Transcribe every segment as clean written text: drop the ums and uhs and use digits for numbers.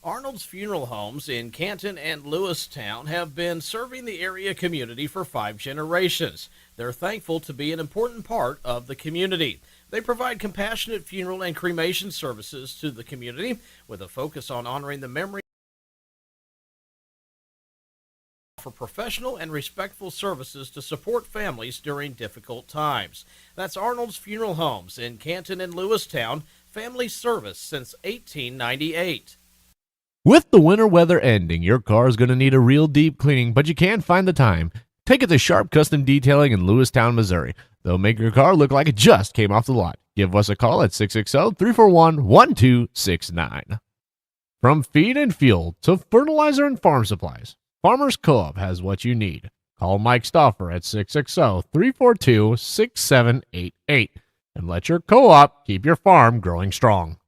Arnold's Funeral Homes in Canton and Lewistown have been serving the area community for 5 generations. They're thankful to be an important part of the community. They provide compassionate funeral and cremation services to the community with a focus on honoring the memory for professional and respectful services to support families during difficult times. That's Arnold's Funeral Homes in Canton and Lewistown, family service since 1898. With the winter weather ending, your car is going to need a real deep cleaning, but you can't find the time. Take it to Sharp Custom Detailing in Lewistown, Missouri. They'll make your car look like it just came off the lot. Give us a call at 660-341-1269. From feed and fuel to fertilizer and farm supplies, Farmers Co-op has what you need. Call Mike Stauffer at 660-342-6788 and let your co-op keep your farm growing strong.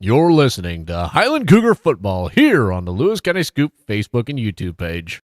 You're listening to Highland Cougar Football here on the Lewis County Scoop Facebook and YouTube page.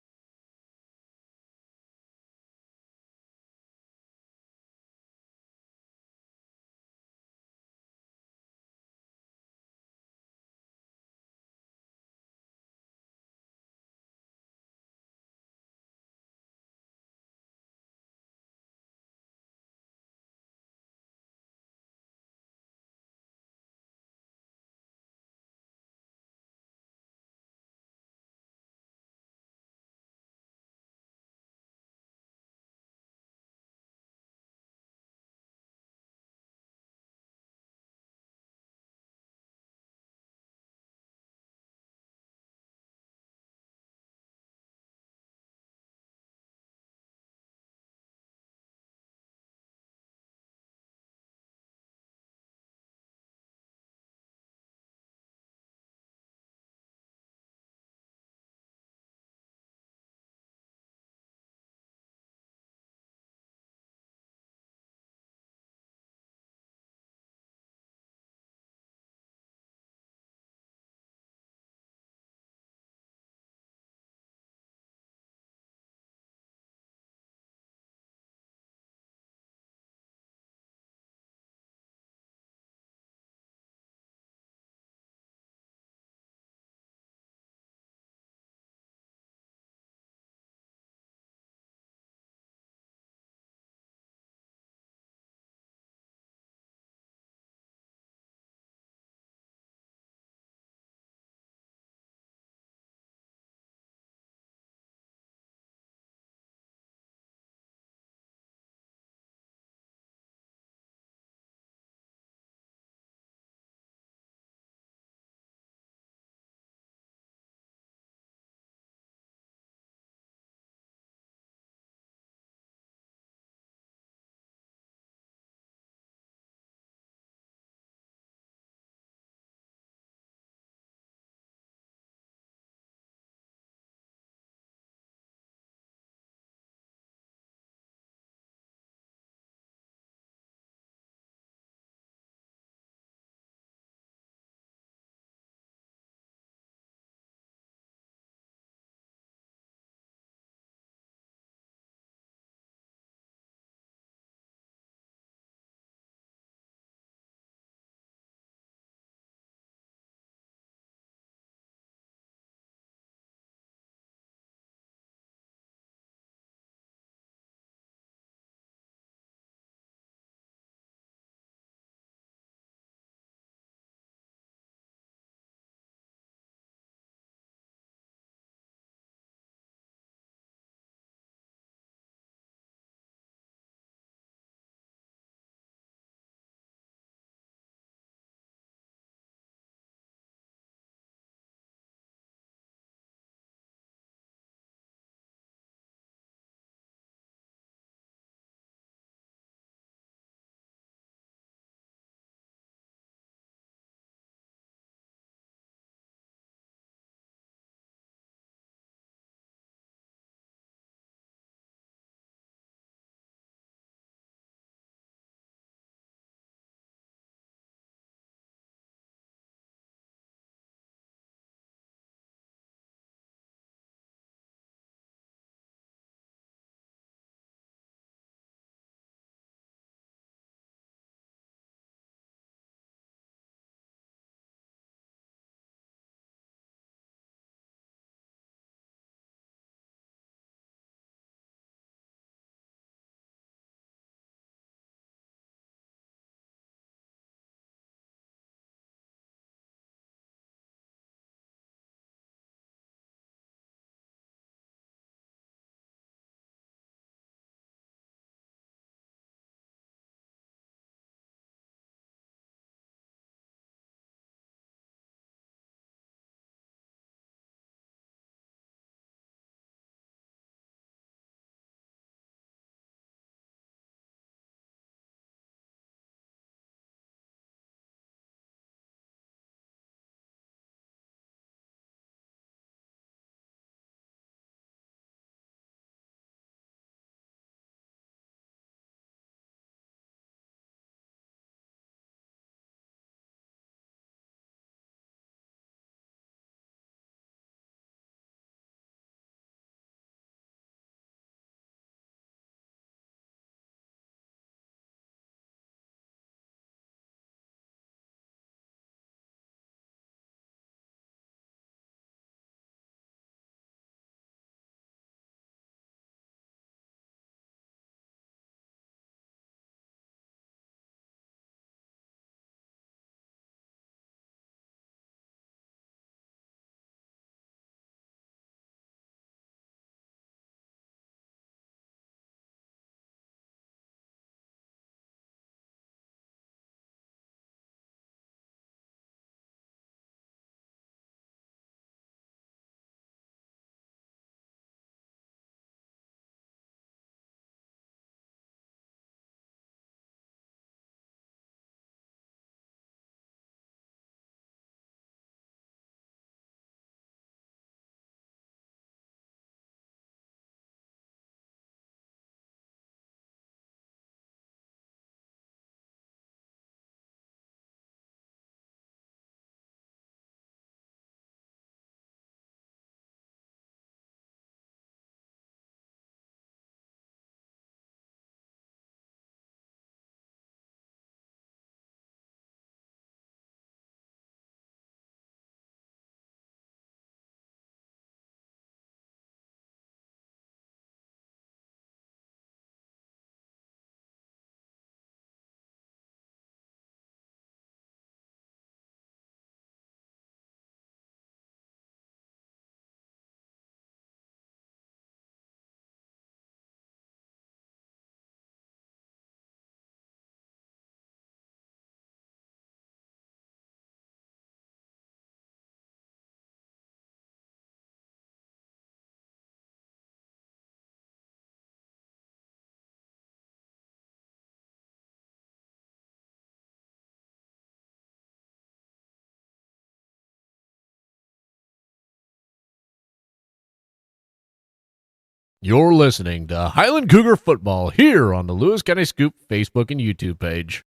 You're listening to Highland Cougar Football here on the Lewis County Scoop Facebook and YouTube page.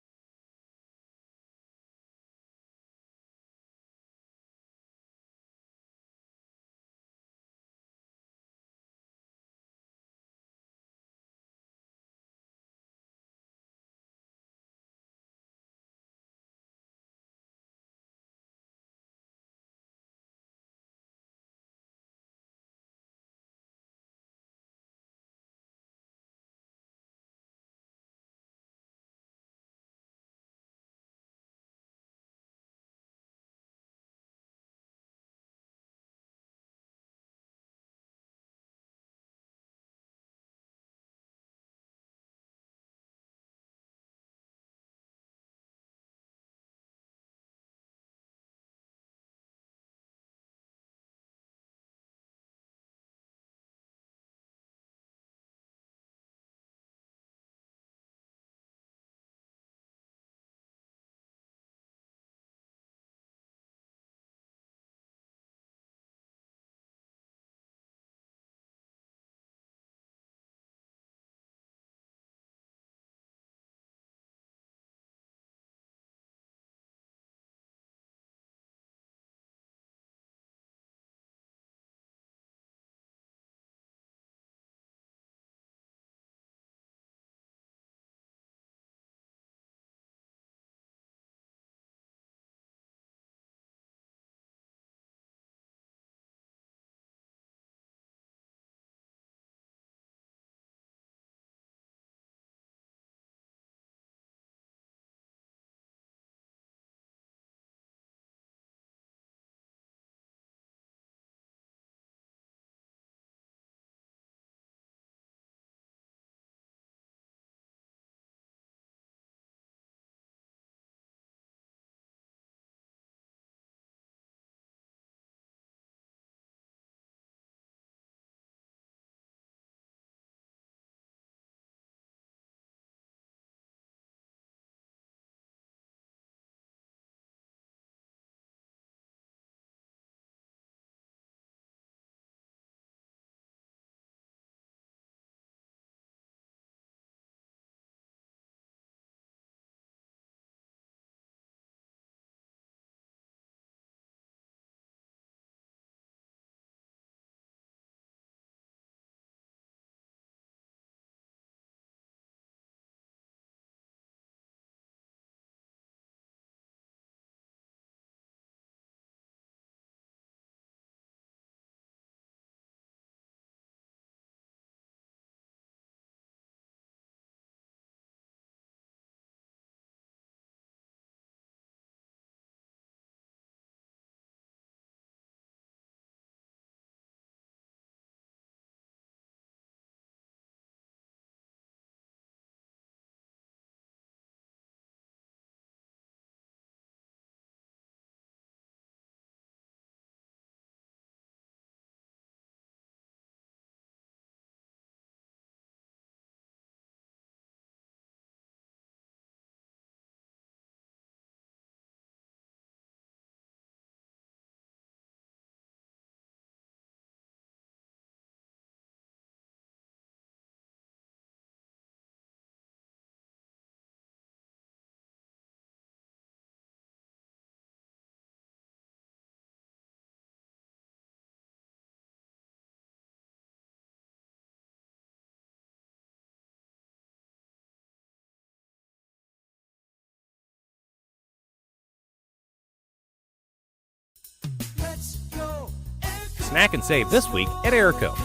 Snack and save this week at Airco.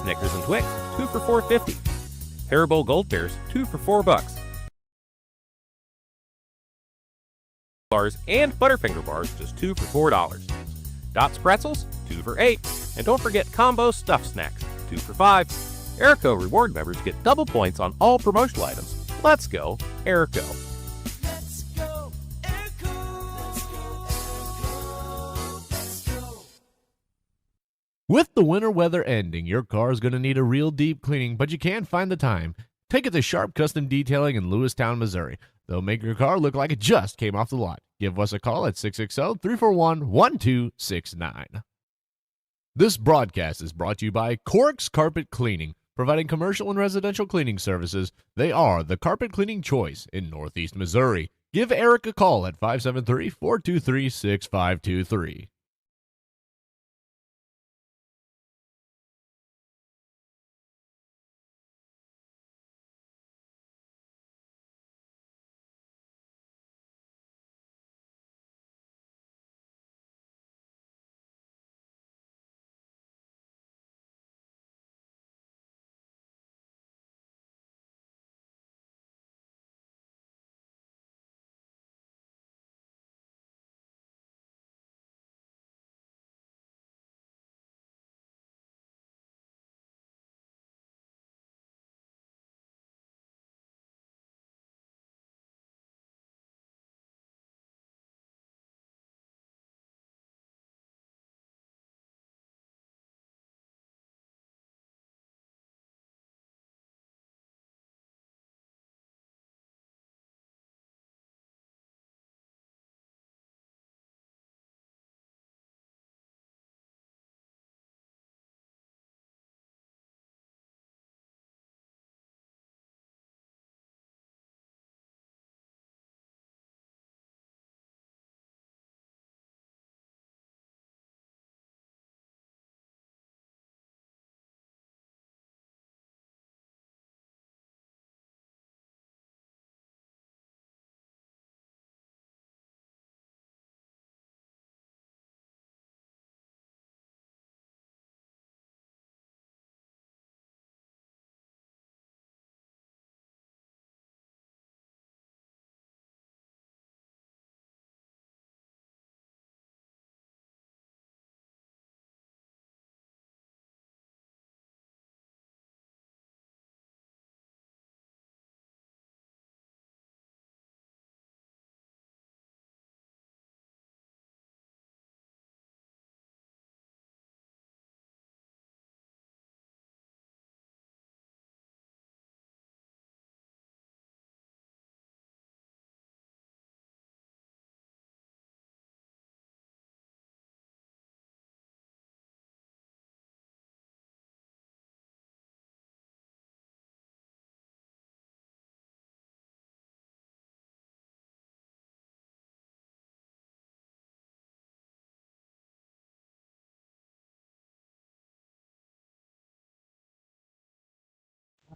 Snickers and Twix, 2 for $4.50. Haribo Gold Bears, 2 for $4. Bars and Butterfinger bars, just 2 for $4. Dots pretzels, 2 for $8. And don't forget combo stuffed snacks, 2 for $5. Airco reward members get double points on all promotional items. Let's go, Airco. With the winter weather ending, your car is going to need a real deep cleaning, but you can't find the time. Take it to Sharp Custom Detailing in Lewistown, Missouri. They'll make your car look like it just came off the lot. Give us a call at 660-341-1269. This broadcast is brought to you by Cork's Carpet Cleaning. Providing commercial and residential cleaning services, they are the carpet cleaning choice in Northeast Missouri. Give Eric a call at 573-423-6523.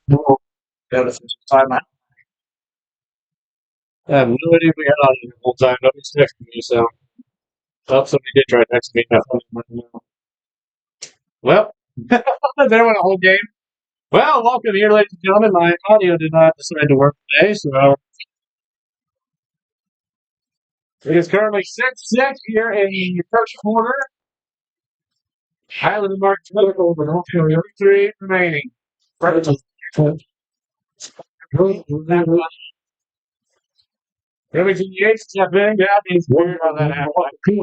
No, time. I have no idea if we had audio the whole time. Nobody's texting me, so somebody did try to text me. Well, there went a whole game. Well, welcome here, ladies and gentlemen. My audio did not decide to work today, so it is currently 6-6 here in the first quarter. Highland and Mark Twain over 3 remaining. Remington Yates step in, got these weird on that half.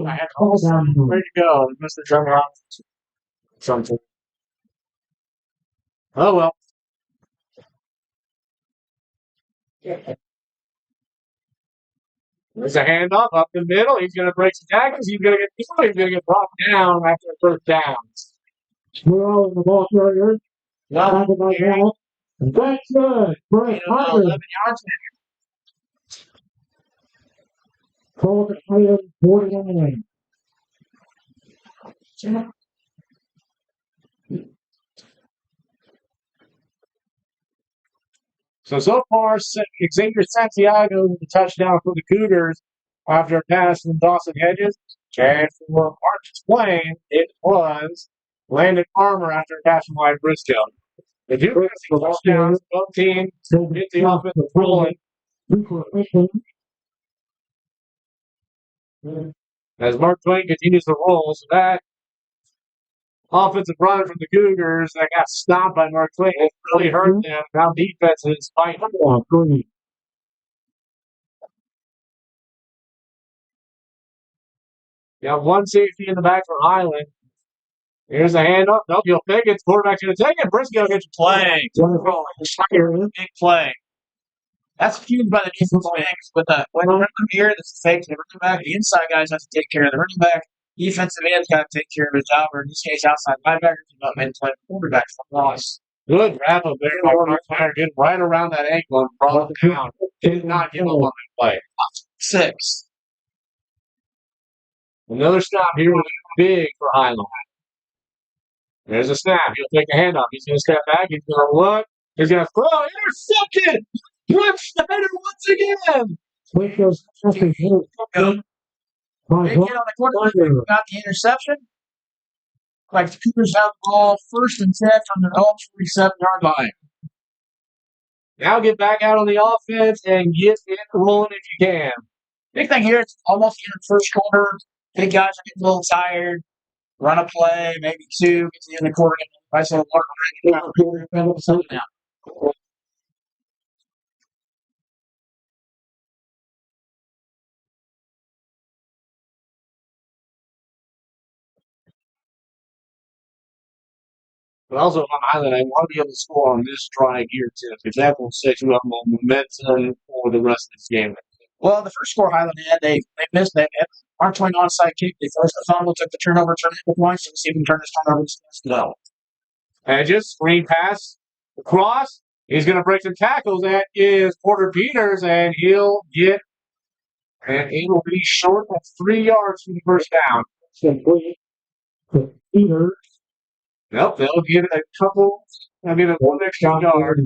I had all ready to go. Mr. Trevor something. Oh well. There's a handoff up the middle. He's going to break some tackles. He's going to get brought down after the first down. Well, the ball carrier. That's good. 11 yards. Call the 49. So far, Xavier Santiago with the touchdown for the Cougars after a pass from Dawson Hedges. And for Mark Twain, it was Landon Armour after a pass from Wyatt Briscoe. They do get the touchdowns. Both teams get the offensive rolling. As Mark Twain continues to roll, so that offensive run from the Cougars that got stopped by Mark Twain has really hurt them. Now defense is fighting. You have one safety in the back for Highland. Here's a handoff. Nope, you'll pick it. Quarterback's going to take it. Briscoe gets a play. Big play. That's huge by the defensive backs. With the run here, this is fake. The running back, the inside guys have to take care of the running back. Defensive end got to take care of his job, or in this case, outside linebackers, not main play quarterbacks for loss. Good wrap up there by Mark Twain. Getting right around that ankle and brought it down. Did not give up on that play. 6. Another stop here will be big for Highland. There's a snap. He'll take a handoff. He's going to step back. He's going to look. He's going to throw. Intercepted! Brooke Schneider once again! Big hit on the quarterback, got the interception. Like the Cougars have the ball 1st and 10 from their own 47-yard line. Now get back out on the offense and get it rolling if you can. Big thing here, it's almost the end of the first quarter. Big guys are getting a little tired. Run a play, maybe 2, get to the end of the quarter. Nice little work. Something now. But also on Highland, I want to be able to score on this drive here too, because that will set you up on momentum for the rest of this game. Well, the first score Highland had, they missed that. Mark Twain onside kick. They forced the fumble, took the turnover, turned it into points, and see if we can turn this turnover into no. Edges, screen pass, across. He's going to break some tackles. That is Porter Peters, and he'll get, and it'll be short of 3 yards from the first down. Simply Peters. Nope, they'll get a couple. They'll get a 1 extra yard.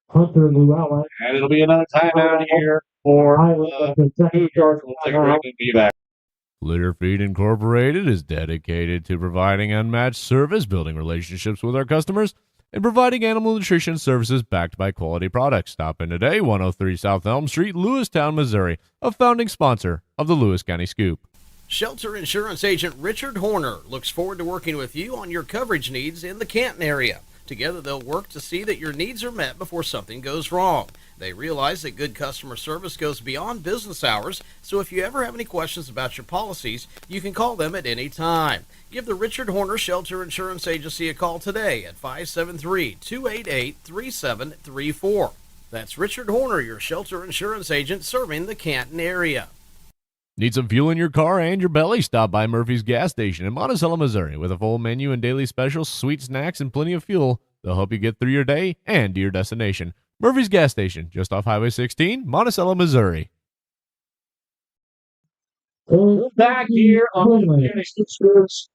Hunter Llewellyn. And it'll be another timeout here for Cougars. We'll take a break and be back. Litter Feed Incorporated is dedicated to providing unmatched service, building relationships with our customers, and providing animal nutrition services backed by quality products. Stop in today, 103 South Elm Street, Lewistown, Missouri, a founding sponsor of the Lewis County Scoop. Shelter Insurance Agent Richard Horner looks forward to working with you on your coverage needs in the Canton area. Together, they'll work to see that your needs are met before something goes wrong. They realize that good customer service goes beyond business hours, so if you ever have any questions about your policies, you can call them at any time. Give the Richard Horner Shelter Insurance Agency a call today at 573-288-3734. That's Richard Horner, your shelter insurance agent serving the Canton area. Need some fuel in your car and your belly? Stop by Murphy's Gas Station in Monticello, Missouri. With a full menu and daily specials, sweet snacks, and plenty of fuel, they'll help you get through your day and to your destination. Murphy's Gas Station, just off Highway 16, Monticello, Missouri. Back here on the County Sports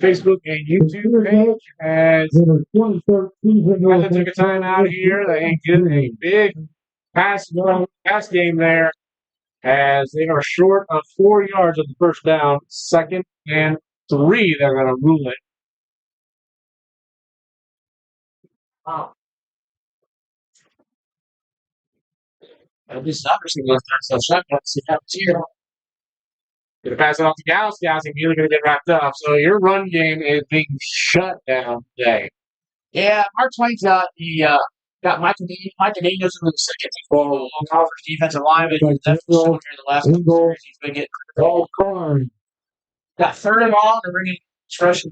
Facebook and YouTube page as Highland took a time out here. They get a big pass game there, as they are short of 4 yards of the first down. 2nd and 3, they're going to rule it. Wow. This is obviously going to start shotgun. See what happens here. Going to pass it off to Gauss. Gauss immediately going to get wrapped up. So your run game is being shut down today. Yeah, Mark Twain's got Michael Daniels in the second for conference defensive line, but he's definitely shown here the last couple of years. He's been getting all card. Got 3rd and long. They're bringing fresh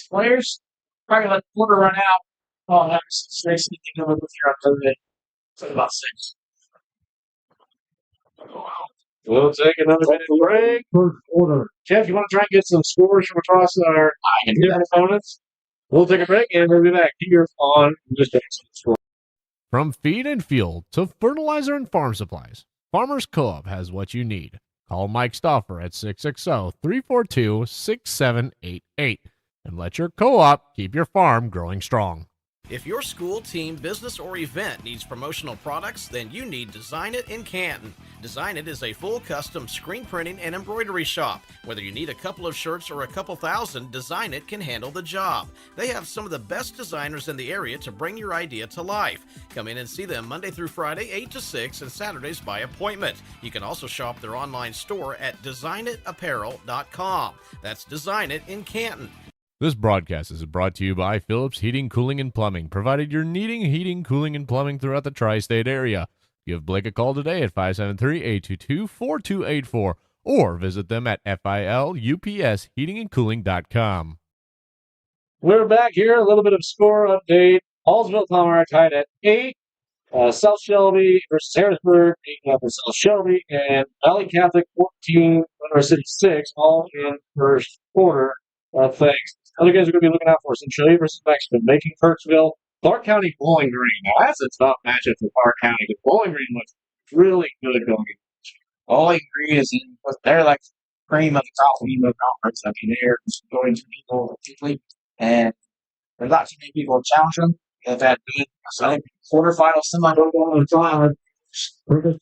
players. Probably let the quarter run out. Oh, that's 6. They can go with here on Thursday. So about 6. We'll take another minute break. First quarter. Jeff, you want to try and get some scores from across our opponents? We'll take a break and we'll be back here on this score. From feed and fuel to fertilizer and farm supplies, Farmers Co-op has what you need. Call Mike Stauffer at 660-342-6788 and let your co-op keep your farm growing strong. If your school, team, business, or event needs promotional products, then you need Design It in Canton. Design It is a full custom screen printing and embroidery shop. Whether you need a couple of shirts or a couple thousand, Design It can handle the job. They have some of the best designers in the area to bring your idea to life. Come in and see them Monday through Friday, 8 to 6, and Saturdays by appointment. You can also shop their online store at designitapparel.com. That's Design It in Canton. This broadcast is brought to you by Phillips Heating, Cooling, and Plumbing, provided you're needing heating, cooling, and plumbing throughout the tri-state area. Give Blake a call today at 573-822-4284 or visit them at filupsheatingandcooling.com. We're back here. A little bit of score update. Hallsville Palmer tied at 8. South Shelby versus Harrisburg, 8 for South Shelby, and Valley Catholic 14, City 6, all in first quarter. Thanks. Other guys are going to be looking out for Centralia versus Mexican, making Kirksville Clark County Bowling Green. Now, that's a tough matchup for Clark County because Bowling Green looks really good going. Bowling Green is in, they're like cream of the top of the conference. I mean, they're going to people deeply, and there's not too many people to challenge them. They've had good, so I think quarterfinal, semi-final, very good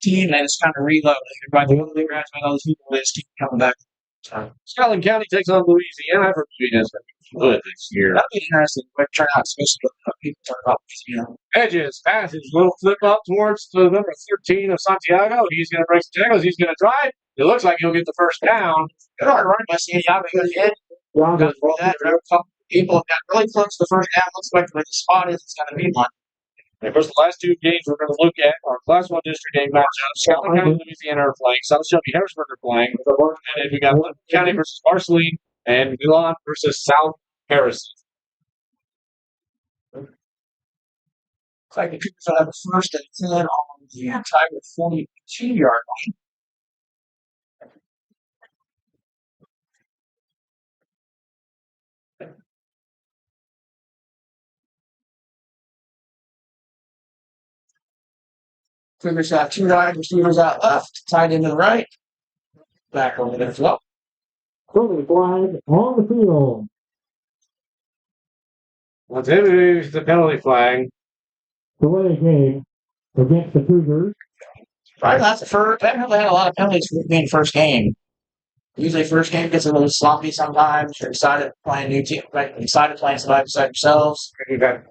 team, and it's kind of reload. Everybody graduate all those people, they just keep coming back. So, Scotland County takes on Louisiana. Louisiana's good this year. that'd be interesting. Quick turnout, especially with people talk about Louisiana. Edges, passes, little flip up towards the number 13 of Santiago. He's going to break some tackles. He's going to drive. It looks like he'll get the first down. Good hard run by Santiago. Good hit. Got through that. A couple people got really close to the first down. Looks like where the spot is, it's going to be one. And of course, the last two games we're going to look at are Class 1 district game matchups. Scotland County and Louisiana are playing. South Shelby Harrisburg are playing. And then we got Lincoln County versus Marceline and Milan versus South Harrison. Looks like the Cougars will have the first and 10 on the Tiger 42-yard line. Cougars have two wide receivers out left, tight into the right. Back over there, flow. Curly flag on the field. Let's introduce the penalty flag. Delay game against the Cougars. Right, that's the first. They haven't really had a lot of penalties for being first game. Usually, first game gets a little sloppy sometimes. You're excited playing new team, excited playing somebody beside yourselves. We've got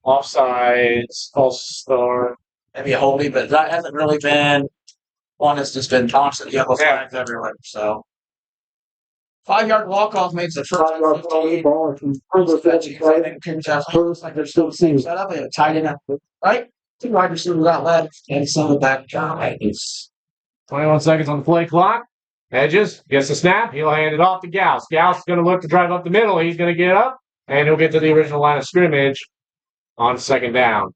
offsides, false start. Maybe a holding, but that hasn't really been one that's just been constant yellow flags everywhere. So, 5-yard walk-off makes the first 15. Ball from further fetching. I think Cougars have looks like they're still the same setup. They have a tight end up, right? Two wide receivers out left, and some of the back. 21 seconds on the play clock. Edges gets the snap. He'll hand it off to Gauss. Gauss is going to look to drive up the middle. He's going to get up, and he'll get to the original line of scrimmage on second down.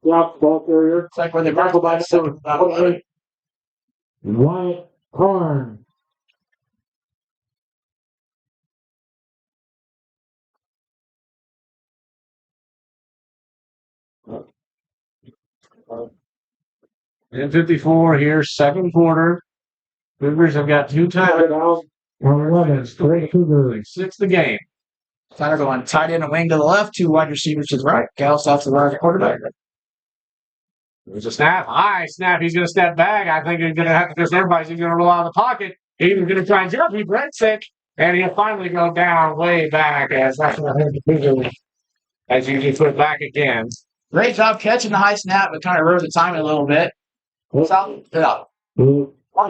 Drop ball carrier. It's like when they rifle by the silver. Wyatt Horn. In 54 here, second quarter. Cougars have got two timeouts. On 11, straight Cougars. Six the game. Tyler going tight end and wing to the left, two wide receivers to the right. Gauss off to the right quarterback. There's a snap. High snap. He's going to step back. I think he's going to have to, because everybody's going to roll out of the pocket. He's going to try and jump. He breaks it. And he'll finally go down way back as you put it back again. Great job catching the high snap, but kind of rode the timing a little bit. Mark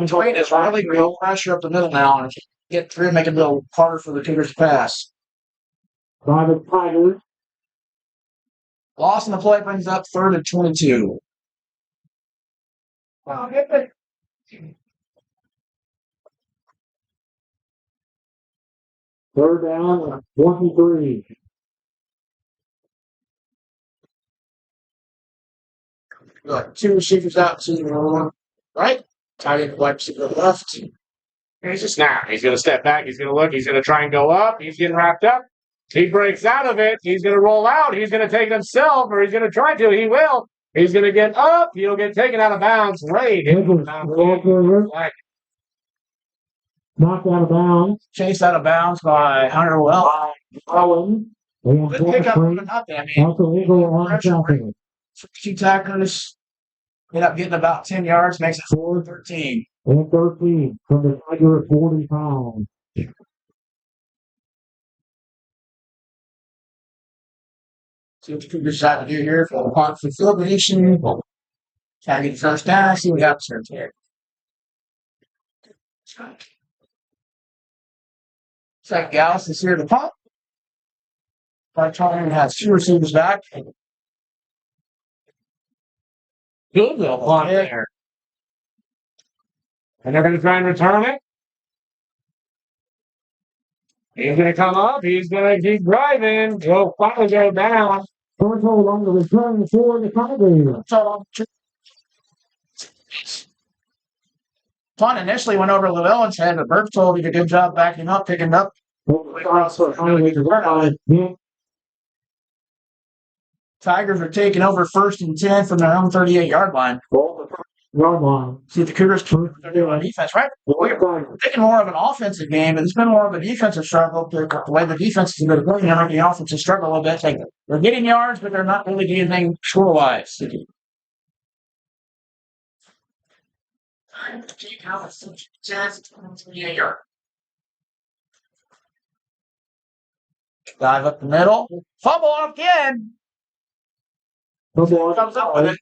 Twain is really real pressure up the middle now, and if you get through, make it a little harder for the Cougars to pass. Private Tigers. Loss in the play brings up 3rd and 22. Wow, hit it. Third down, 23. Got two receivers out, two one, right? Tight end wide receiver left. Here's a snap. He's going to step back. He's going to look. He's going to try and go up. He's getting wrapped up. He breaks out of it. He's going to roll out. He's going to take himself, or he's going to try to. He will. He's going to get up. He'll get taken out of bounds. Right. Knocked out of bounds. Chased out of bounds by Hunter Well. Allen. Good pick up from nothing. I mean, Also legal on tackle. 2 tacklers. End up getting about 10 yards, makes it 4-13. And 13 from the Tiger at 40 pounds. See what the Cougars decide to do here for the punt for field position. Try to get the first down. See what happens here. Second Gauss is here to punt. Mark Twain has 2 receivers back. Good little punt there. And they're going to try and return it. He's going to come up. He's going to keep driving. He'll finally go down. First hold on the return for the Tigers. Punt initially went over Llewellyn's head, but Berktold did a good job backing up, picking up. Tigers are taking over 1st and 10 from their own 38-yard line. See if the Cougars can do on defense, right? We're taking more of an offensive game, and it's been more of a defensive struggle. The way the defense has been playing, the offensive struggle a little bit. They're getting yards, but they're not really getting anything score-wise. Dive up the middle. Fumble again. Comes up with it.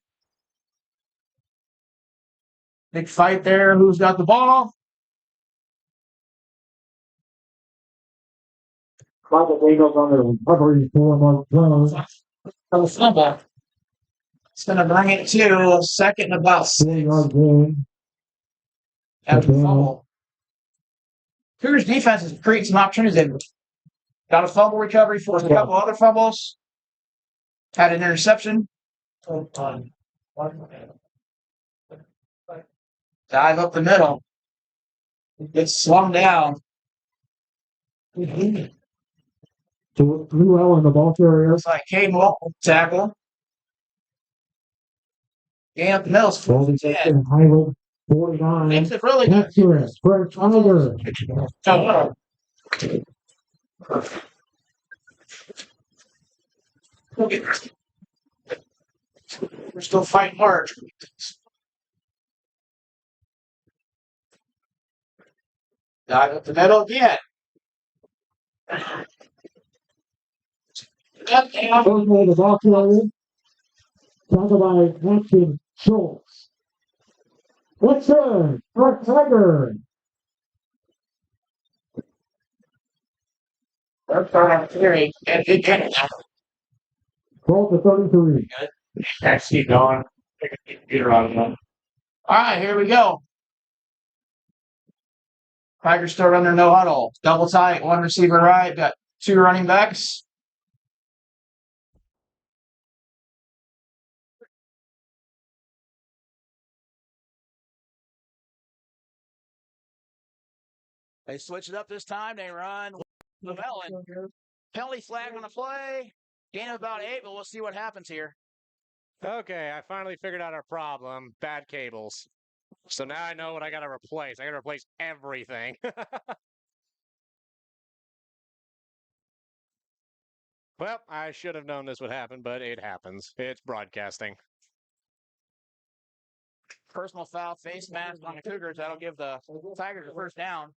Big fight there. Who's got the ball? Eagles on the recovery for Mark Twain. Fumble. It's going to bring it to a 2nd and about 6. After the fumble. Cougars defense is creating some opportunities. They've got a fumble recovery, forced a couple other fumbles. Had an interception. Dive up the middle. Gets slung down. To Llewellyn, the ball carrier. Looks like Caden Walton tackle. Gain up the middle. 10. Highland 49. Makes it really Texas, French Tigers. We're still fighting hard. Dive up the middle again. First the ball carrier. Tackled by Action Schultz. Woodson, Mark Tiger. Theory. 12-33. Let's keep going. Take a computer on them. All right, here we go. Tigers start under no huddle. Double tight, 1 receiver right, got 2 running backs. They switch it up this time. They run Llewellyn. Penalty flag on the play. Gain of about 8, but we'll see what happens here. Okay, I finally figured out our problem. Bad cables. So now I know what I got to replace. I got to replace everything. Well, I should have known this would happen, but it happens. It's broadcasting. Personal foul, face mask on the Cougars. That'll give the Tigers a first down.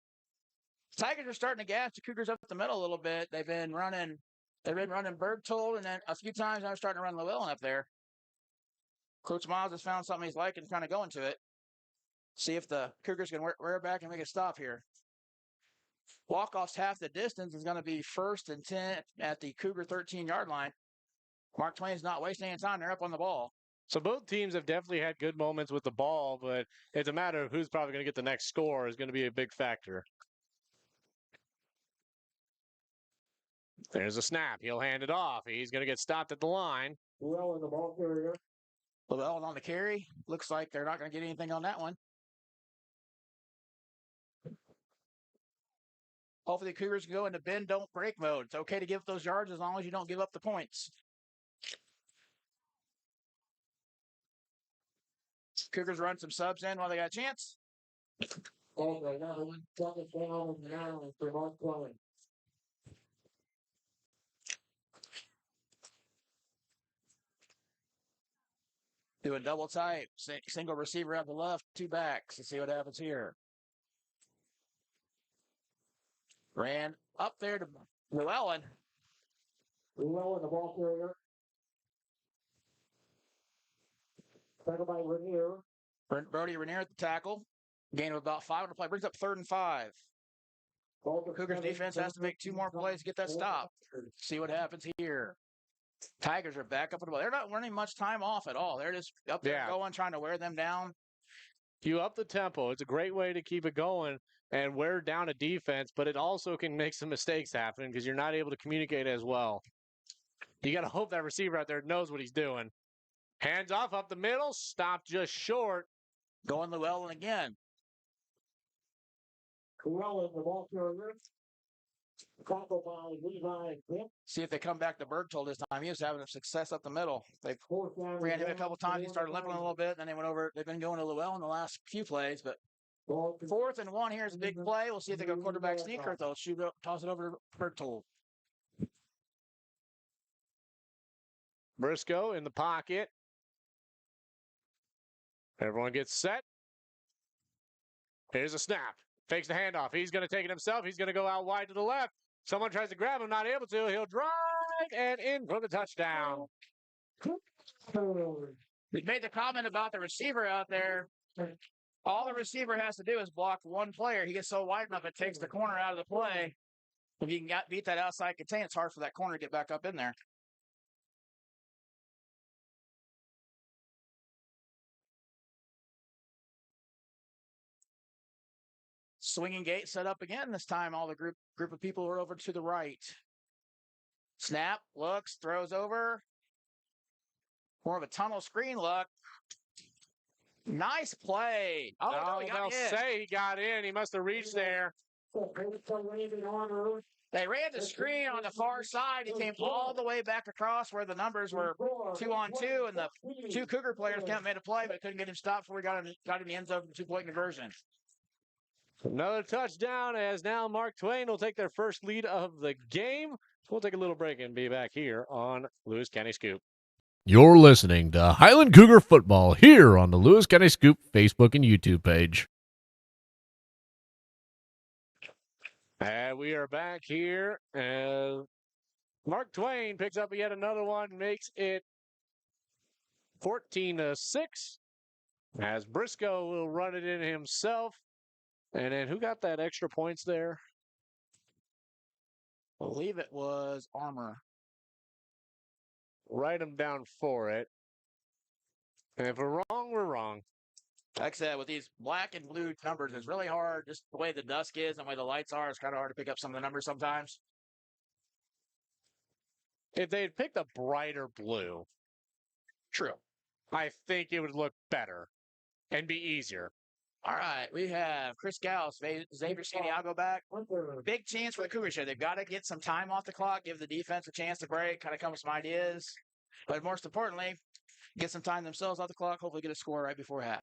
The Tigers are starting to gas the Cougars up the middle a little bit. They've been running Bergtold, and then a few times I'm starting to run Llewellyn up there. Coach Miles has found something he's liking, kind of going to it. See if the Cougars can wear back and make a stop here. Walk-off's half the distance is going to be 1st and 10 at the Cougar 13-yard line. Mark Twain's not wasting any time. They're up on the ball. So both teams have definitely had good moments with the ball, but it's a matter of who's probably going to get the next score is going to be a big factor. There's a snap. He'll hand it off. He's going to get stopped at the line. Llewellyn, the ball carrier. Llewellyn on the carry. Looks like they're not going to get anything on that one. Hopefully the Cougars can go into bend, don't break mode. It's okay to give up those yards as long as you don't give up the points. Cougars run some subs in while they got a chance. Doing double type. Single receiver out the left, 2 backs. Let's see what happens here. Ran up there to Llewellyn. Llewellyn, the ball carrier. Tackled by Rainier. Brody Rainier at the tackle. Gain of about 5 on the play. Brings up 3rd and 5. Cougars defense has to make 2 more plays to get that stop. See what happens here. Tigers are back up on the ball. They're not running much time off at all. They're just up there going, trying to wear them down. You up the tempo. It's a great way to keep it going and wear down a defense, but it also can make some mistakes happen because you're not able to communicate as well. You got to hope that receiver out there knows what he's doing. Hands off up the middle, stopped just short. Going Llewellyn again. Llewellyn, the ball carrier. Tackled by Levi Vick. See if they come back to Bergtold this time. He was having success up the middle. They Fourth down. ran him a couple times. He started limping a little bit. Then they went over. They've been going to Llewellyn the last few plays, but 4th and 1 here is a big play. We'll see if they go quarterback sneak or if they'll shoot up, toss it over to Bergtold. Briscoe in the pocket. Everyone gets set. Here's a snap. Fakes the handoff. He's going to take it himself. He's going to go out wide to the left. Someone tries to grab him, not able to. He'll drive and in for the touchdown. We made the comment about the receiver out there. All the receiver has to do is block one player. He gets so wide enough, it takes the corner out of the play. If you can beat that outside contain, it's hard for that corner to get back up in there. Swinging gate set up again. This time, all the group of people are over to the right. Snap, looks, throws over. More of a tunnel screen look. Nice play. Oh, they'll say he got in. He must have reached there. They ran the screen on the far side. He came all the way back across where the numbers were 2-on-2, and the two Cougar players made a play, but couldn't get him stopped before he got in the end zone for 2-point conversion. Another touchdown as now Mark Twain will take their first lead of the game. We'll take a little break and be back here on Lewis County Scoop. You're listening to Highland Cougar Football here on the Lewis County Scoop Facebook and YouTube page. And we are back here as Mark Twain picks up yet another one, makes it 14-6. As Briscoe will run it in himself. And then who got that extra points there? I believe it was Armour. Write them down for it. And if we're wrong, we're wrong. Like I said, with these black and blue numbers, it's really hard. Just the way the dusk is and the way the lights are, it's kind of hard to pick up some of the numbers sometimes. If they had picked a brighter blue, True. I think it would look better and be easier. All right, we have Chris Gauss, Xavier Santiago back. Big chance for the Cougars here. They've got to get some time off the clock, give the defense a chance to break, kind of come with some ideas. But most importantly, get some time themselves off the clock, hopefully get a score right before half.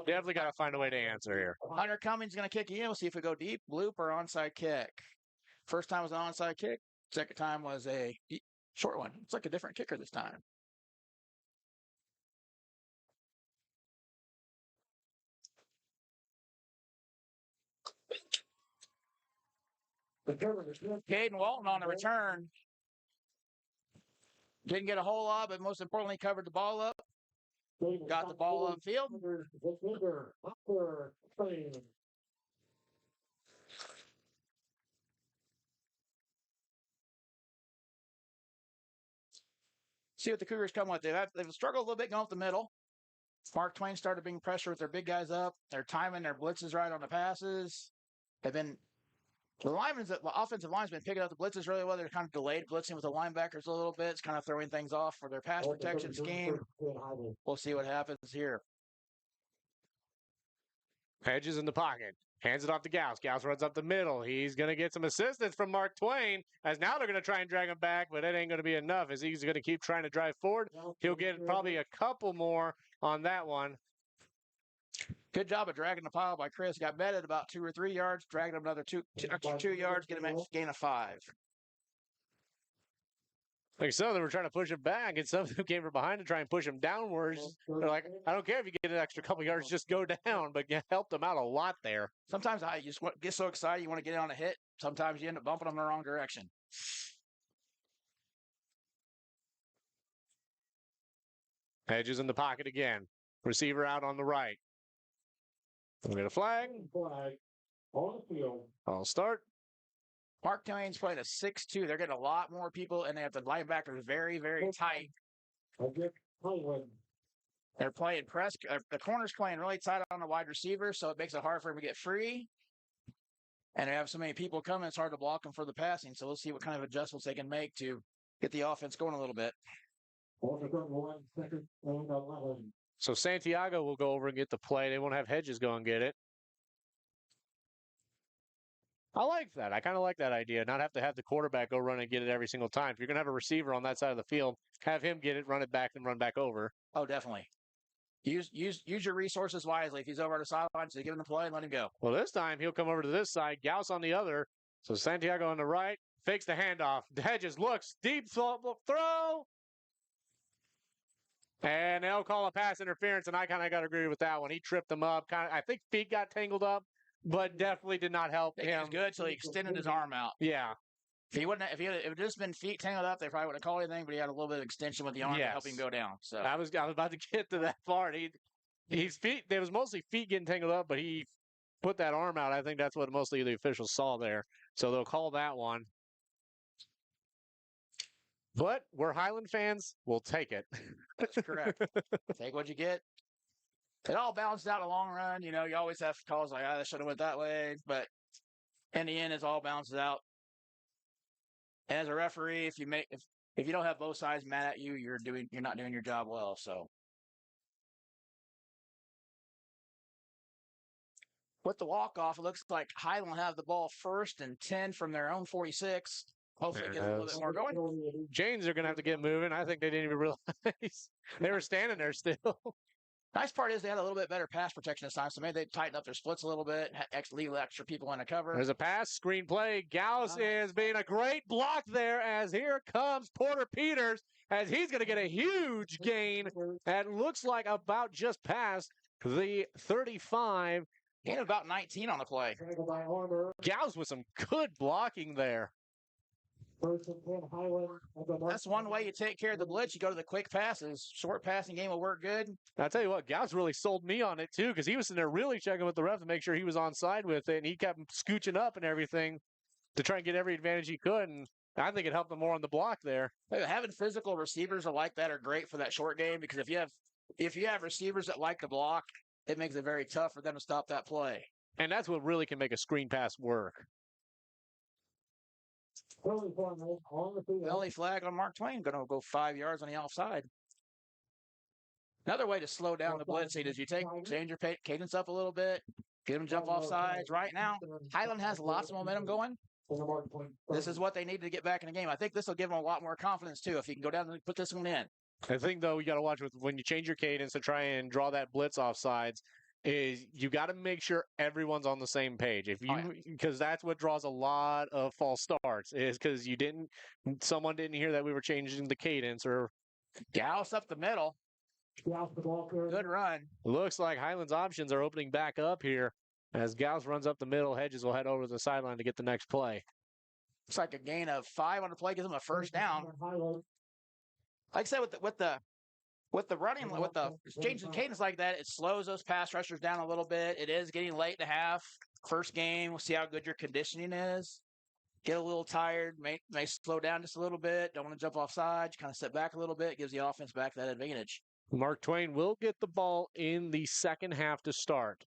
Definitely got to find a way to answer here. Hunter Cummings going to kick in. We'll see if we go deep, loop, or onside kick. First time was an onside kick. Second time was a short one. It's like a different kicker this time. Caden Walton on the return. Didn't get a whole lot, but most importantly, covered the ball up. Got the ball upfield. See what the Cougars come with. They've struggled a little bit going up the middle. Mark Twain started being pressure with their big guys up. They're timing their blitzes right on the passes. The offensive line's been picking up the blitzes really well. They're kind of delayed blitzing with the linebackers a little bit. It's kind of throwing things off for their pass protection scheme. We'll see what happens here. Hedges in the pocket. Hands it off to Gauss. Gauss runs up the middle. He's going to get some assistance from Mark Twain, as now they're going to try and drag him back, but it ain't going to be enough as he's going to keep trying to drive forward. He'll get probably a couple more on that one. Good job of dragging the pile by Chris. Got met at about 2 or 3 yards, dragged him another extra 2 yards, get him a gain of 5. Like some of them were trying to push him back, and some of them came from behind to try and push him downwards. They're like, I don't care if you get an extra couple yards, just go down, but you helped them out a lot there. Sometimes you just get so excited you want to get on a hit. Sometimes you end up bumping them in the wrong direction. Hedges in the pocket again. Receiver out on the right. We'll get a flag. On the field. I'll start. Mark Twain's playing a 6-2. They're getting a lot more people, and they have the linebackers very, very tight. They're playing press. The corner's playing really tight on the wide receiver, so it makes it hard for him to get free. And they have so many people coming, it's hard to block them for the passing. So we'll see what kind of adjustments they can make to get the offense going a little bit. So Santiago will go over and get the play. They won't have Hedges go and get it. I like that. I kind of like that idea. Not have to have the quarterback go run and get it every single time. If you're going to have a receiver on that side of the field, have him get it, run it back, and run back over. Oh, definitely. Use your resources wisely. If he's over at the sideline, so give him the play and let him go. Well, this time he'll come over to this side, Gauss on the other. So Santiago on the right, fakes the handoff. Hedges looks, deep throw. And they'll call a pass interference, and I kind of got to agree with that one. He tripped him up. I think feet got tangled up, but definitely did not help He him. was good until he extended his arm out. Yeah. If it had just been feet tangled up, they probably wouldn't have called anything. But he had a little bit of extension with the arm to help him go down. So I was about to get to that part. His feet. There was mostly feet getting tangled up, but he put that arm out. I think that's what mostly the officials saw there. So they'll call that one. But we're Highland fans. We'll take it. that's correct. Take what you get. It all balanced out in the long run. You always have calls like, "I should have went that way," but in the end, it's all balances out. And as a referee, if you don't have both sides mad at you, you're not doing your job well. So with the walk-off, it looks like Highland will have the ball 1st and 10 from their own 46. Hopefully it gets a little bit more going. Janes are going to have to get moving. I think they didn't even realize they were standing there still. Nice part is they had a little bit better pass protection this time, so maybe they tightened up their splits a little bit, leave extra people in the cover. There's a pass, screen play. Gauss is being a great block there as here comes Porter Peters as he's going to get a huge gain that looks like about just past the 35. Gain about 19 on the play. Gauss with some good blocking there. That's one way you take care of the blitz. You go to the quick passes. Short passing game will work good. I'll tell you what, Gauss really sold me on it too because he was sitting there really checking with the ref to make sure he was on side with it, and he kept scooching up and everything to try and get every advantage he could, and I think it helped him more on the block there. Having physical receivers like that are great for that short game because if you have receivers that like to block, it makes it very tough for them to stop that play. And that's what really can make a screen pass work. Penalty flag on Mark Twain. Going to go 5 yards on the outside. Another way to slow down the blitzing is change your cadence up a little bit, get them jump off sides. Right now, Highland has lots of momentum going. This is what they need to get back in the game. I think this will give them a lot more confidence too if you can go down and put this one in. I think though you got to watch when you change your cadence to try and draw that blitz off sides. Is you got to make sure everyone's on the same page. Because that's what draws a lot of false starts is because someone didn't hear that we were changing the cadence or Gauss up the middle. Good run. Looks like Highland's options are opening back up here as Gauss runs up the middle. Hedges will head over to the sideline to get the next play. Looks like a gain of 5 on the play gives them a first down. Like I said, with the running, with the changing cadence like that, it slows those pass rushers down a little bit. It is getting late in the half. First game, we'll see how good your conditioning is. Get a little tired, may slow down just a little bit. Don't want to jump off sides. Kind of step back a little bit. Gives the offense back that advantage. Mark Twain will get the ball in the second half to start.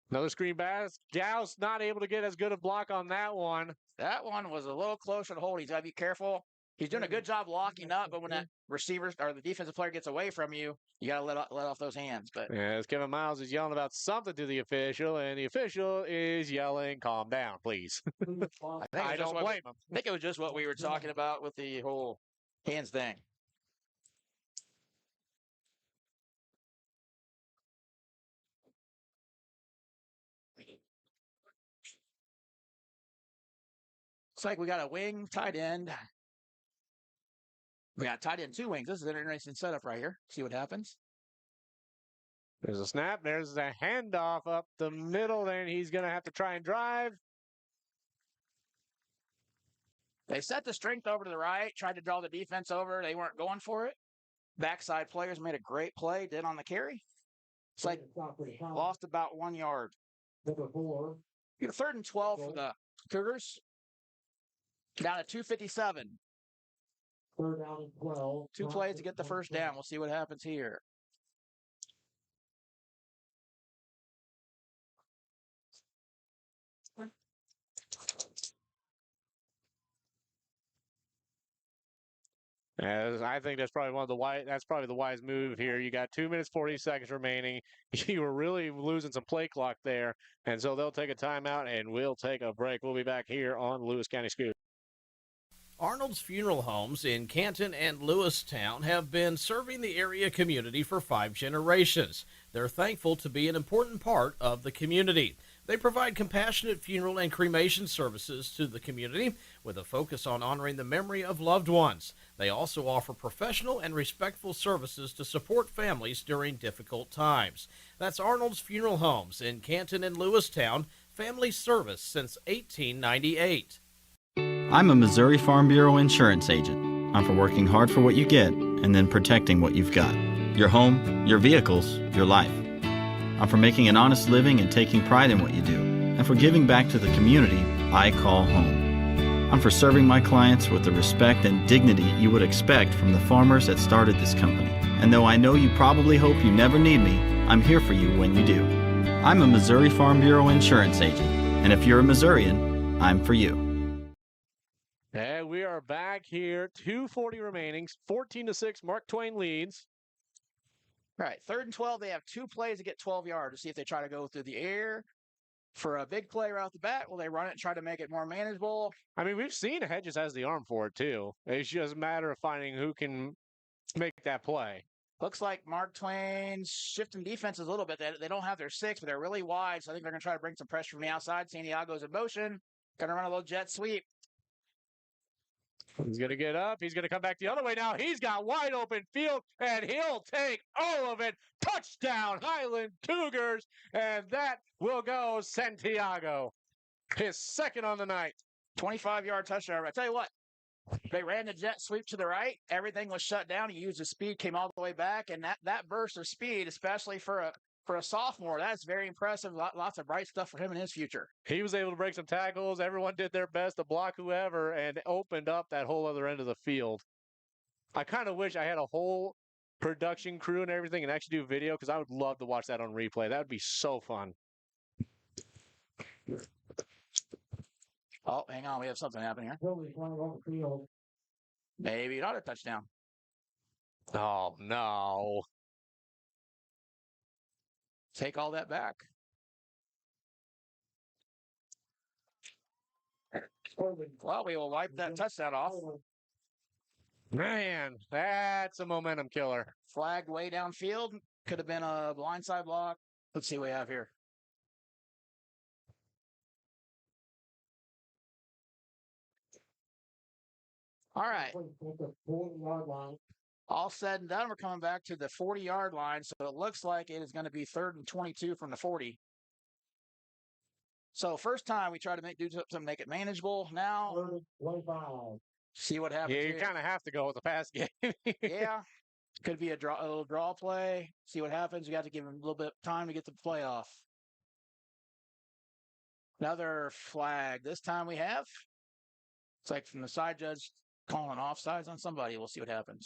Another screen pass. Gauss not able to get as good a block on that one. That one was a little closer to hold. He's got to be careful. He's doing a good job locking up, but when that receiver or the defensive player gets away from you, you got to let off those hands. But as Kevin Miles is yelling about something to the official, and the official is yelling, "Calm down, please." I don't blame him. I think it was just what we were talking about with the whole hands thing. Looks like we got a wing tight end. We got tight end 2 wings. This is an interesting setup right here. See what happens. There's a snap. There's a handoff up the middle, and he's going to have to try and drive. They set the strength over to the right, tried to draw the defense over. They weren't going for it. Backside players made a great play, did on the carry. It's like lost about 1 yard. Get a 3rd and 12 for the Cougars. Down at 2:57. 3rd down and 12. 2 plays to get the first down. We'll see what happens here. As I think that's probably the wise move here. You got 2 minutes 40 seconds remaining. You were really losing some play clock there, and so they'll take a timeout and we'll take a break. We'll be back here on Lewis County Scoop. Arnold's Funeral Homes in Canton and Lewistown have been serving the area community for 5 generations. They're thankful to be an important part of the community. They provide compassionate funeral and cremation services to the community with a focus on honoring the memory of loved ones. They also offer professional and respectful services to support families during difficult times. That's Arnold's Funeral Homes in Canton and Lewistown, family service since 1898. I'm a Missouri Farm Bureau insurance agent. I'm for working hard for what you get and then protecting what you've got. Your home, your vehicles, your life. I'm for making an honest living and taking pride in what you do, and for giving back to the community I call home. I'm for serving my clients with the respect and dignity you would expect from the farmers that started this company. And though I know you probably hope you never need me, I'm here for you when you do. I'm a Missouri Farm Bureau insurance agent, and if you're a Missourian, I'm for you. And we are back here. 2:40 remaining. 14-6. Mark Twain leads. All right, 3rd and 12. They have 2 plays to get 12 yards. To see if they try to go through the air for a big play right off the bat. Will they run it and try to make it more manageable? I mean, we've seen Hedges has the arm for it, too. It's just a matter of finding who can make that play. Looks like Mark Twain's shifting defenses a little bit. They don't have their 6, but they're really wide, so I think they're going to try to bring some pressure from the outside. Santiago's in motion. Going to run a little jet sweep. He's going to get up. He's going to come back the other way now. He's got wide open field, and he'll take all of it. Touchdown, Highland Cougars, and that will go Santiago. His 2nd on the night. 25-yard touchdown. I tell you what, they ran the jet sweep to the right. Everything was shut down. He used his speed, came all the way back, and that burst of speed, especially for a sophomore, that's very impressive. Lots of bright stuff for him in his future. He was able to break some tackles. Everyone did their best to block whoever and opened up that whole other end of the field. I kind of wish I had a whole production crew and everything and actually do video, because I would love to watch that on replay. That would be so fun. Oh, hang on. We have something happening here. Maybe not a touchdown. Oh, no. Take all that back. Well, we will wipe that touchdown off. Man, that's a momentum killer. Flag way downfield. Could have been a blindside block. Let's see what we have here. All right. All said and done, we're coming back to the 40-yard line, so it looks like it is going to be 3rd and 22 from the 40. So first time we try to do something to make it manageable. Now, see what happens. Yeah, you kind of have to go with the pass game. Yeah, could be a little draw play. See what happens. You got to give him a little bit of time to get the play off. Another flag. This time we have. It's like from the side judge calling offsides on somebody. We'll see what happens.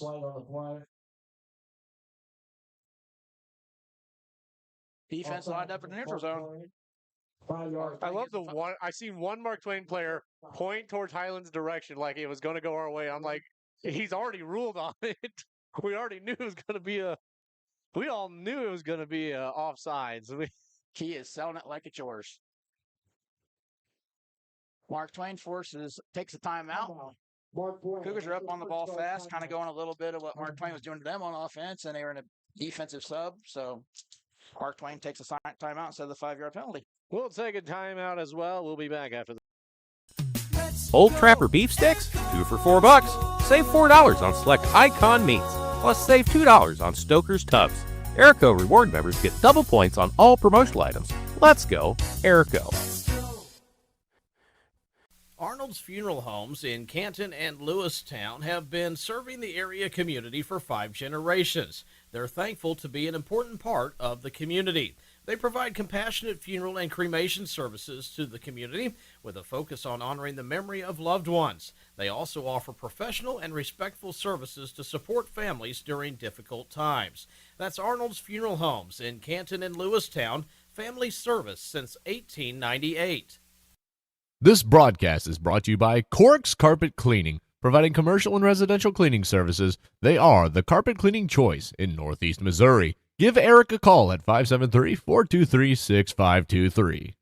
Defense lined up in the neutral zone. I love the one. I seen one Mark Twain player point towards Highland's direction like it was going to go our way. I'm like, he's already ruled on it. We already knew it was going to be we all knew it was going to be offsides. He is selling it like it's yours. Mark Twain takes a timeout. Cougars are up on the ball fast, kind of going a little bit of what Mark Twain was doing to them on offense, and they were in a defensive sub. So Mark Twain takes a timeout instead of the 5-yard penalty. We'll take a timeout as well. We'll be back after this. Old Trapper beef sticks, 2 for $4. Save $4 on select Icon meats. Plus save $2 on Stoker's tubs. Erico reward members get double points on all promotional items. Let's go, Erico. Arnold's Funeral Homes in Canton and Lewistown have been serving the area community for 5 generations. They're thankful to be an important part of the community. They provide compassionate funeral and cremation services to the community with a focus on honoring the memory of loved ones. They also offer professional and respectful services to support families during difficult times. That's Arnold's Funeral Homes in Canton and Lewistown, family service since 1898. This broadcast is brought to you by Cork's Carpet Cleaning, Providing commercial and residential cleaning services, they are the carpet cleaning choice in Northeast Missouri. Give Eric a call at 573-423-6523.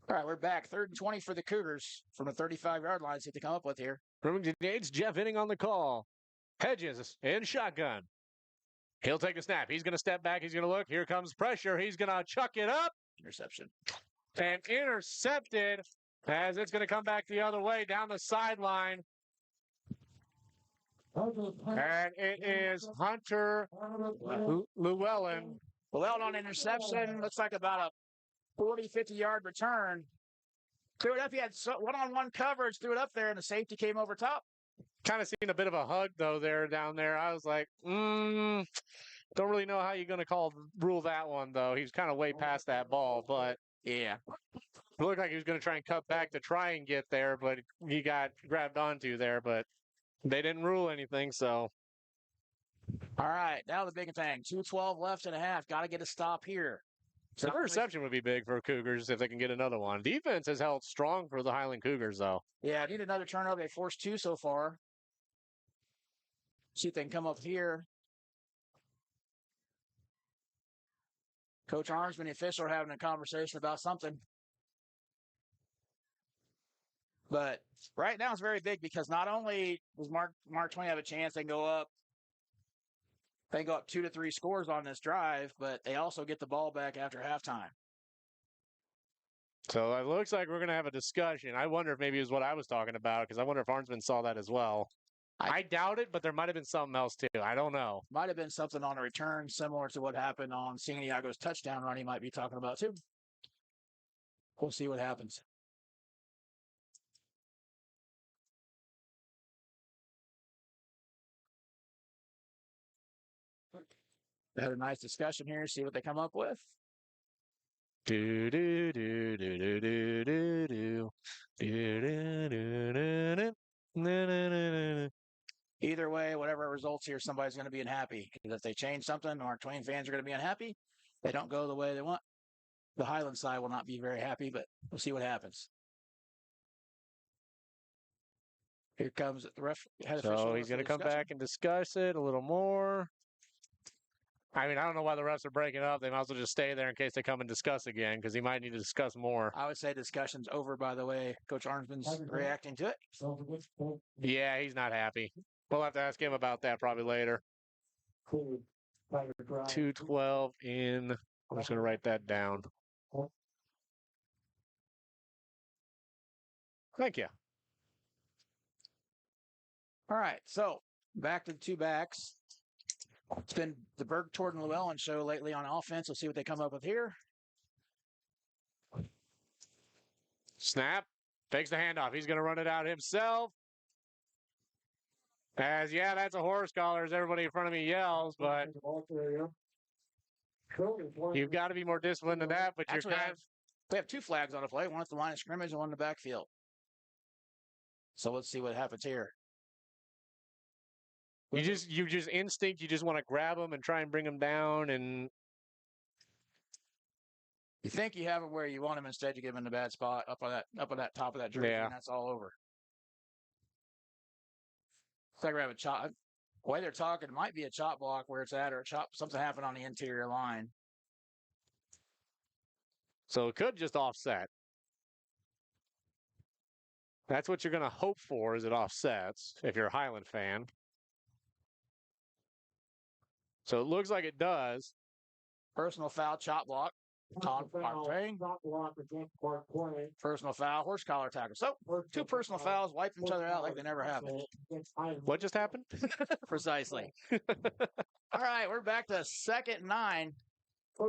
All right, we're back. 3rd and 20 for the Cougars from the 35-yard line. See what they come up with here. Remington Yates, Jeff Inning on the call. Hedges in shotgun. He'll take a snap. He's going to step back. He's going to look. Here comes pressure. He's going to chuck it up. Interception. And intercepted as it's going to come back the other way down the sideline. And it is Hunter Llewellyn. Llewellyn on interception. Looks like about a 40, 50-yard return. Threw it up. He had one-on-one coverage. Threw it up there, and the safety came over top. Kind of seen a bit of a hug, though, down there. I was like, don't really know how you're going to rule that one, though. He was kind of way past that ball, but yeah. It looked like he was going to try and cut back to try and get there, but he got grabbed onto there, but they didn't rule anything, so. All right, now the big thing. 2:12 left and a half. Got to get a stop here. So interception would be big for Cougars if they can get another one. Defense has held strong for the Highland Cougars, though. Yeah, need another turnover. They forced 2 so far. See if they can come up here. Coach Arnsman and the official are having a conversation about something. But right now it's very big because not only does Mark Twain have a chance, they can go up 2 to 3 scores on this drive, but they also get the ball back after halftime. So it looks like we're going to have a discussion. I wonder if maybe it was what I was talking about, because I wonder if Arnsman saw that as well. I doubt it, but there might have been something else too. I don't know. Might have been something on a return similar to what happened on San Diego's touchdown run he might be talking about too. We'll see what happens. They had a nice discussion here. See what they come up with. Do do do do do do do do do do do do. Either way, whatever results here, somebody's going to be unhappy. Because if they change something, Mark Twain fans are going to be unhappy. They don't go the way they want. The Highland side will not be very happy, but we'll see what happens. Here comes the ref. So he's going to come back and discuss it a little more. I mean, I don't know why the refs are breaking up. They might as well just stay there in case they come and discuss again, because he might need to discuss more. I would say discussion's over, by the way. Coach Arnsman's reacting to it. Yeah, he's not happy. We'll have to ask him about that probably later. 2:12 in. I'm just going to write that down. Thank you. All right, so back to the 2 backs. It's been the Berg Torden Llewellyn show lately on offense. We'll see what they come up with here. Snap. Takes the handoff. He's going to run it out himself. That's a horse collar, as everybody in front of me yells, but you've got to be more disciplined than that. But Actually, we have 2 flags on the play, one at the line of scrimmage and one in the backfield. So let's see what happens here. You just instinct. You just want to grab them and try and bring them down, and you think you have them where you want them. Instead, you give them in the bad spot up on that top of that jersey, and that's all over. It's like we have a chop. The way they're talking, it might be a chop block where it's at, or something happened on the interior line. So it could just offset. That's what you're going to hope for, is it offsets if you're a Highland fan. So it looks like it does. Personal foul, chop block. Mark Twain. Personal foul, horse collar tackle. So 2 personal fouls, wiping each other out like they never happened. What just happened? Precisely. All right, we're back to 2nd and 9. A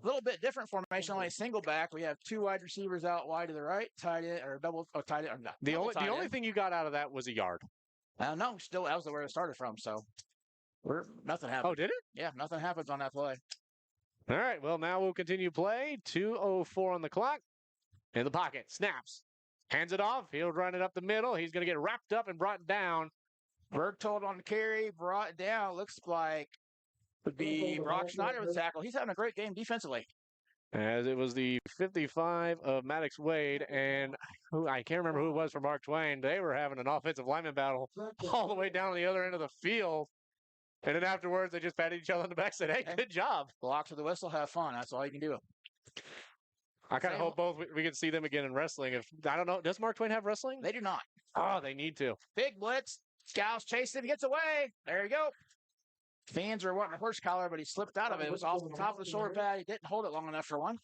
little bit different formation, only a single back. We have 2 wide receivers out wide to the right, tight end or double tight end. The only thing you got out of that was a yard. No, still that was where it started from. So Nothing happened. Oh, did it? Yeah, nothing happens on that play. All right. Well, now we'll continue play. 2:04 on the clock. In the pocket. Snaps. Hands it off. He'll run it up the middle. He's going to get wrapped up and brought down. Bergtold on the carry, brought it down. Looks like would be Brock Schneider with the tackle. He's having a great game defensively. As it was the 55 of Maddox Wade, and I can't remember who it was for Mark Twain. They were having an offensive lineman battle all the way down on the other end of the field. And then afterwards, they just patted each other on the back and said, hey, good job. Blocks with the whistle, have fun. That's all you can do. I kind of hope both we can see them again in wrestling. I don't know, does Mark Twain have wrestling? They do not. Oh, they need to. Big blitz. Scows chased him, gets away. There you go. Fans are wanting a horse collar, but he slipped out of it. It was off the top of the shoulder pad. He didn't hold it long enough for one.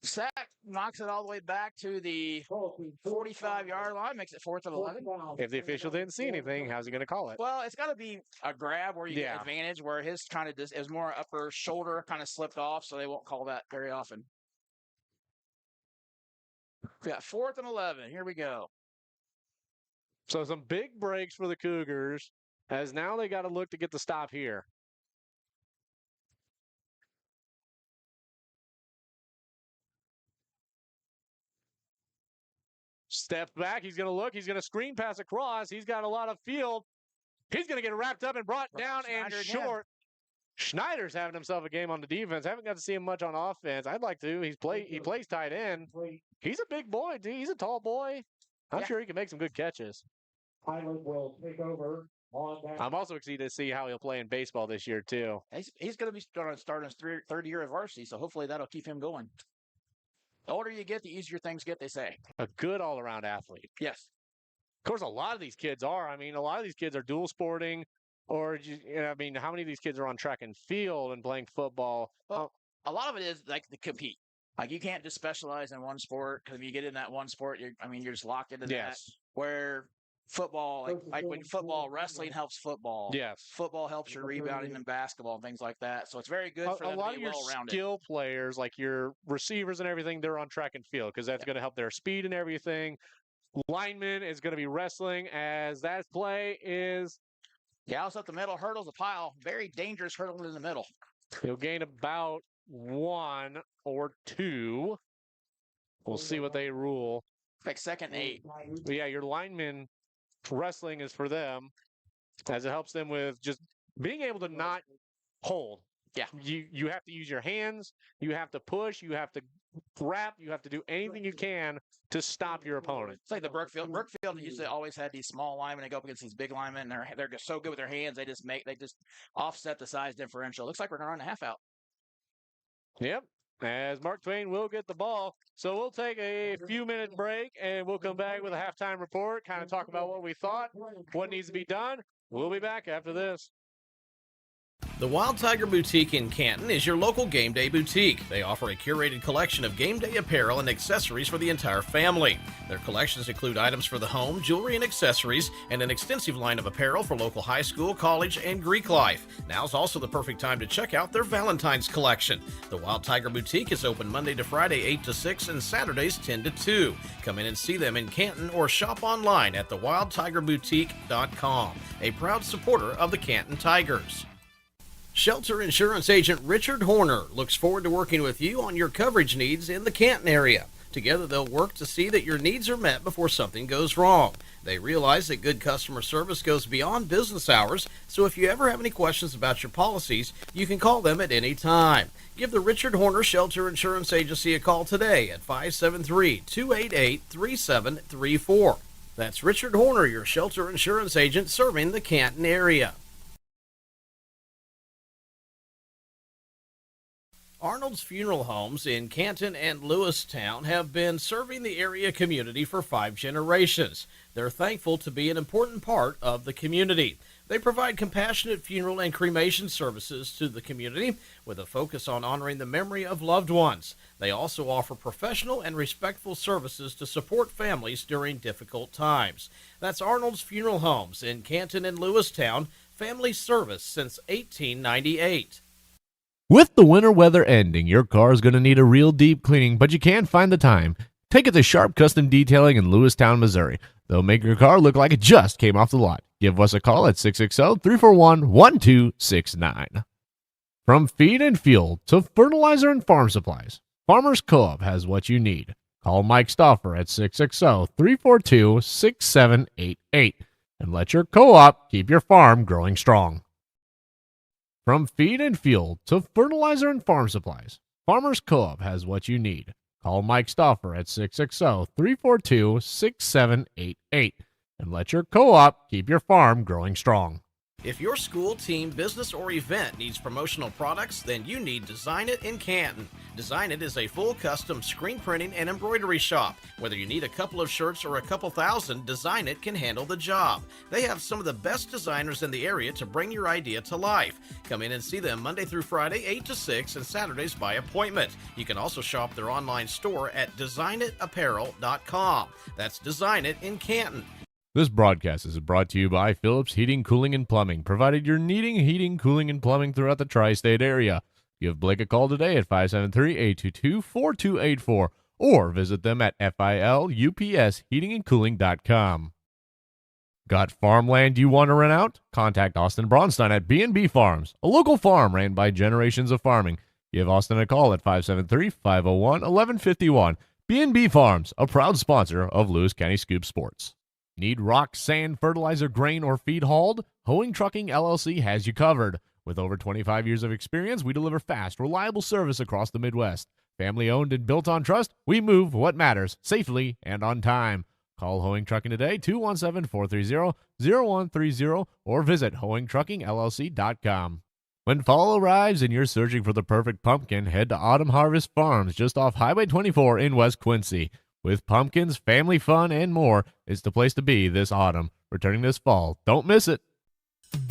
Sack knocks it all the way back to the 45-yard line, makes it 4th and 11. If the official didn't see anything, how's he going to call it? Well, it's got to be a grab where you get advantage, where his kind of is more upper shoulder kind of slipped off, so they won't call that very often. We got 4th and 11. Here we go. So some big breaks for the Cougars, as now they got to look to get the stop here. Step back. He's going to look. He's going to screen pass across. He's got a lot of field. He's going to get wrapped up and brought down and short. Schneider's having himself a game on the defense. I haven't got to see him much on offense. I'd like to. He plays tight end. He's a big boy, dude. He's a tall boy. I'm sure he can make some good catches. Highland will take over on that. I'm also excited to see how he'll play in baseball this year, too. He's going to be starting his third year of varsity, so hopefully that'll keep him going. The older you get, the easier things get, they say. A good all-around athlete. Yes. Of course, a lot of these kids are. I mean, a lot of these kids are dual sporting, or, I mean, how many of these kids are on track and field and playing football? Well, a lot of it is like to compete. Like, you can't just specialize in one sport, because if you get in that one sport, you're just locked into that. Where football, like when football, wrestling helps football. Yes. Football helps your rebounding in basketball and things like that. So it's very good for them a lot to be of your well-rounded. skill players, like your receivers and everything, they're on track and field because that's going to help their speed and everything. Lineman is going to be wrestling, as that play is. Gallus up the middle, hurdles a pile. Very dangerous hurdle in the middle. He'll gain about 1 or 2. We'll see what they rule. Like 2nd and 8. But yeah, your lineman wrestling is for them, as it helps them with just being able to not hold. Yeah. You have to use your hands. You have to push. You have to wrap. You have to do anything you can to stop your opponent. It's like the Brookfield. Brookfield used to always had these small linemen. They go up against these big linemen. And they're just so good with their hands. They just offset the size differential. Looks like we're going to run a half out. Yep. As Mark Twain will get the ball. So we'll take a few-minute break, and we'll come back with a halftime report, kind of talk about what we thought, what needs to be done. We'll be back after this. The Wild Tiger Boutique in Canton is your local game day boutique. They offer a curated collection of game day apparel and accessories for the entire family. Their collections include items for the home, jewelry and accessories, and an extensive line of apparel for local high school, college, and Greek life. Now's also the perfect time to check out their Valentine's collection. The Wild Tiger Boutique is open Monday to Friday 8 to 6 and Saturdays 10 to 2. Come in and see them in Canton or shop online at thewildtigerboutique.com, a proud supporter of the Canton Tigers. Shelter Insurance Agent Richard Horner looks forward to working with you on your coverage needs in the Canton area. Together, they'll work to see that your needs are met before something goes wrong. They realize that good customer service goes beyond business hours, so if you ever have any questions about your policies, you can call them at any time. Give the Richard Horner Shelter Insurance Agency a call today at 573-288-3734. That's Richard Horner, your shelter insurance agent serving the Canton area. Arnold's Funeral Homes in Canton and Lewistown have been serving the area community for 5 generations. They're thankful to be an important part of the community. They provide compassionate funeral and cremation services to the community with a focus on honoring the memory of loved ones. They also offer professional and respectful services to support families during difficult times. That's Arnold's Funeral Homes in Canton and Lewistown, family service since 1898. With the winter weather ending, your car is going to need a real deep cleaning, but you can't find the time. Take it to Sharp Custom Detailing in Lewistown, Missouri. They'll make your car look like it just came off the lot. Give us a call at 660-341-1269. From feed and fuel to fertilizer and farm supplies, Farmers Co-op has what you need. Call Mike Stauffer at 660-342-6788 and let your co-op keep your farm growing strong. From feed and fuel to fertilizer and farm supplies, Farmers Co-op has what you need. Call Mike Stauffer at 660-342-6788 and let your co-op keep your farm growing strong. If your school, team, business, or event needs promotional products, then you need Design It in Canton. Design It is a full custom screen printing and embroidery shop. Whether you need a couple of shirts or a couple thousand, Design It can handle the job. They have some of the best designers in the area to bring your idea to life. Come in and see them Monday through Friday, 8 to 6, and Saturdays by appointment. You can also shop their online store at designitapparel.com. That's Design It in Canton. This broadcast is brought to you by Phillips Heating, Cooling, and Plumbing, provided you're needing heating, cooling, and plumbing throughout the tri-state area. Give Blake a call today at 573-822-4284 or visit them at filupsheatingandcooling.com. Got farmland you want to rent out? Contact Austin Braunstein at B&B Farms, a local farm ran by generations of farming. Give Austin a call at 573-501-1151. B&B Farms, a proud sponsor of Lewis County Scoop Sports. Need rock, sand, fertilizer, grain, or feed hauled? Hoeing Trucking LLC has you covered. With over 25 years of experience, we deliver fast, reliable service across the Midwest. Family owned and built on trust, we move what matters, safely and on time. Call Hoeing Trucking today, 217-430-0130, or visit hoeingtruckingllc.com. When fall arrives and you're searching for the perfect pumpkin, head to Autumn Harvest Farms just off Highway 24 in West Quincy. With pumpkins, family fun, and more, it's the place to be this autumn. Returning this fall. Don't miss it.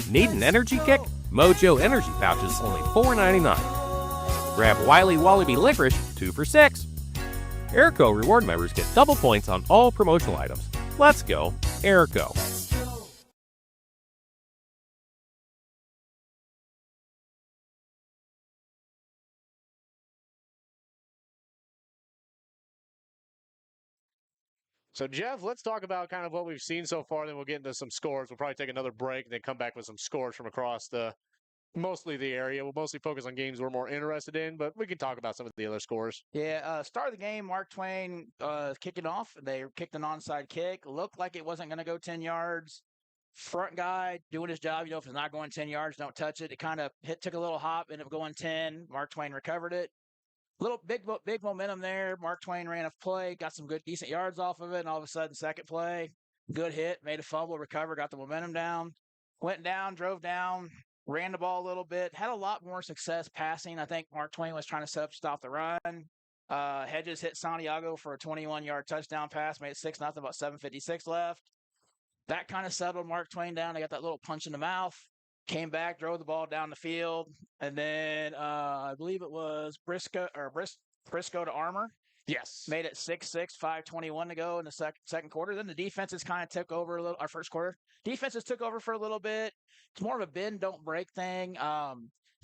Need an energy kick? Mojo Energy Pouches, only $4.99. Grab Wiley Wallaby Licorice, 2 for $6. Airco reward members get double points on all promotional items. Let's go, Airco. So, Jeff, let's talk about kind of what we've seen so far, then we'll get into some scores. We'll probably take another break and then come back with some scores from across mostly the area. We'll mostly focus on games we're more interested in, but we can talk about some of the other scores. Yeah, start of the game, Mark Twain kicking off. They kicked an onside kick. Looked like it wasn't going to go 10 yards. Front guy doing his job. If it's not going 10 yards, don't touch it. It kind of took a little hop, ended up going 10. Mark Twain recovered it. Little big momentum there. Mark Twain ran a play, got some good, decent yards off of it, and all of a sudden, second play, good hit, made a fumble, recovered, got the momentum down, went down, drove down, ran the ball a little bit, had a lot more success passing. I think Mark Twain was trying to set up, stop the run. Hedges hit Santiago for a 21-yard touchdown pass, made it 6-0, about 7:56 left. That kind of settled Mark Twain down. They got that little punch in the mouth. Came back, drove the ball down the field, and then I believe it was Briscoe to Armour. Yes. Made it 6-6, 5:21 to go in the second quarter. Then the defenses kind of took over a little. Our first quarter, defenses took over for a little bit. It's more of a bend, don't break thing.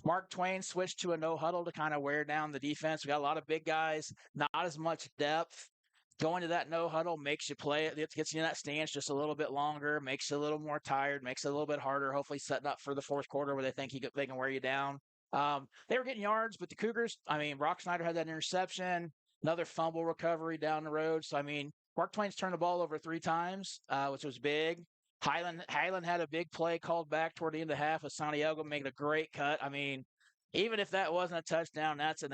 Mark Twain switched to a no huddle to kind of wear down the defense. We got a lot of big guys, not as much depth. Going to that no huddle makes you play it. It gets you in that stance just a little bit longer, makes you a little more tired, makes it a little bit harder, hopefully setting up for the fourth quarter where they think they can wear you down. They were getting yards, but the Cougars, Rock Snyder had that interception, another fumble recovery down the road. So, Mark Twain's turned the ball over 3 times, which was big. Highland had a big play called back toward the end of the half with Santiago making a great cut. Even if that wasn't a touchdown, that's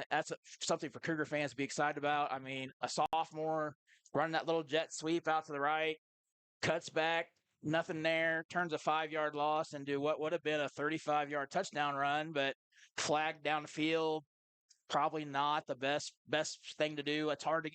something for Cougar fans to be excited about. A sophomore running that little jet sweep out to the right, cuts back, nothing there, turns a 5-yard loss into what would have been a 35-yard touchdown run, but flagged down the field. Probably not the best thing to do. It's hard to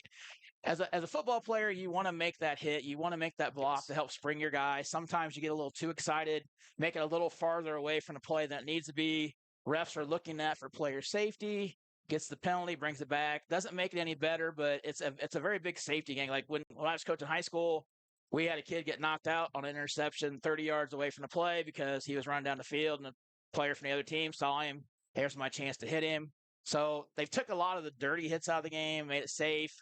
as a football player, you want to make that hit, you want to make that block to help spring your guy. Sometimes you get a little too excited, make it a little farther away from the play than it needs to be. Refs are looking at for player safety, gets the penalty, brings it back. Doesn't make it any better, but it's a very big safety game. Like when I was coaching high school, we had a kid get knocked out on an interception 30 yards away from the play because he was running down the field and a player from the other team saw him. Here's my chance to hit him. So they've took a lot of the dirty hits out of the game, made it safe.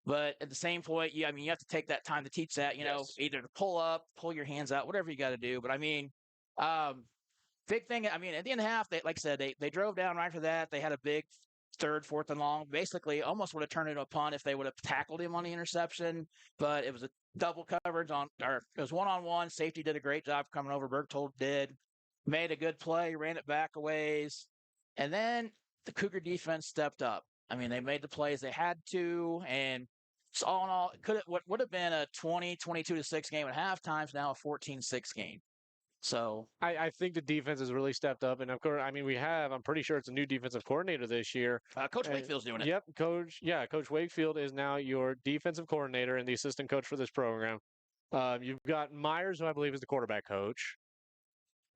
But at the same point, you have to take that time to teach that, either to pull up, pull your hands out, whatever you got to do. But big thing. At the end of the half, like I said, they drove down right after that. They had a big third, fourth and long. Basically, almost would have turned into a punt if they would have tackled him on the interception. But it was a double coverage or it was 1-on-1. Safety did a great job coming over. Bergtold did, made a good play, ran it back a ways, and then the Cougar defense stepped up. They made the plays they had to, and so all in all, what would have been a 22-6 game at halftime is now a 14-6 game. So I think the defense has really stepped up, and of course, I'm pretty sure it's a new defensive coordinator this year. Coach Wakefield's doing it. Yep, Coach Wakefield is now your defensive coordinator and the assistant coach for this program. You've got Myers, who I believe is the quarterback coach,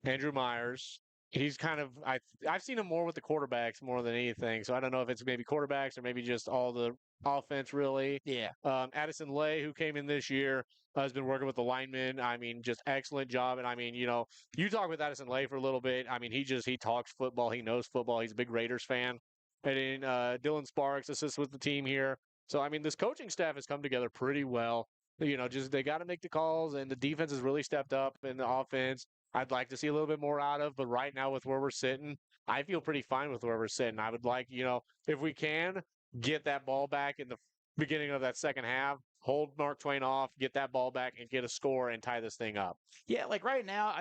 Andrew Myers. He's kind of I've seen him more with the quarterbacks more than anything, so I don't know if it's maybe quarterbacks or maybe just all the offense really. Yeah. Addison Lay, who came in this year, has been working with the linemen. Just excellent job. And you talk with Addison Lay for a little bit. He talks football. He knows football. He's a big Raiders fan. And then Dylan Sparks assists with the team here. So this coaching staff has come together pretty well. Just they got to make the calls, and the defense has really stepped up in the offense. I'd like to see a little bit more out of, but right now with where we're sitting, I feel pretty fine with where we're sitting. I would like, if we can, get that ball back in the beginning of that second half, hold Mark Twain off, get that ball back, and get a score and tie this thing up. Yeah, like right now,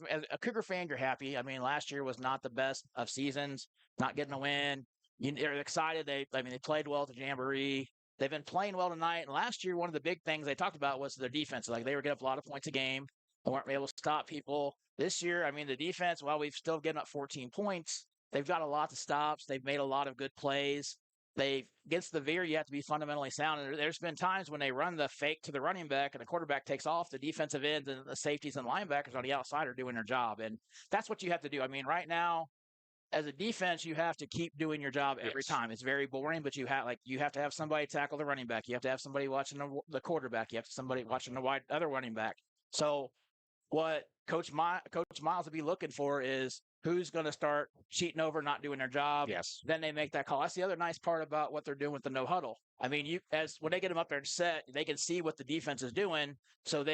as a Cougar fan, you're happy. Last year was not the best of seasons, not getting a win. You're excited. They played well at the Jamboree. They've been playing well tonight. And last year, one of the big things they talked about was their defense. Like they were getting up a lot of points a game. They weren't able to stop people. This year, the defense, while we've still getting up 14 points, they've got a lot of stops. They've made a lot of good plays. Against the veer, you have to be fundamentally sound. And there's been times when they run the fake to the running back and the quarterback takes off, the defensive ends and the safeties and linebackers on the outside are doing their job. And that's what you have to do. Right now, as a defense, you have to keep doing your job every time. It's very boring, but you have to have somebody tackle the running back. You have to have somebody watching the quarterback. You have to somebody watching the other running back. So what Coach Miles will be looking for is who's going to start cheating over, not doing their job. Yes. Then they make that call. That's the other nice part about what they're doing with the no huddle. When they get them up there and set, they can see what the defense is doing. So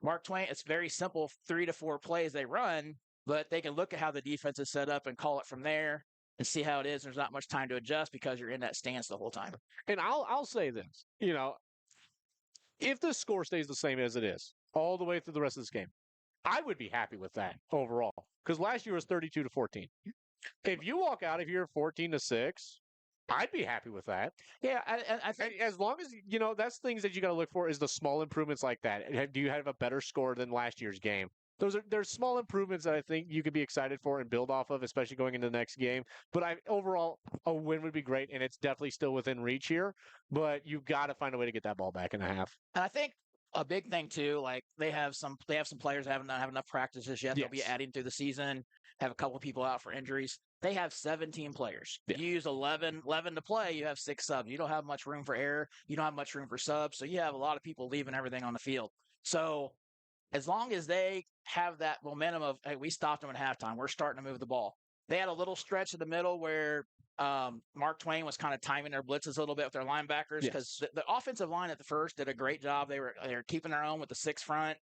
Mark Twain, it's very simple, 3 to 4 plays they run, but they can look at how the defense is set up and call it from there and see how it is. There's not much time to adjust because you're in that stance the whole time. And I'll say this, if the score stays the same as it is all the way through the rest of this game, I would be happy with that overall. Because last year was 32-14. If you walk out of here 14-6, I'd be happy with that. Yeah, I think as long as that's things that you got to look for is the small improvements like that. Do you have a better score than last year's game? There's small improvements that I think you could be excited for and build off of, especially going into the next game. But overall, a win would be great, and it's definitely still within reach here. But you've got to find a way to get that ball back in the half. And I think a big thing too, like they have some players that haven't have enough practices yet. Yes. They'll be adding through the season. Have a couple of people out for injuries. They have 17 players. Yeah. You use 11 to play. You have 6 subs. You don't have much room for error. You don't have much room for subs. So you have a lot of people leaving everything on the field. So as long as they have that momentum of, hey, we stopped them at halftime, we're starting to move the ball. They had a little stretch in the middle where Mark Twain was kind of timing their blitzes a little bit with their linebackers because the offensive line at the first did a great job. They were keeping their own with the 6 front,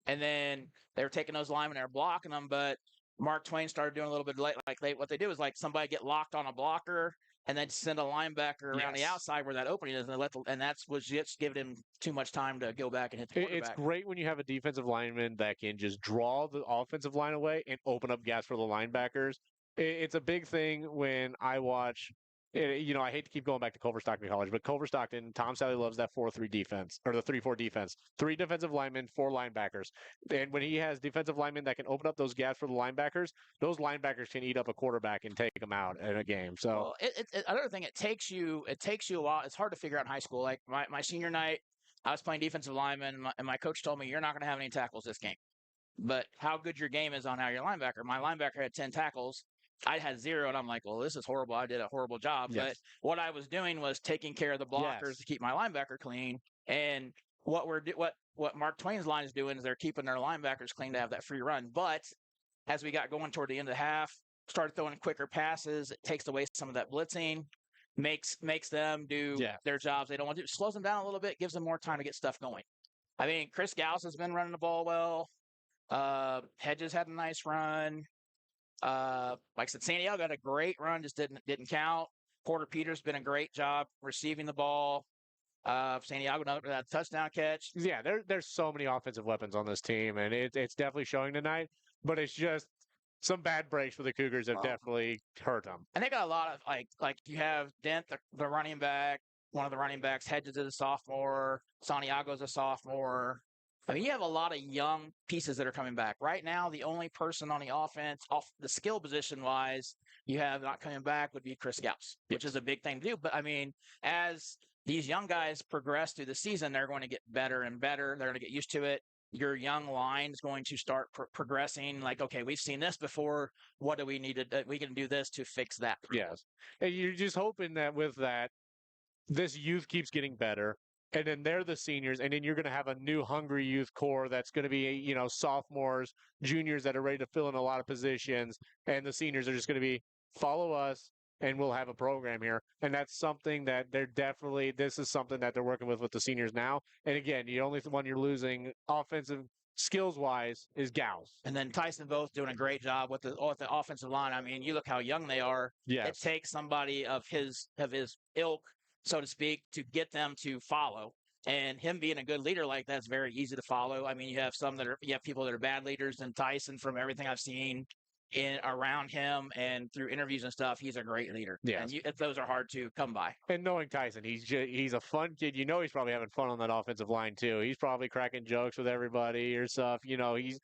and then they were taking those linemen, they were blocking them. But Mark Twain started doing a little bit late. What they do is somebody get locked on a blocker and then send a linebacker around the outside where that opening is, and that's was just giving him too much time to go back and hit the quarterback. It's great when you have a defensive lineman that can just draw the offensive line away and open up gaps for the linebackers. It's a big thing when I watch. I hate to keep going back to Culver Stockton College, but Culver Stockton, Tom Sally loves that 4-3 defense or the 3-4 defense. 3 defensive linemen, 4 linebackers. And when he has defensive linemen that can open up those gaps for the linebackers, those linebackers can eat up a quarterback and take them out in a game. So another thing, it takes you a while. It's hard to figure out in high school. Like my senior night, I was playing defensive lineman, and my coach told me, you're not going to have any tackles this game. But how good your game is on how your linebacker. My linebacker had 10 tackles. I had 0, and I'm like, well, this is horrible. I did a horrible job. Yes. But what I was doing was taking care of the blockers to keep my linebacker clean. And what Mark Twain's line is doing is they're keeping their linebackers clean to have that free run. But as we got going toward the end of the half, started throwing quicker passes. It takes away some of that blitzing. makes them do their jobs they don't want to do. Slows them down a little bit, gives them more time to get stuff going. I mean, Chris Gauss has been running the ball well. Hedges had a nice run. Like I said, Santiago had a great run, just didn't count. Porter Peters been a great job receiving the ball. Santiago that touchdown catch. Yeah, there's so many offensive weapons on this team, and it's definitely showing tonight. But it's just some bad breaks for the Cougars have definitely hurt them. And they got a lot of like you have Dent, the running back, one of the running backs. Hedges is a sophomore. Santiago's a sophomore. I mean, you have a lot of young pieces that are coming back. Right now, the only person on the offense, off the skill position wise, you have not coming back would be Chris Gauss, which is a big thing to do. But I mean, as these young guys progress through the season, they're going to get better and better. They're going to get used to it. Your young line is going to start progressing. Like, okay, we've seen this before. What do we need to? We can do this to fix that. Yes, and you're just hoping that with that, this youth keeps getting better. And then they're the seniors, and then you're going to have a new hungry youth core that's going to be, sophomores, juniors that are ready to fill in a lot of positions, and the seniors are just going to be, follow us, and we'll have a program here. And that's something that this is something that they're working with the seniors now. And again, the only one you're losing offensive skills-wise is Gauss. And then Tyson both doing a great job with the offensive line. I mean, you look how young they are. Yes. It takes somebody of his ilk, so to speak, to get them to follow. And him being a good leader like that's very easy to follow. I mean, you have people that are bad leaders, and Tyson, from everything I've seen around him and through interviews and stuff, he's a great leader. Yes. And those are hard to come by. And knowing Tyson, he's a fun kid. He's probably having fun on that offensive line too. He's probably cracking jokes with everybody or stuff. He's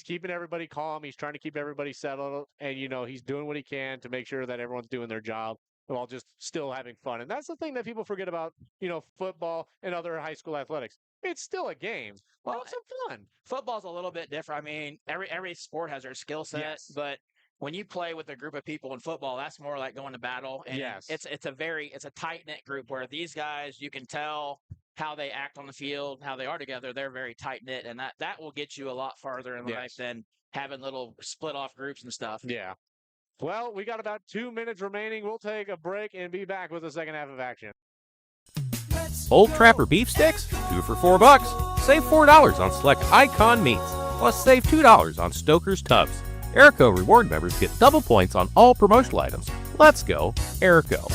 keeping everybody calm. He's trying to keep everybody settled, and he's doing what he can to make sure that everyone's doing their job while just still having fun. And that's the thing that people forget about, football and other high school athletics. It's still a game. Well, it's some fun. Football's a little bit different. I mean, every sport has their skill set, but when you play with a group of people in football, that's more like going to battle. And it's a tight-knit group where these guys, you can tell how they act on the field, how they are together. They're very tight-knit, and that will get you a lot farther in life than having little split-off groups and stuff. Yeah. Well, we got about 2 minutes remaining. We'll take a break and be back with the second half of action. Old Trapper beef sticks, 2 for $4. Save $4 on select Icon meats. Plus save $2 on Stoker's tubs. Erico reward members get double points on all promotional items. Let's go, Erico.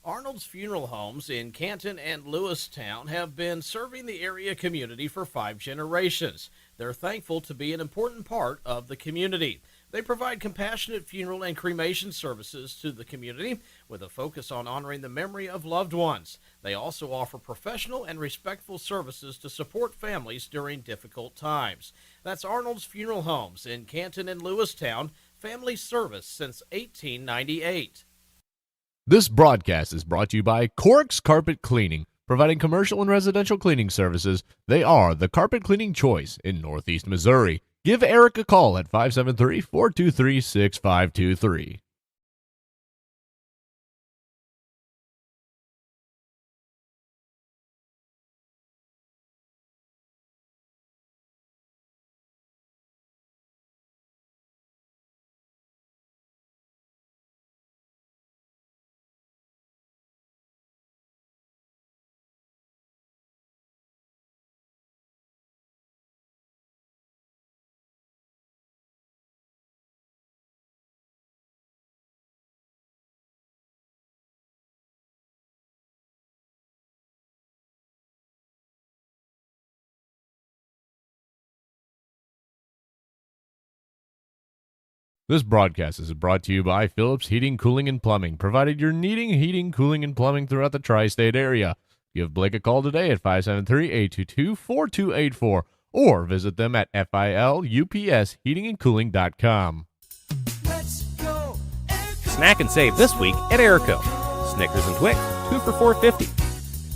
Arnold's Funeral Homes in Canton and Lewistown have been serving the area community for 5 generations. They're thankful to be an important part of the community. They provide compassionate funeral and cremation services to the community with a focus on honoring the memory of loved ones. They also offer professional and respectful services to support families during difficult times. That's Arnold's Funeral Homes in Canton and Lewistown, family service since 1898. This broadcast is brought to you by Cork's Carpet Cleaning, providing commercial and residential cleaning services. They are the carpet cleaning choice in Northeast Missouri. Give Eric a call at 573-423-6523. This broadcast is brought to you by Phillips Heating, Cooling, and Plumbing, provided you're needing heating, cooling, and plumbing throughout the tri-state area. Give Blake a call today at 573-822-4284 or visit them at filupsheatingandcooling.com. Snack and save this week at Erico. Snickers and Twix, 2 for $4.50.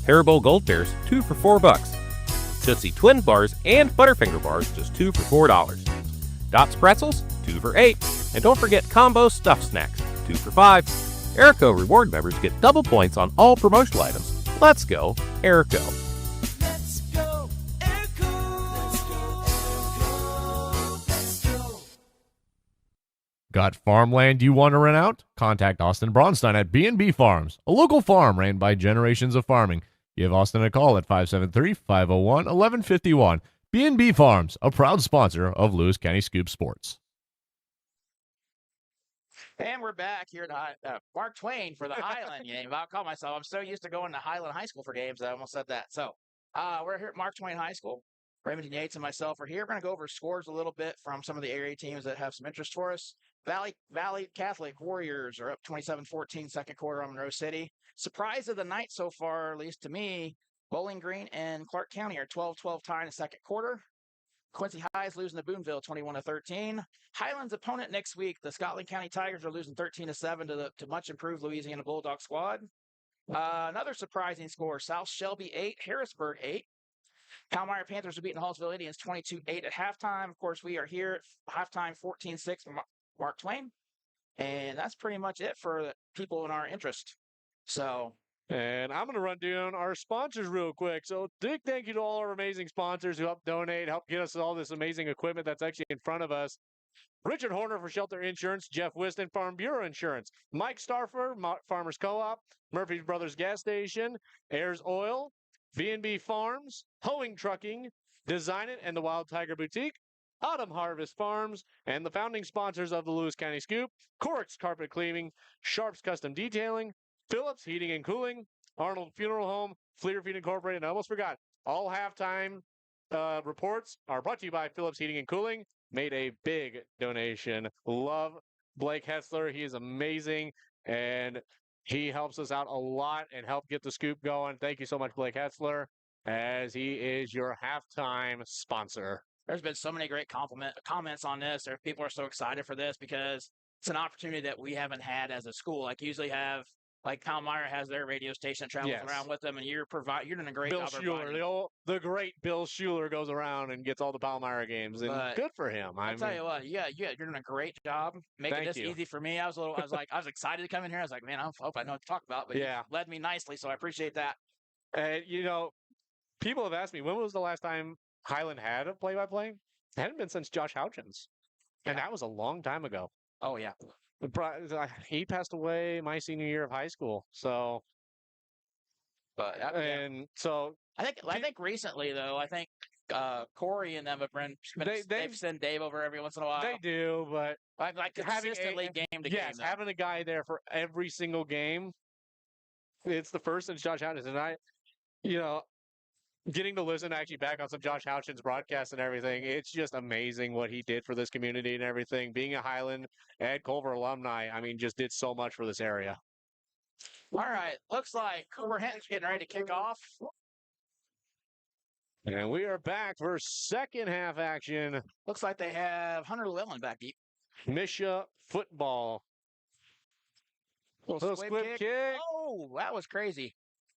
Haribo Gold Bears, 2 for $4. Tootsie Twin Bars and Butterfinger Bars, just 2 for $4. Dots Pretzels, 2 for $8. And don't forget combo stuffed snacks, 2 for $5. Erico reward members get double points on all promotional items. Let's go, Erico. Got farmland you want to rent out? Contact Austin Braunstein at B&B Farms, a local farm ran by generations of farming. Give Austin a call at 573-501-1151. B&B Farms, a proud sponsor of Lewis County Scoop Sports. And we're back here at Mark Twain for the Highland game. I'll call myself. I'm so used to going to Highland High School for games, I almost said that. So we're here at Mark Twain High School. Raymond Yates and myself are here. We're going to go over scores a little bit from some of the area teams that have some interest for us. Valley Catholic Warriors are up 27-14 second quarter on Monroe City. Surprise of the night so far, at least to me, Bowling Green and Clark County are 12-12 tie in the second quarter. Quincy High is losing to Boonville 21-13. Highland's opponent next week, the Scotland County Tigers, are losing 13-7 to much improved Louisiana Bulldog squad. Another surprising score: South Shelby 8, Harrisburg 8. Palmyra Panthers are beating Hallsville Indians 22-8 at halftime. Of course, we are here at halftime 14-6 from Mark Twain. And that's pretty much it for the people in our interest. So. And I'm going to run down our sponsors real quick. So big thank you to all our amazing sponsors who help donate, help get us all this amazing equipment that's actually in front of us. Richard Horner for Shelter Insurance, Jeff Wiston, Farm Bureau Insurance, Mike Starfer, Farmers Co-op, Murphy's Brothers Gas Station, Ayers Oil, B&B Farms, Hoeing Trucking, Design It and the Wild Tiger Boutique, Autumn Harvest Farms, and the founding sponsors of the Lewis County Scoop, Corks Carpet Cleaning, Sharps Custom Detailing, Phillips Heating and Cooling, Arnold Funeral Home, Fleeter Feed Incorporated, and I almost forgot, all halftime reports are brought to you by Phillips Heating and Cooling. Made a big donation. Love Blake Hessler. He is amazing, and he helps us out a lot and help get the scoop going. Thank you so much, Blake Hessler, as he is your halftime sponsor. There's been so many great comments on this. People are so excited for this because it's an opportunity that we haven't had as a school. Like usually have, like Palmyra has their radio station that travels around with them, and you're doing a great Bill job. Schuler, the great Bill Schuler goes around and gets all the Palmyra games, and good for him. I tell you what, you're doing a great job making this easy for me. I was excited to come in here. I was like, man, I hope I know what to talk about, but you led me nicely, so I appreciate that. And people have asked me, when was the last time Highland had a play-by-play? It hadn't been since Josh Houchins, and that was a long time ago. Oh yeah. He passed away my senior year of high school. So, so I think recently though, Corey and them have been they've sent Dave over every once in a while. They do, but like consistently game to game. Yes, having a guy there for every single game. It's the first since Josh Houchins, and getting to listen actually back on some Josh Houchins broadcasts and everything, it's just amazing what he did for this community and everything. Being a Highland Ed Culver alumni, just did so much for this area. All right, looks like Cooper Hinton's getting ready to kick off. And we are back for second half action. Looks like they have Hunter Llewellyn back deep. Misha football. Little squib kick. Oh, that was crazy.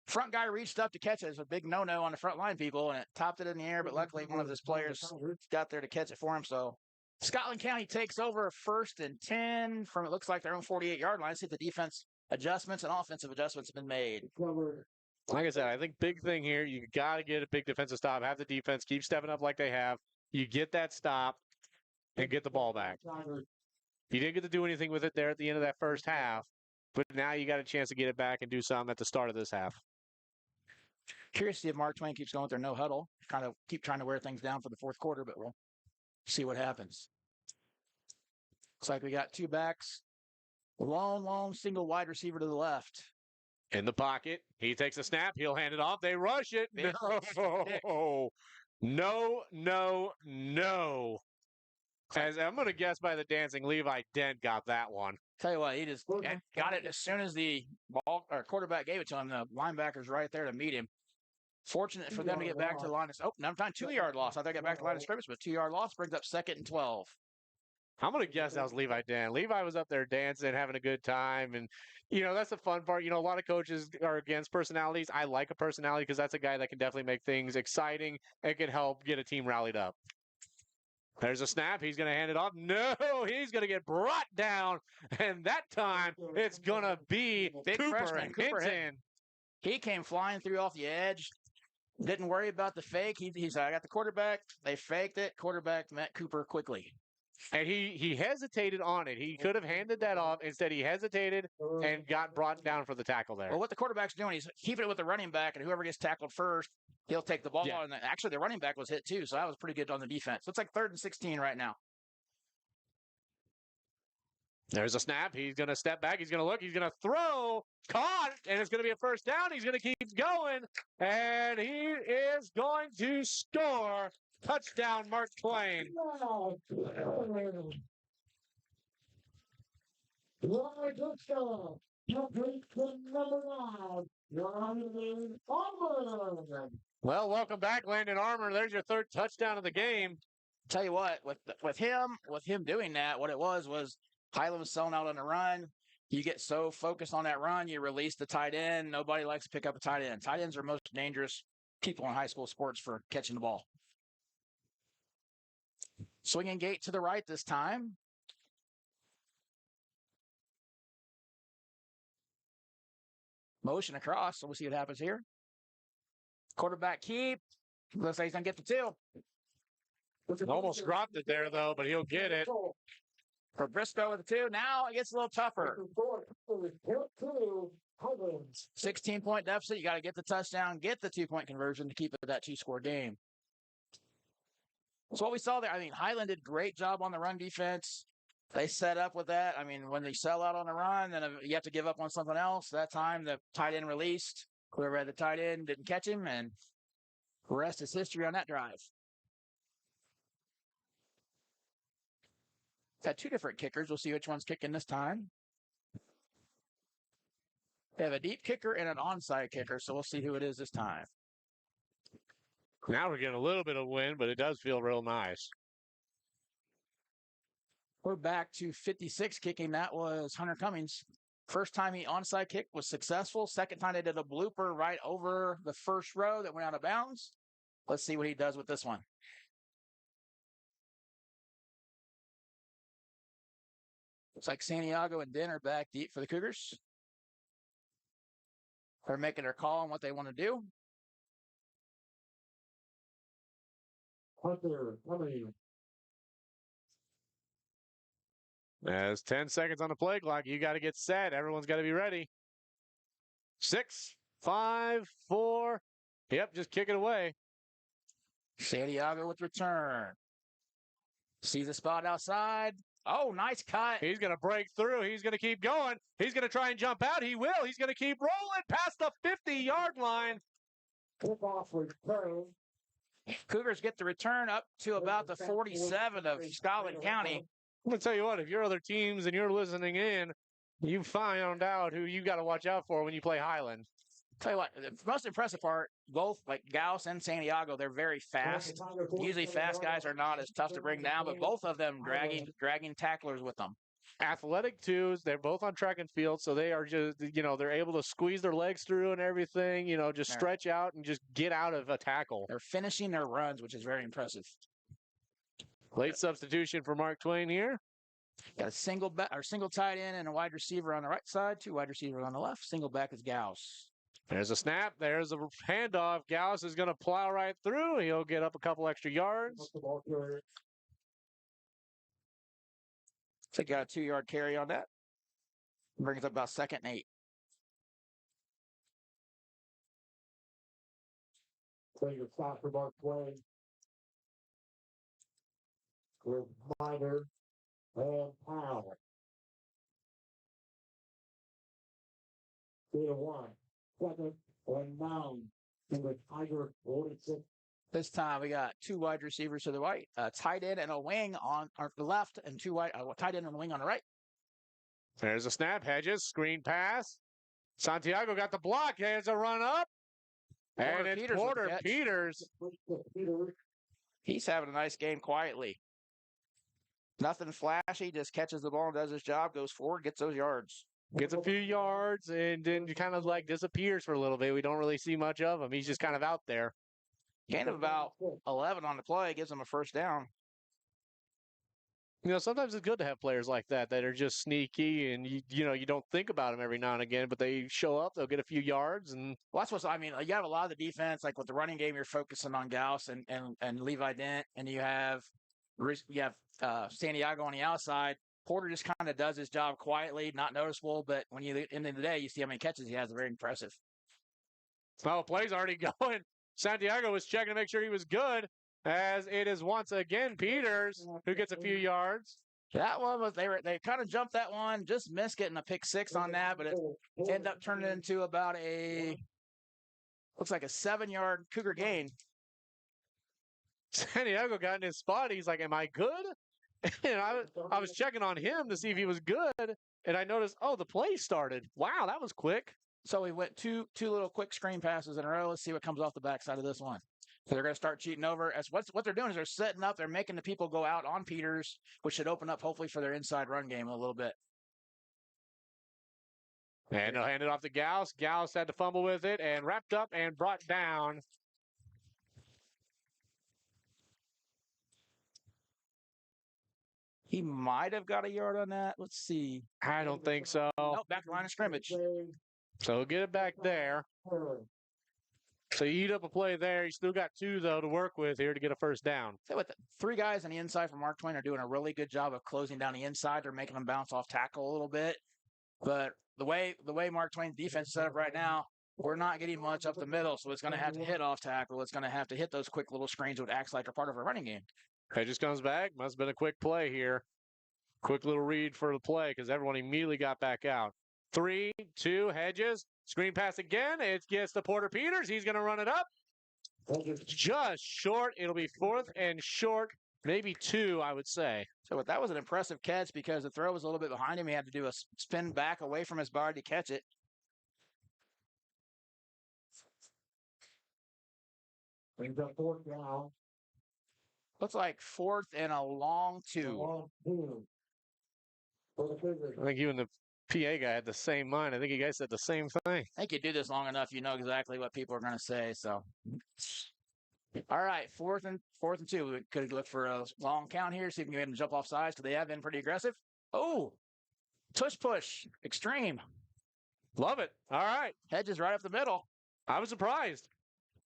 Front guy reached up to catch it. It's a big no-no on the front line, people, and it topped it in the air, but luckily one of his players got there to catch it for him. So Scotland County takes over 1st and 10 from, it looks like, their own 48-yard line. See if the defense adjustments and offensive adjustments have been made. Like I said, I think big thing here, you got to get a big defensive stop. Have the defense keep stepping up like they have. You get that stop and get the ball back. You didn't get to do anything with it there at the end of that first half, but now you got a chance to get it back and do something at the start of this half. Curious to see if Mark Twain keeps going with their no huddle. Kind of keep trying to wear things down for the fourth quarter, but we'll see what happens. Looks like we got two backs. Long single wide receiver to the left. In the pocket. He takes a snap. He'll hand it off. They rush it. No. As I'm going to guess by the dancing, Levi Dent got that one. Tell you what, he just got it as soon as the ball or quarterback gave it to him. The linebacker's right there to meet him. Fortunate for them to get back to the line of I'm trying 2-yard loss. I think I got back to the line of scrimmage, but 2-yard loss brings up 2nd and 12. I'm going to guess that was Levi Dent. Levi was up there dancing, having a good time. And, that's the fun part. A lot of coaches are against personalities. I like a personality because that's a guy that can definitely make things exciting and can help get a team rallied up. There's a snap. He's going to hand it off. No, he's going to get brought down. And that time, it's going to be big Cooper Hinton. He came flying through off the edge. Didn't worry about the fake. He said, I got the quarterback. They faked it. Quarterback met Cooper quickly. And he hesitated on it. He could have handed that off. Instead, he hesitated and got brought down for the tackle there. Well, what the quarterback's doing, he's keeping it with the running back, and whoever gets tackled first, he'll take the ball. Yeah. And actually, the running back was hit too, so that was pretty good on the defense. So it's like 3rd and 16 right now. There's a snap. He's going to step back. He's going to look. He's going to throw. Caught. And it's going to be a first down. He's going to keep going. And he is going to score. Touchdown, Mark Twain. Well, welcome back, Landon Armour. There's your 3rd touchdown of the game. Tell you what, with him doing that, what it was Highland was selling out on the run. You get so focused on that run, you release the tight end. Nobody likes to pick up a tight end. Tight ends are most dangerous people in high school sports for catching the ball. Swinging gate to the right this time. Motion across, so we'll see what happens here. Quarterback keep. Looks like he's going to get the 2. Almost dropped it there, though, but he'll get it. For Briscoe with the 2. Now it gets a little tougher. 16-point deficit. You got to get the touchdown, get the 2-point conversion to keep it that 2-score game. So what we saw there, I mean, Highland did a great job on the run defense. They set up with that. I mean, when they sell out on the run, then you have to give up on something else. That time, the tight end released. Whoever had the tight end didn't catch him, and the rest is history on that drive. Got 2 different kickers. We'll see which one's kicking this time. They have a deep kicker and an onside kicker, so we'll see who it is this time. Now we're getting a little bit of wind, but it does feel real nice. We're back to 56 kicking. That was Hunter Cummings. First time he onside kick was successful. Second time they did a blooper right over the first row that went out of bounds. Let's see what he does with this one. Looks like Santiago and Den are back deep for the Cougars. They're making their call on what they want to do. There's 10 seconds on the play clock. You got to get set. Everyone's got to be ready. 6, 5, 4. Yep, just kick it away. Santiago with return. Sees the spot outside. Oh, nice cut. He's going to break through. He's going to keep going. He's going to try and jump out. He will. He's going to keep rolling past the 50-yard line. Kickoff return. Cougars get the return up to about the 47 of Scotland County. I'm going to tell you what, if you're other teams and you're listening in, you found out who you got to watch out for when you play Highland. Tell you what, the most impressive part, both like Gauss and Santiago, they're very fast. Usually fast guys are not as tough to bring down, but both of them dragging tacklers with them. Athletic twos, they're both on track and field, so they are just, they're able to squeeze their legs through and everything, just stretch out and just get out of a tackle. They're finishing their runs, which is very impressive. Late substitution for Mark Twain here. Got a single tight end and a wide receiver on the right side, 2 wide receivers on the left. Single back is Gauss. There's a snap. There's a handoff. Gauss is going to plow right through. He'll get up a couple extra yards. So got a 2-yard carry on that. Brings up about 2nd and 8. Take a stop for Mark Twain. Reminder and power. 3-1. Second and 9. In the Tiger 46. This time we got 2 wide receivers to the right, a tight end and a wing on the left, and 2 tight end and a wing on the right. There's a snap. Hedges, screen pass. Santiago got the block. He has a run up. And it's Porter Peters. He's having a nice game quietly. Nothing flashy, just catches the ball and does his job, goes forward, gets those yards. Gets a few yards and then kind of disappears for a little bit. We don't really see much of him. He's just kind of out there. Gain of about 11 on the play, gives him a first down. Sometimes it's good to have players like that are just sneaky and you don't think about them every now and again, but they show up, they'll get a few yards. And well, that's you have a lot of the defense, like with the running game, you're focusing on Gauss and Levi Dent, and you have Santiago on the outside. Porter just kind of does his job quietly, not noticeable, but when you end of the day, you see how many catches he has. Very impressive. Well, play's already going. Santiago was checking to make sure he was good, as it is once again Peters who gets a few yards. That one was they kind of jumped that one, just missed getting a pick 6 on that, but it ended up turning into about looks like a 7-yard Cougar gain. Santiago got in his spot. He's like, "Am I good?" And I was checking on him to see if he was good, and I noticed, oh, the play started. Wow, that was quick. So we went two little quick screen passes in a row. Let's see what comes off the backside of this one. So they're going to start cheating over. As what they're doing is they're setting up. They're making the people go out on Peters, which should open up hopefully for their inside run game a little bit. And they'll hand it off to Gauss. Gauss had to fumble with it and wrapped up and brought down. He might have got a yard on that. Let's see. I don't think so. Nope, back line of scrimmage. So he'll get it back there. So you eat up a play there. You still got 2, though, to work with here to get a first down. So with 3 guys on the inside for Mark Twain are doing a really good job of closing down the inside. They're making them bounce off tackle a little bit. But the way Mark Twain's defense is set up right now, we're not getting much up the middle, so it's going to have to hit off tackle. It's going to have to hit those quick little screens, which acts like a part of a running game. Hedges comes back. Must have been a quick play here. Quick little read for the play because everyone immediately got back out. 3, 2, Hedges. Screen pass again. It gets to Porter Peters. He's going to run it up. Just short. It'll be 4th and short. Maybe 2, I would say. So that was an impressive catch because the throw was a little bit behind him. He had to do a spin back away from his body to catch it. Brings up 4th down. Looks like 4th and a long 2. I think you and the PA guy had the same mind. I think you guys said the same thing. I think you do this long enough, you know exactly what people are going to say. So, all right, 4th and 2. We could look for a long count here, see if we can get them to jump off sides because they have been pretty aggressive. Oh, tush push, extreme. Love it. All right. Hedges right up the middle. I was surprised.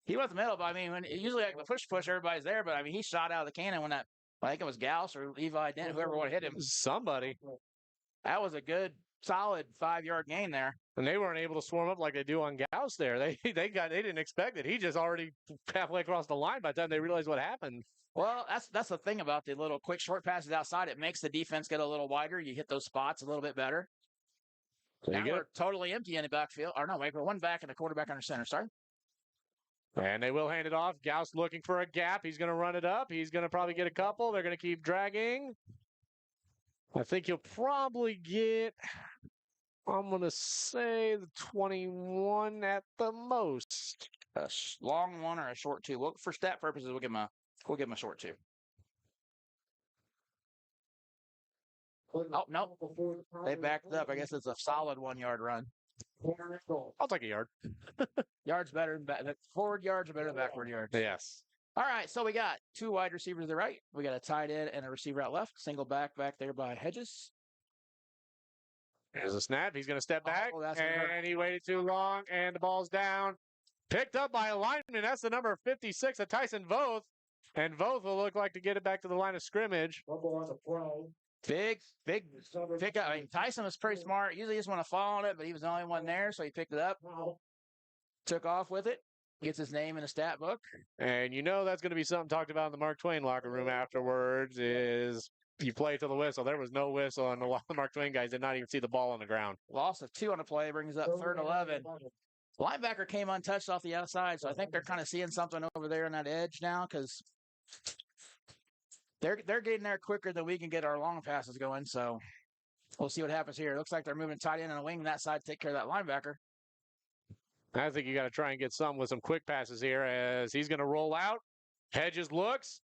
He went up the middle, but I mean, usually like the push, everybody's there. But I mean, he shot out of the cannon when that, I think it was Gauss or Levi Dent, whoever would have hit him. Somebody. That was a good, solid 5-yard gain there. And they weren't able to swarm up like they do on Gauss there. They didn't expect it. He just already halfway across the line by the time they realized what happened. Well, that's the thing about the little quick short passes outside. It makes the defense get a little wider. You hit those spots a little bit better. So now we're totally empty in the backfield. Or no, wait, we're 1 back and a quarterback under center. Sorry. And they will hand it off. Gauss looking for a gap. He's going to run it up. He's going to probably get a couple. They're going to keep dragging. I think he'll probably get, I'm going to say the 21 at the most. A long 1 or a short 2. Well, for stat purposes, we'll give him a short 2. Oh, no. They backed up. I guess it's a solid 1-yard run. I'll take a yard. Yards better than forward yards are better than backward yards. Yes. All right, so we got 2 wide receivers to the right. We got a tight end and a receiver out left. Single back there by Hedges. There's a snap. He's going to step back. Oh, and he waited too long, and the ball's down. Picked up by a lineman. That's the number 56 of Tyson Voth. And Voth will look like to get it back to the line of scrimmage. Big pick up. I mean, Tyson was pretty smart. Usually he just want to fall on it, but he was the only one there, so he picked it up. Took off with it. Gets his name in the stat book. And you know that's going to be something talked about in the Mark Twain locker room afterwards is you play to the whistle. There was no whistle, and the Mark Twain guys did not even see the ball on the ground. Loss of 2 on the play brings up 3rd and 11. Linebacker came untouched off the outside, so I think they're kind of seeing something over there on that edge now because they're getting there quicker than we can get our long passes going. So we'll see what happens here. It looks like they're moving tight end and a wing that side to take care of that linebacker. I think you got to try and get something with some quick passes here as he's going to roll out. Hedges looks.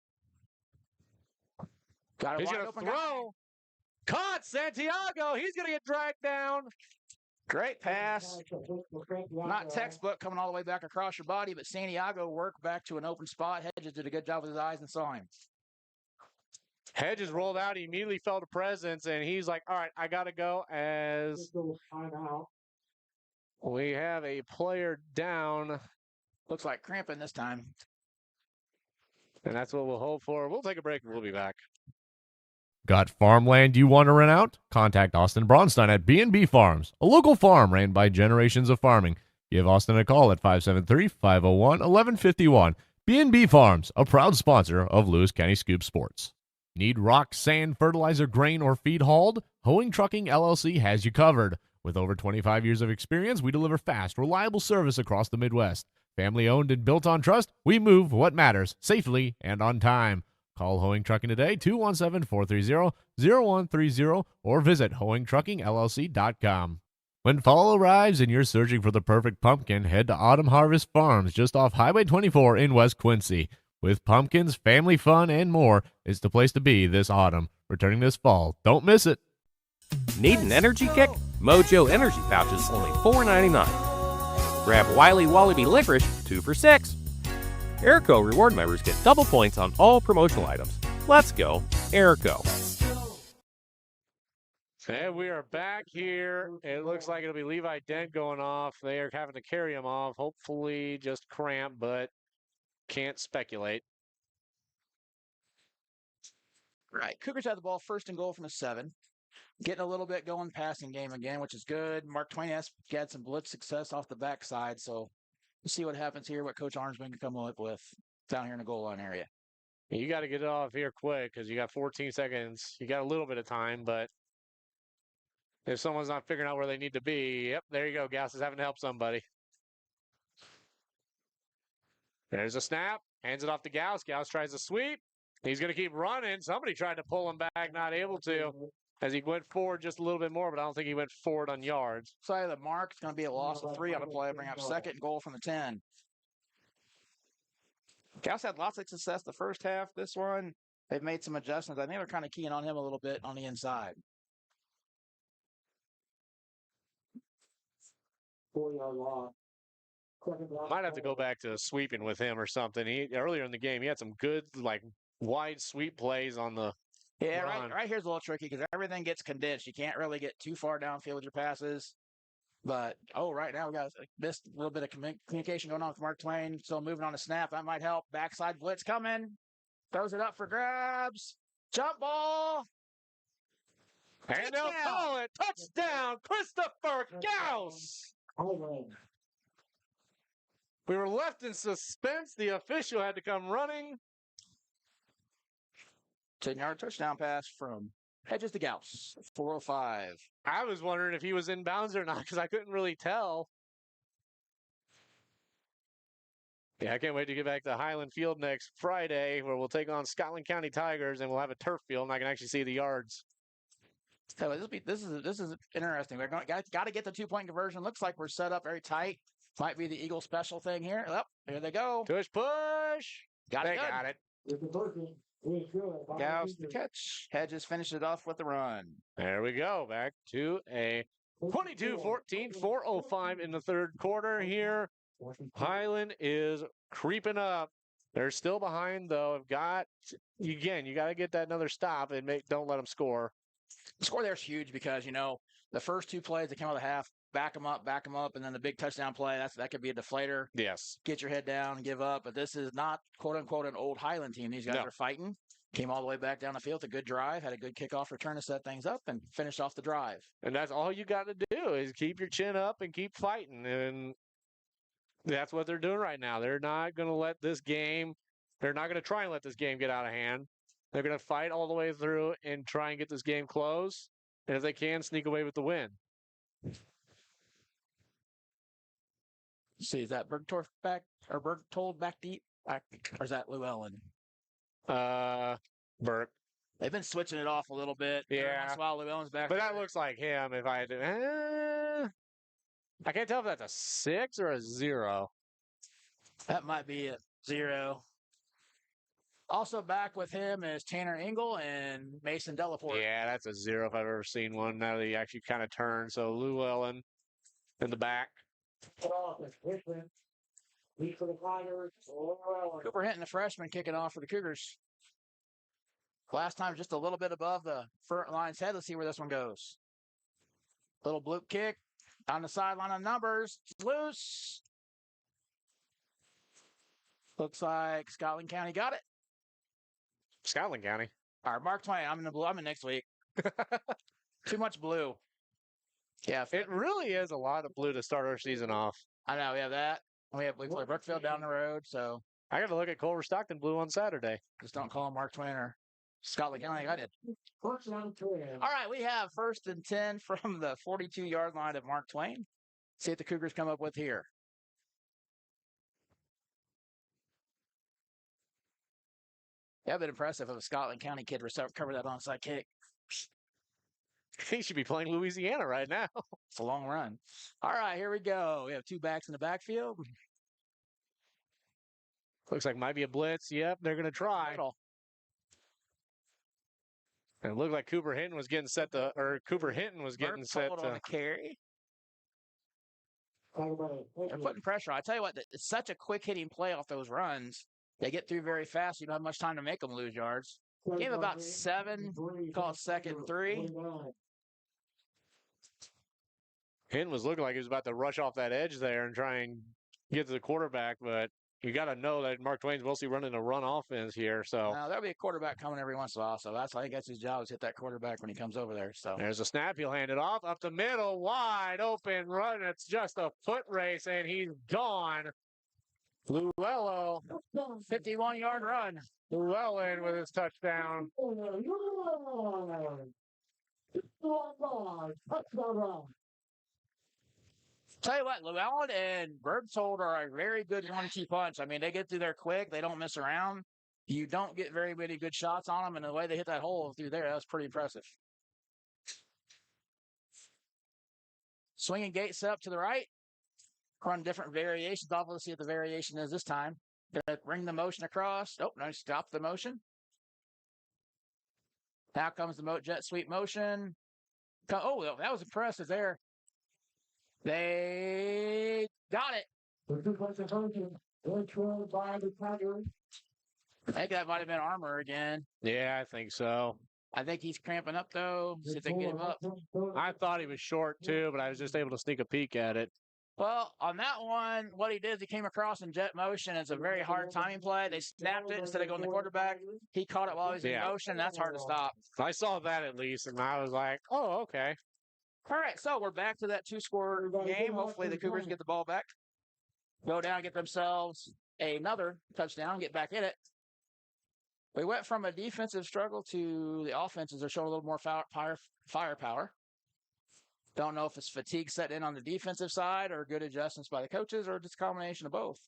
Got it. He's going to throw. Caught Santiago. He's going to get dragged down. Great pass. Not textbook coming all the way back across your body, but Santiago worked back to an open spot. Hedges did a good job with his eyes and saw him. Hedges rolled out. He immediately felt a presence, and he's like, all right, I got to go as we have a player down. Looks like cramping this time. And that's what we'll hope for. We'll take a break and we'll be back. Got farmland you want to rent out? Contact Austin Braunstein at B&B Farms, a local farm ran by generations of farming. Give Austin a call at 573-501-1151. B&B Farms, a proud sponsor of Lewis County Scoop Sports. Need rock, sand, fertilizer, grain, or feed hauled? Hoeing Trucking LLC has you covered. With over 25 years of experience, we deliver fast, reliable service across the Midwest. Family owned and built on trust, we move what matters safely and on time. Call Hoeing Trucking today, 217-430-0130, or visit hoeingtruckingllc.com. When fall arrives and you're searching for the perfect pumpkin, head to Autumn Harvest Farms just off Highway 24 in West Quincy. With pumpkins, family fun, and more, it's the place to be this autumn. Returning this fall. Don't miss it. Need an energy kick? Mojo Energy Pouches, only $4.99. Grab Wiley Wallaby Licorice, 2 for $6. Airco reward members get double points on all promotional items. Let's go, Airco. And we are back here. It looks like it'll be Levi Dent going off. They are having to carry him off. Hopefully just cramp, but can't speculate. Right. Cougars had the ball first and goal from a 7. Getting a little bit going passing game again, which is good. Mark Twain has had some blitz success off the backside, so we'll see what happens here, what Coach Arnsman can come up with down here in the goal line area. You got to get it off here quick because you got 14 seconds. You got a little bit of time, but if someone's not figuring out where they need to be, yep, there you go. Gauss is having to help somebody. There's a snap. Hands it off to Gauss. Gauss tries to sweep. He's going to keep running. Somebody tried to pull him back, not able to, as he went forward just a little bit more, but I don't think he went forward on yards. Side of the mark, it's going to be a loss of 3 on the play, bring up second and goal from the 10. Gauss had lots of success the first half. This one, they've made some adjustments. I think they're kind of keying on him a little bit on the inside. 4-yard loss. Might have to go back to sweeping with him or something. Earlier in the game, he had some good, wide sweep plays on the Yeah, run. right here's a little tricky because everything gets condensed. You can't really get too far downfield with your passes. But, right now we got missed a little bit of communication going on with Mark Twain. So moving on to snap, that might help. Backside blitz coming. Throws it up for grabs. Jump ball. And they'll call it. Touchdown, Christopher Gauss. We were left in suspense. The official had to come running. 10-yard touchdown pass from Hedges to Gauss. 4:05. I was wondering if he was in bounds or not because I couldn't really tell. Yeah, I can't wait to get back to Highland Field next Friday where we'll take on Scotland County Tigers and we'll have a turf field and I can actually see the yards. So this is interesting. We're got to get the 2-point conversion. Looks like we're set up very tight. Might be the Eagle special thing here. Yep, here they go. Push. Got they it. got it. Gauss the catch. Hedges finished it off with the run. There we go. Back to a 22-14, 4:05 in the third quarter here. Highland is creeping up. They're still behind, though. You got to get that another stop and don't let them score. The score there is huge because, the first 2 plays that came out of the half, back them up, and then the big touchdown play, that could be a deflator. Yes. Get your head down and give up. But this is not, quote-unquote, an old Highland team. These guys are fighting. Came all the way back down the field. A good drive. Had a good kickoff return to set things up and finished off the drive. And that's all you got to do is keep your chin up and keep fighting. And that's what they're doing right now. They're not going to let this game – they're not going to try and let this game get out of hand. They're going to fight all the way through and try and get this game close. And if they can, sneak away with the win. See, is that Bergtorf back or Bergtold back deep? Or is that Llewellyn? Burke. They've been switching it off a little bit. Yeah. Once in a while, Llewellyn's back. But that looks like him if I had to. I can't tell if that's a 6 or a 0. That might be a 0. Also back with him is Tanner Engel and Mason Delaport. Yeah, that's a 0 if I've ever seen one. Now that he actually kind of turned. So Llewellyn in the back. Cooper Hinton, the freshman, kicking off for the Cougars. Last time, just a little bit above the front line's head. Let's see where this one goes. Little bloop kick on the sideline of numbers. It's loose. Looks like Scotland County got it. Scotland County. All right, Mark Twain. I'm in the blue. I'm in next week. Too much blue. Yeah, It really is a lot of blue to start our season off. I know. We have that. We play Brookfield down the road, so I got to look at Culver Stockton blue on Saturday. just don't call him Mark Twain or Scotland County like I did. First and 10. All right, we have 1st and 10 from the 42-yard line of Mark Twain. See what the Cougars come up with here. Yeah, been impressive if a Scotland County kid recovered that onside kick. He should be playing Louisiana right now. It's a long run. All right, here we go. We have 2 backs in the backfield. Looks like might be a blitz. Yep, they're going to try. And it looked like Cooper Hinton was getting set to on the carry. They're putting pressure on. I tell you what, it's such a quick hitting play off those runs. They get through very fast. You don't have much time to make them lose yards. Game about 7. Call it 2nd and 3. Hinton was looking like he was about to rush off that edge there and try and get to the quarterback, but you got to know that Mark Twain's mostly running a run offense here. So now there'll be a quarterback coming every once in a while. So I think that's his job is hit that quarterback when he comes over there. So there's a snap. He'll hand it off up the middle, wide open run. It's just a foot race, and he's gone. Luello, 51-yard run. Llewellyn with his touchdown. Tell you what, Llewellyn and Bergsold are a very good 1-2 punch. I mean, they get through there quick. They don't mess around. You don't get very many good shots on them, and the way they hit that hole through there, that's pretty impressive. Swinging gate set up to the right. Run different variations. I'll see what the variation is this time. Gonna bring the motion across. Nope, no, stop the motion. Now comes the jet sweep motion. Oh, that was impressive there. They got it. I think that might have been Armour again. Yeah, I think so. I think he's cramping up, though. See if they can get him up. I thought he was short, too, but I was just able to sneak a peek at it. Well, on that one, what he did is he came across in jet motion. It's a very hard timing play. They snapped it instead of going to the quarterback. He caught it while he was in motion. That's hard to stop. I saw that at least, and I was like, oh, okay. All right, so we're back to that 2-score game. Hopefully the Cougars get the ball back. Go down, get themselves another touchdown, get back in it. We went from a defensive struggle to the offenses are showing a little more firepower. Don't know if it's fatigue set in on the defensive side or good adjustments by the coaches or just a combination of both.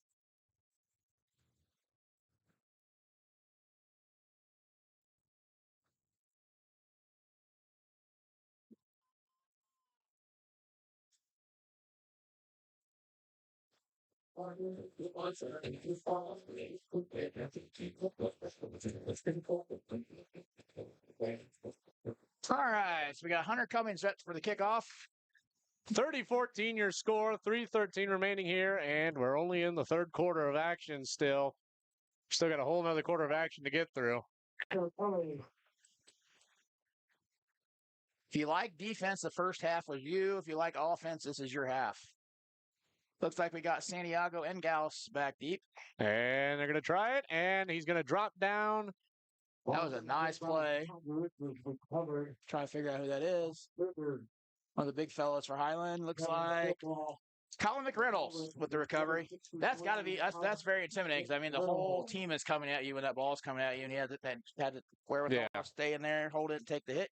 All right, so we got Hunter Cummings set for the kickoff. 30-14 your score, 3:13 remaining here, and we're only in the third quarter of action still. Still got a whole nother quarter of action to get through. If you like defense, the first half was you. If you like offense, this is your half. Looks like we got Santiago and Gauss back deep. And they're going to try it, and he's going to drop down. That was a nice play. Trying to figure out who that is. One of the big fellas for Highland. Looks like Colin McReynolds with the recovery. That's got to be that's very intimidating because I mean the whole team is coming at you when that ball's coming at you, and he had the wherewithal to stay in there, hold it, and take the hit.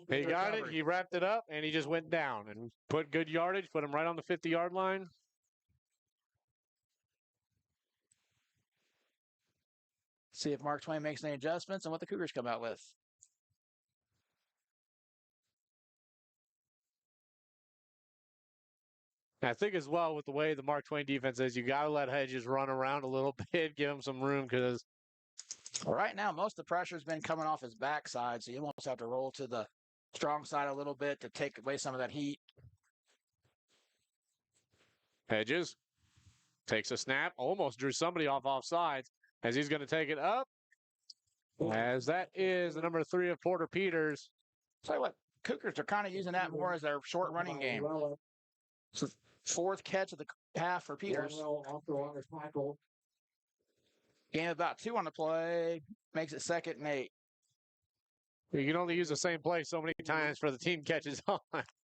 He got it. He wrapped it up, and he just went down and put good yardage. Put him right on the 50-yard line. See if Mark Twain makes any adjustments and what the Cougars come out with. I think as well with the way the Mark Twain defense is, you got to let Hedges run around a little bit, give him some room because right now most of the pressure has been coming off his backside, so you almost have to roll to the strong side a little bit to take away some of that heat. Hedges takes a snap, almost drew somebody off offsides as he's going to take it up. As that is the number 3 of Porter Peters. Tell you what, Cougars are kind of using that more as their short running game. So 4th catch of the half for Peters. Gain about 2 on the play. Makes it 2nd and 8. You can only use the same play so many times for the team catches on.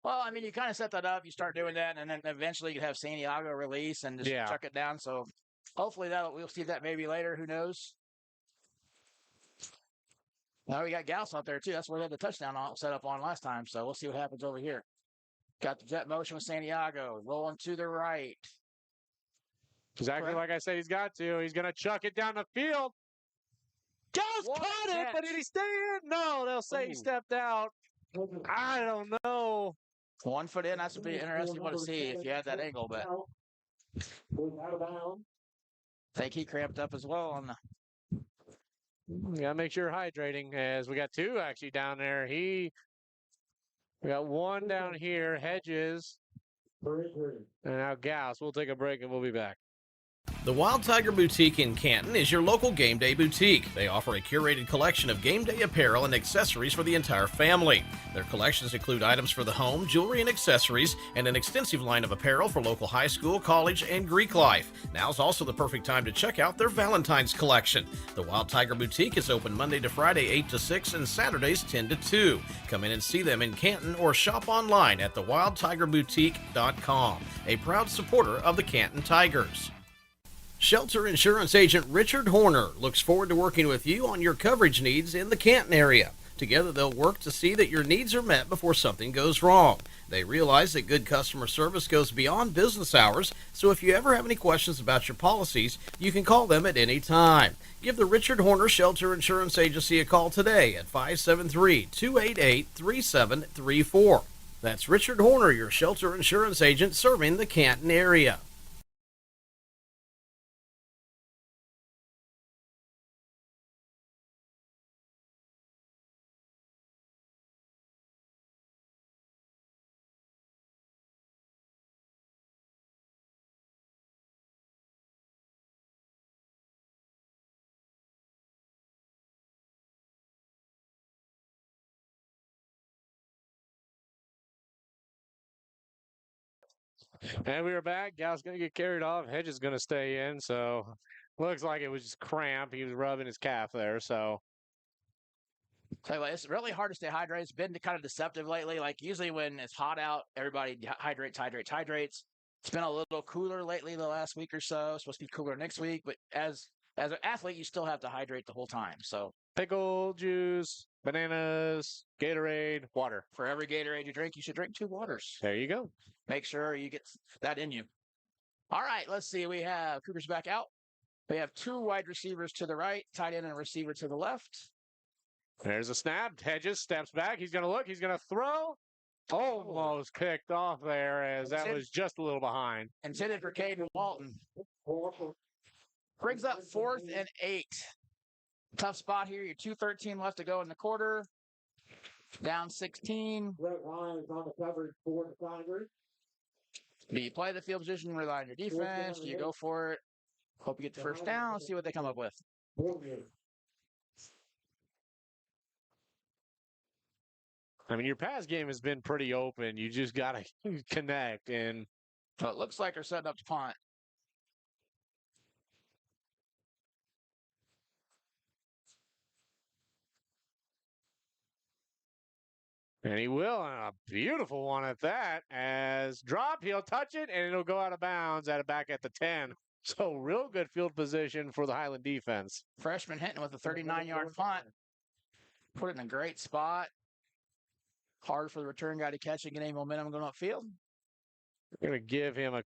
Well, I mean, you kind of set that up. You start doing that, and then eventually you have Santiago release and just chuck it down. So hopefully we'll see that maybe later. Who knows? Now we got Gauss out there too. That's where they had the touchdown set up on last time. So we'll see what happens over here. Got the jet motion with Santiago rolling to the right. Exactly like I said he's got to. He's going to chuck it down the field. Gauss caught it, but did he stay in? No, they'll say he stepped out. I don't know. 1 foot in. That's would be interesting to see if you had that angle, but I think he cramped up as well on the. You got to make sure you're hydrating, as we got 2 actually down there. We got 1 down here, Hedges, and now Gauss. We'll take a break and we'll be back. The Wild Tiger Boutique in Canton is your local game day boutique. They offer a curated collection of game day apparel and accessories for the entire family. Their collections include items for the home, jewelry and accessories, and an extensive line of apparel for local high school, college, and Greek life. Now's also the perfect time to check out their Valentine's collection. The Wild Tiger Boutique is open Monday to Friday 8 to 6 and Saturdays 10 to 2. Come in and see them in Canton or shop online at thewildtigerboutique.com, a proud supporter of the Canton Tigers. Shelter Insurance Agent Richard Horner looks forward to working with you on your coverage needs in the Canton area. Together, they'll work to see that your needs are met before something goes wrong. They realize that good customer service goes beyond business hours, so if you ever have any questions about your policies, you can call them at any time. Give the Richard Horner Shelter Insurance Agency a call today at 573-288-3734. That's Richard Horner, your shelter insurance agent serving the Canton area. And we are back. Gal's going to get carried off. Hedge is going to stay in. So looks like it was just cramp. He was rubbing his calf there. So Tell you what, it's really hard to stay hydrated. It's been kind of deceptive lately. Like usually when it's hot out, everybody hydrates. It's been a little cooler lately the last week or so. It's supposed to be cooler next week. But as an athlete, you still have to hydrate the whole time. So pickle juice, bananas, Gatorade, water. For every Gatorade you drink, you should drink 2 waters. There you go. Make sure you get that in you. All right, let's see. We have Cougars back out. We have 2 wide receivers to the right, tight end and a receiver to the left. There's a snap. Hedges steps back. He's going to look. He's going to throw. Almost picked off there, as that was just a little behind. Intended for Caden Walton. Brings up 4th and 8. Tough spot here. You're 2:13 left to go in the quarter. Down 16. Do you play the field position, rely on your defense? Do you go for it? Hope you get the first down. Let's see what they come up with. I mean, your pass game has been pretty open. You just got to connect. And well, it looks like they're setting up to punt. And he will, and a beautiful one at that. As drop, he'll touch it, and it'll go out of bounds back at the 10. So real good field position for the Highland defense. Freshman Hinton with a 39-yard punt. Put it in a great spot. Hard for the return guy to catch and get any momentum going upfield. They're going to give him a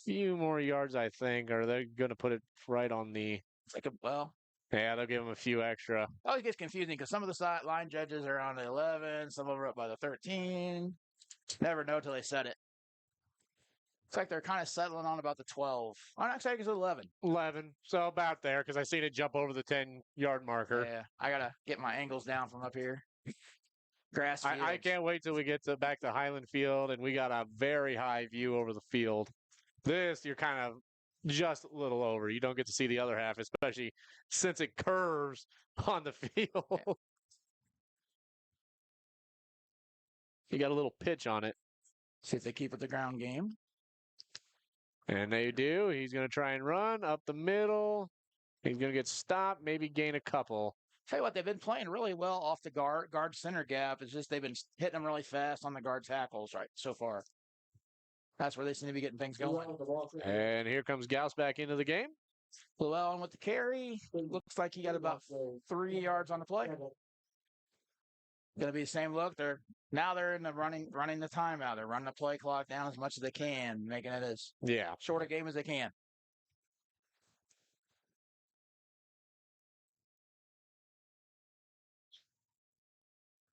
few more yards, I think, or they're going to put it right on the... It's like yeah, they'll give him a few extra. It always gets confusing because some of the line judges are on the 11, some of them are up by the 13. Never know till they set it. Looks like they're kind of settling on about the 12. I'm not saying it's 11. 11, so about there because I seen it jump over the 10-yard marker. Yeah, I got to get my angles down from up here. Grass field. I can't wait till we get back to Highland Field, and we got a very high view over the field. This, you're kind of just a little over. You don't get to see the other half, especially since it curves on the field. Yeah. You got a little pitch on it. See if they keep it the ground game. And they do. He's going to try and run up the middle. He's going to get stopped, maybe gain a couple. Tell you what, they've been playing really well off the guard center gap. It's just they've been hitting them really fast on the guard tackles right so far. That's where they seem to be getting things going. And here comes Gauss back into the game. Llewellyn with the carry. Looks like he got about 3 yards on the play. Going to be the same look. They're in the running the timeout. They're running the play clock down as much as they can, making it as short a game as they can.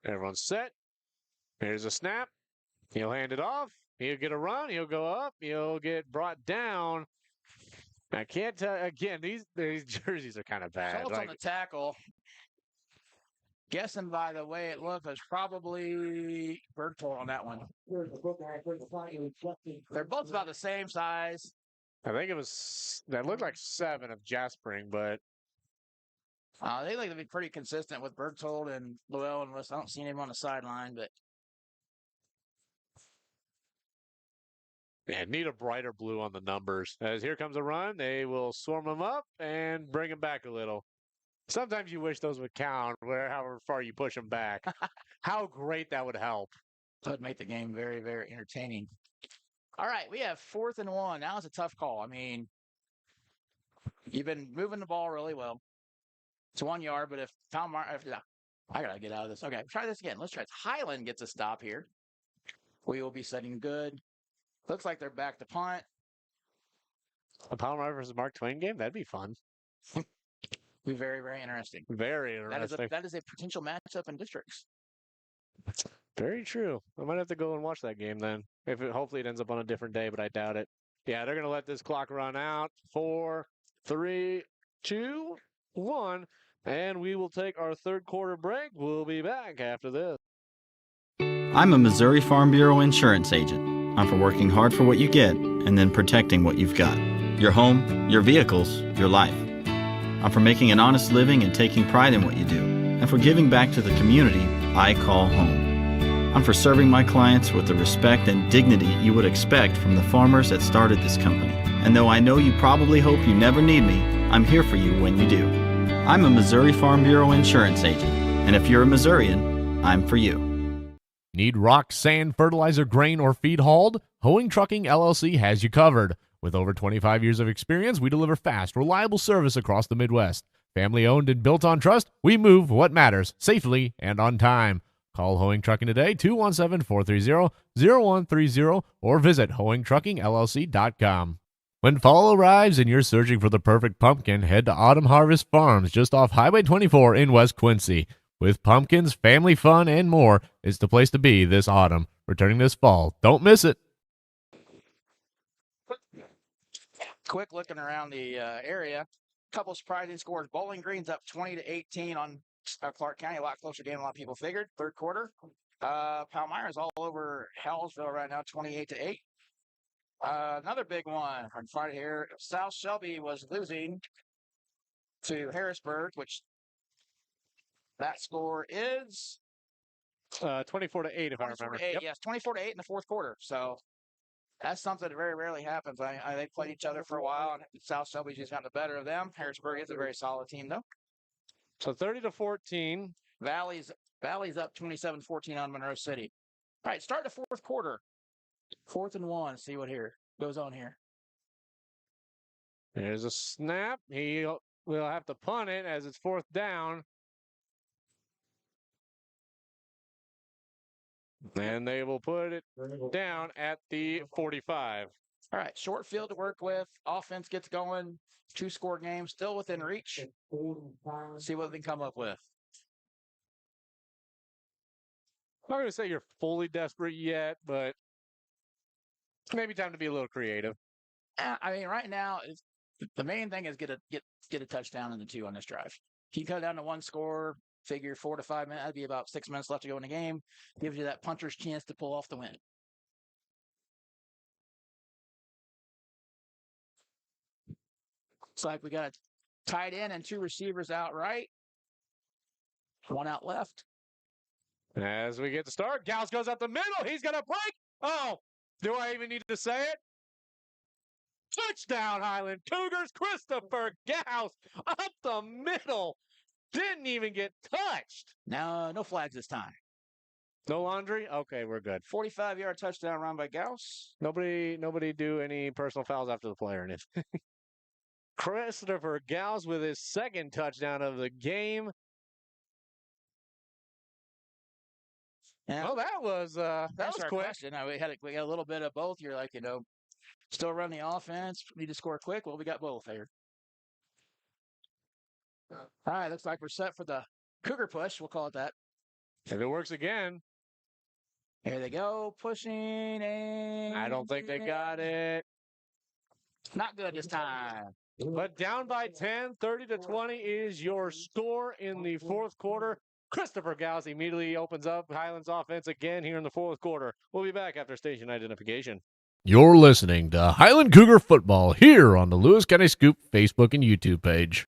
Everyone's set. Here's a snap. He'll hand it off. He'll get a run. He'll go up. He'll get brought down. I can't tell. Again, these jerseys are kind of bad. Schultz on the tackle. Guessing by the way it looked, was probably Bergtol on that one. They're both about the same size. I think that looked like 7 of Jaspering, but they look to be pretty consistent with Bergtold and Llewellyn. I don't see him on the sideline, but need a brighter blue on the numbers. As here comes a run, they will swarm them up and bring them back a little. Sometimes you wish those would count, however far you push them back. How great that would help. That would make the game very, very entertaining. All right, we have 4th and 1. Now it's a tough call. I mean, you've been moving the ball really well. It's 1 yard, but if I got to get out of this. Okay, try this again. Let's try it. Highland gets a stop here. We will be setting good. Looks like they're back to punt. A Palmer versus Mark Twain game? That'd be fun. Be very, very interesting. Very interesting. That is a potential matchup in districts. Very true. I might have to go and watch that game then. Hopefully it ends up on a different day, but I doubt it. Yeah, they're going to let this clock run out. 4, 3, 2, 1. And we will take our third quarter break. We'll be back after this. I'm a Missouri Farm Bureau insurance agent. I'm for working hard for what you get and then protecting what you've got. Your home, your vehicles, your life. I'm for making an honest living and taking pride in what you do, and for giving back to the community I call home. I'm for serving my clients with the respect and dignity you would expect from the farmers that started this company. And though I know you probably hope you never need me, I'm here for you when you do. I'm a Missouri Farm Bureau insurance agent, and if you're a Missourian, I'm for you. Need rock, sand, fertilizer, grain, or feed hauled? Hoeing Trucking LLC has you covered. With over 25 years of experience, we deliver fast, reliable service across the Midwest. Family owned and built on trust, we move what matters, safely and on time. Call Hoeing Trucking today, 217-430-0130, or visit hoeingtruckingllc.com. When fall arrives and you're searching for the perfect pumpkin, head to Autumn Harvest Farms just off Highway 24 in West Quincy. With pumpkins, family fun, and more, it's the place to be this autumn. Returning this fall. Don't miss it. Quick looking around the area. Couple surprising scores. Bowling Green's up 20-18 on Clark County. A lot closer game than a lot of people figured. Third quarter. Palmyra's all over Hallsville right now, 28-8. Another big one on Friday here. South Shelby was losing to Harrisburg, which that score is 24-8, if I remember. Yep. Yes, 24-8 in the fourth quarter. So that's something that very rarely happens. They played each other for a while, and South Shelby's just gotten the better of them. Harrisburg is a very solid team, though. So 30-14. Valley's up 27-14 on Monroe City. All right, start the fourth quarter. 4th and 1. See what goes on here. There's a snap. He will have to punt it as it's 4th down. And they will put it down at the 45. All right, short field to work with. Offense gets going. 2-score game, still within reach. See what they can come up with. I'm not going to say you're fully desperate yet, but maybe time to be a little creative. I mean, right now, the main thing is get a touchdown in the 2 on this drive. If you cut down to 1 score, figure 4 to 5 minutes, that'd be about 6 minutes left to go in the game. Gives you that puncher's chance to pull off the win. Looks like we got a tight end and 2 receivers out right. 1 out left. As we get to start, Gauss goes up the middle. He's going to break. Oh, do I even need to say it? Touchdown, Highland Cougars. Christopher Gauss up the middle. Didn't even get touched. No flags this time. No laundry? Okay, we're good. 45-yard touchdown run by Gauss. Nobody do any personal fouls after the play or anything. Christopher Gauss with his second touchdown of the game. Yeah. Oh, that was quick. Question. We got a little bit of both. You're like, still run the offense. Need to score quick. Well, we got both here. All right, looks like we're set for the Cougar push. We'll call it that. If it works again. Here they go, pushing, and I don't think they got it. Not good this time. But down by 10, 30-20 is your score in the fourth quarter. Christopher Gauss immediately opens up Highlands offense again here in the fourth quarter. We'll be back after station identification. You're listening to Highland Cougar Football here on the Lewis County Scoop Facebook and YouTube page.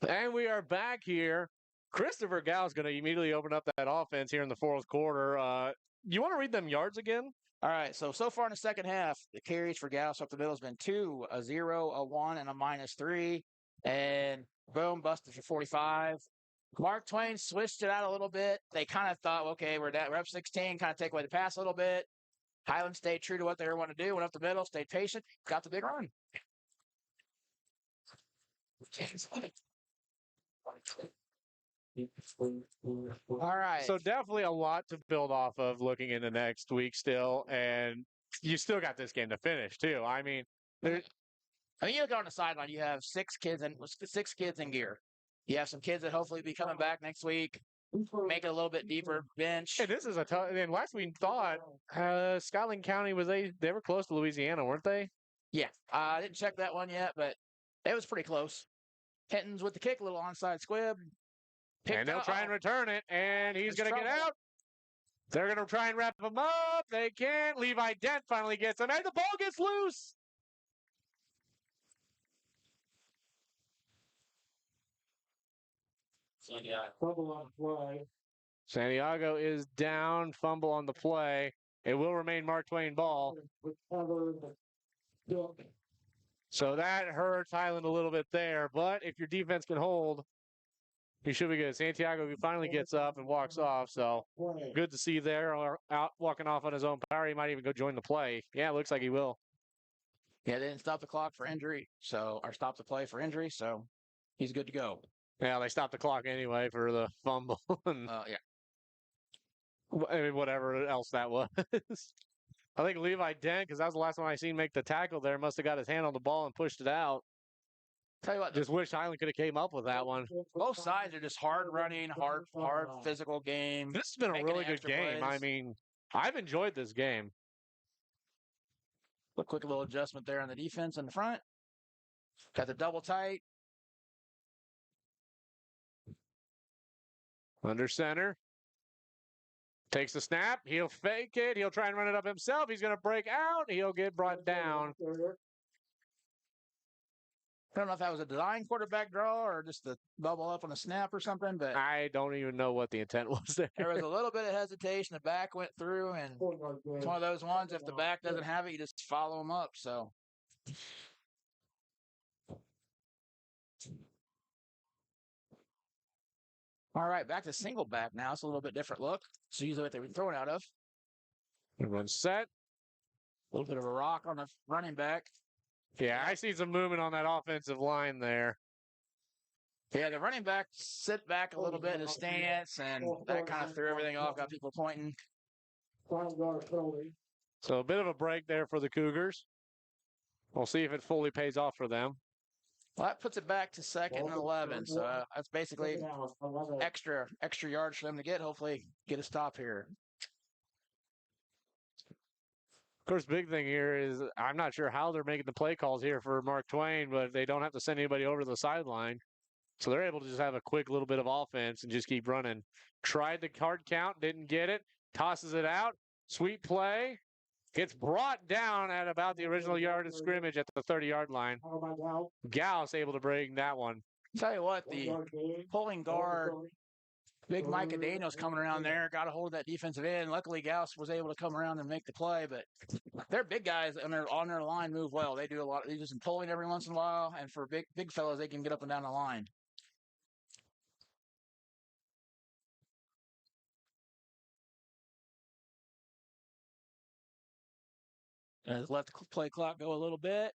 And we are back here. Christopher Gauss is going to immediately open up that offense here in the fourth quarter. You want to read them yards again? All right, so far in the second half, the carries for Gauss up the middle has been 2, a 0, a 1, and a -3. And boom, busted for 45. Mark Twain switched it out a little bit. They kind of thought, okay, we're up 16, kind of take away the pass a little bit. Highland stayed true to what they were wanting to do, went up the middle, stayed patient, got the big run. All right. So definitely a lot to build off of looking into next week still. And you still got this game to finish, too. I mean, you look on the sideline, you have 6 kids in gear. You have some kids that hopefully be coming back next week, make it a little bit deeper bench. Hey, this is a tough. And last we thought Scotland County they were close to Louisiana, weren't they? Yeah, I didn't check that one yet, but it was pretty close. Hinton's with the kick, a little onside squib. And they'll try and return it, and he's going to get out. They're going to try and wrap him up. They can't. Levi Dent finally gets him, and the ball gets loose. Fumble on play. Santiago is down, fumble on the play. It will remain Mark Twain ball. So that hurts Highland a little bit there, but if your defense can hold, you should be good. Santiago finally gets up and walks off, so good to see there. Out walking off on his own power. He might even go join the play. Yeah, it looks like he will. Yeah, they didn't stop the clock for injury, or stop the play for injury, so he's good to go. Yeah, they stopped the clock anyway for the fumble. And yeah. I mean, whatever else that was. I think Levi Dent, because that was the last one I seen make the tackle there, must have got his hand on the ball and pushed it out. Tell you what, just wish Highland could have came up with that one. Both sides are just hard running, hard physical game. This has been a really good game. Plays. I mean, I've enjoyed this game. A quick little adjustment there on the defense in the front. Got the double tight. Under center. Takes the snap. He'll fake it. He'll try and run it up himself. He's going to break out. He'll get brought down. I don't know if that was a design quarterback draw or just the bubble up on a snap or something, but I don't even know what the intent was there. There was a little bit of hesitation. The back went through, and it's one of those ones, if the back doesn't have it, you just follow them up. So all right, back to single back now. It's a little bit different look. It's usually what they were throwing out of. Everyone's set. A little bit of a rock on the running back. Yeah, I see some movement on that offensive line there. Yeah, the running back sit back a little bit in his stance, and that kind of threw everything off, got people pointing. So a bit of a break there for the Cougars. We'll see if it fully pays off for them. Well, that puts it back to 2nd and 11, so that's basically extra yards for them to get, hopefully get a stop here. Of course, big thing here is I'm not sure how they're making the play calls here for Mark Twain, but they don't have to send anybody over to the sideline. So they're able to just have a quick little bit of offense and just keep running. Tried the hard count, didn't get it. Tosses it out. Sweet play. Gets brought down at about the original yard of scrimmage at the 30-yard line. Gauss able to bring that one. Tell you what, the pulling guard, big Micah Daniels coming around there, got a hold of that defensive end. Luckily, Gauss was able to come around and make the play, but they're big guys and they're on their line move well. They do a lot. They do some pulling every once in a while, and for big fellas, they can get up and down the line. Let the play clock go a little bit.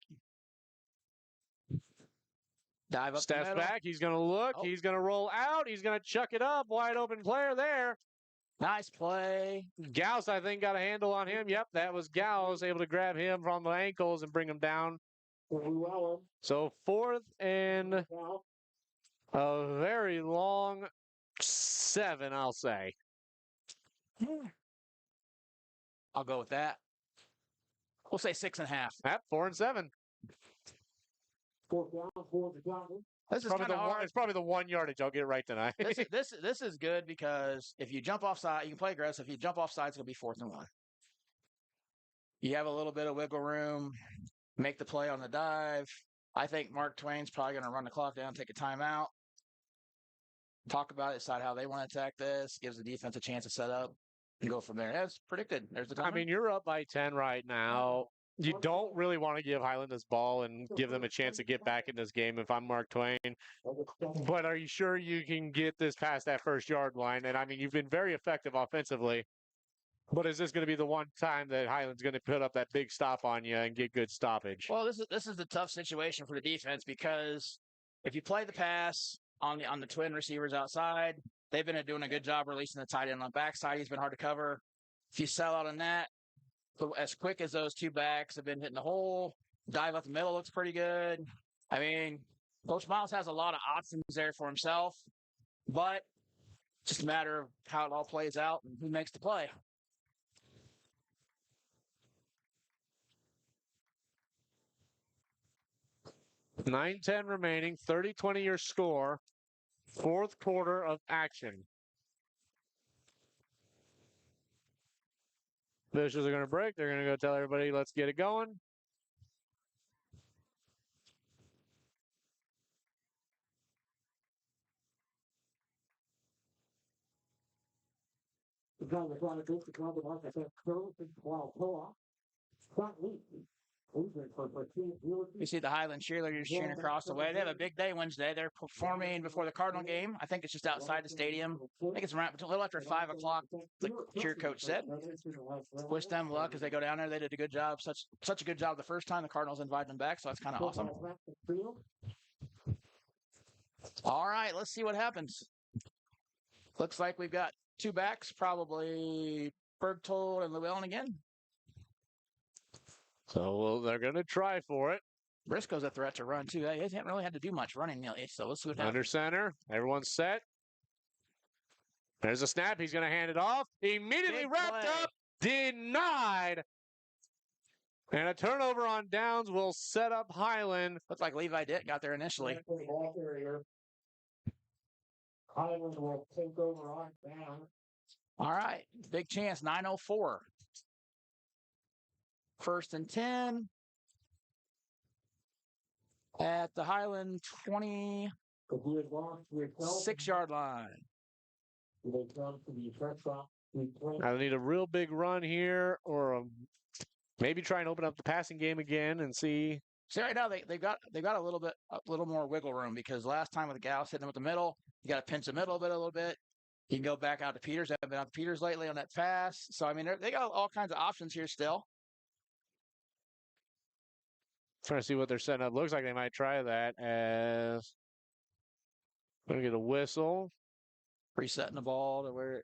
Dive up Steps the middle. back. He's going to look. Oh. He's going to roll out. He's going to chuck it up. Wide open player there. Nice play. Gauss, I think, got a handle on him. Yep, that was Gauss able to grab him from the ankles and bring him down. So 4th and a very long 7, I'll say. I'll go with that. We'll say 6.5. Yep, 4 and 7. This is kind of hard. It's probably the 1 yardage. I'll get right tonight. This is good because if you jump offside, you can play aggressive. If you jump offside, it's going to be 4th and 1. You have a little bit of wiggle room. Make the play on the dive. I think Mark Twain's probably going to run the clock down, take a timeout, talk about it, decide how they want to attack this, gives the defense a chance to set up and go from there. That's predicted. There's the timeout. I mean, you're up by 10 right now. You don't really want to give Highland this ball and give them a chance to get back in this game if I'm Mark Twain. But are you sure you can get this past that 1st yard line? And I mean, you've been very effective offensively. But is this going to be the one time that Highland's going to put up that big stop on you and get good stoppage? Well, this is the tough situation for the defense because if you play the pass on the twin receivers outside, they've been doing a good job releasing the tight end on the backside. He's been hard to cover. If you sell out on that, as quick as those 2 backs have been hitting the hole, dive up the middle looks pretty good. I mean, Coach Miles has a lot of options there for himself, but it's just a matter of how it all plays out and who makes the play. $9:10 remaining, 30-20 your score, 4th quarter of action. Officials are going to break. They're going to go tell everybody, let's get it going. You see the Highland cheerleaders cheering across the way. They have a big day Wednesday. They're performing before the Cardinal game. I think it's just outside the stadium. I think it's around a little after 5 o'clock, the cheer coach said. Wish them luck as they go down there. They did a good job, such a good job the first time. The Cardinals invited them back, so that's kind of awesome. All right, let's see what happens. Looks like we've got 2 backs, probably Bergtold and Llewellyn again. So they're going to try for it. Briscoe's a threat to run, too. He hasn't really had to do much running lately, so let's see what happens. Under center. Everyone's set. There's a snap. He's going to hand it off. Immediately wrapped up. Denied. And a turnover on downs will set up Highland. Looks like Levi Ditt got there initially. Highland will take over on down. All right. Big chance. 9:04. 1st and 10 at the Highland 26-yard line. I need a real big run here, or maybe try and open up the passing game again and see. See, right now they've got a little more wiggle room because last time with the Gauss hitting them with the middle, you got to pinch the middle a little bit. You can go back out to Peters. They haven't been out to Peters lately on that pass. So I mean, they got all kinds of options here still. Trying to see what they're setting up. Looks like they might try that as going to get a whistle. Resetting the ball to where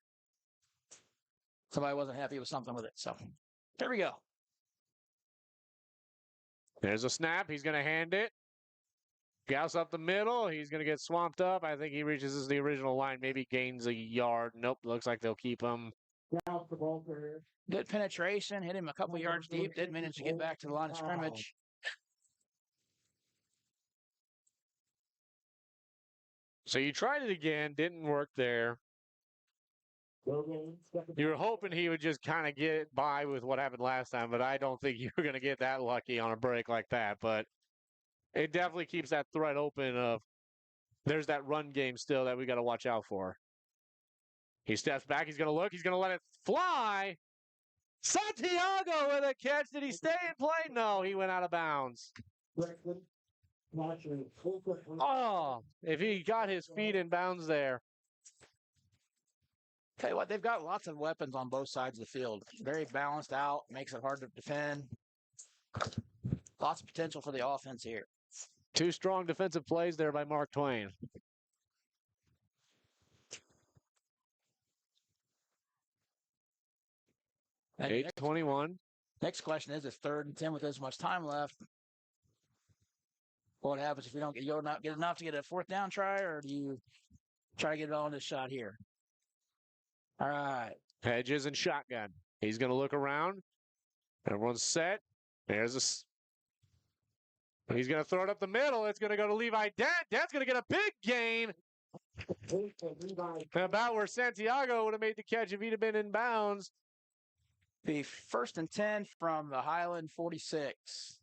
somebody wasn't happy with something with it. So there we go. There's a snap. He's going to hand it. Gauss up the middle. He's going to get swamped up. I think he reaches the original line. Maybe gains a yard. Nope. Looks like they'll keep him. Good penetration. Hit him a couple yards deep. Did manage to get back to the line of scrimmage. So you tried it again. Didn't work there. You were hoping he would just kind of get by with what happened last time, but I don't think you were going to get that lucky on a break like that. But it definitely keeps that threat open of there's that run game still that we got to watch out for. He steps back. He's going to look. He's going to let it fly. Santiago with a catch. Did he stay in play? No, he went out of bounds. Oh, if he got his feet in bounds there. Tell you what, they've got lots of weapons on both sides of the field. Very balanced out, makes it hard to defend. Lots of potential for the offense here. Two strong defensive plays there by Mark Twain. And 8:21. Next question is, if 3rd and 10 with this much time left, what happens if you don't get enough to get a 4th down try, or do you try to get it on this shot here? All right. Hedges and shotgun. He's going to look around. Everyone's set. There's he's going to throw it up the middle. It's going to go to Levi Dent. Dent's going to get a big gain. About where Santiago would have made the catch if he'd have been in bounds. Be 1st and 10 from the Highland 46.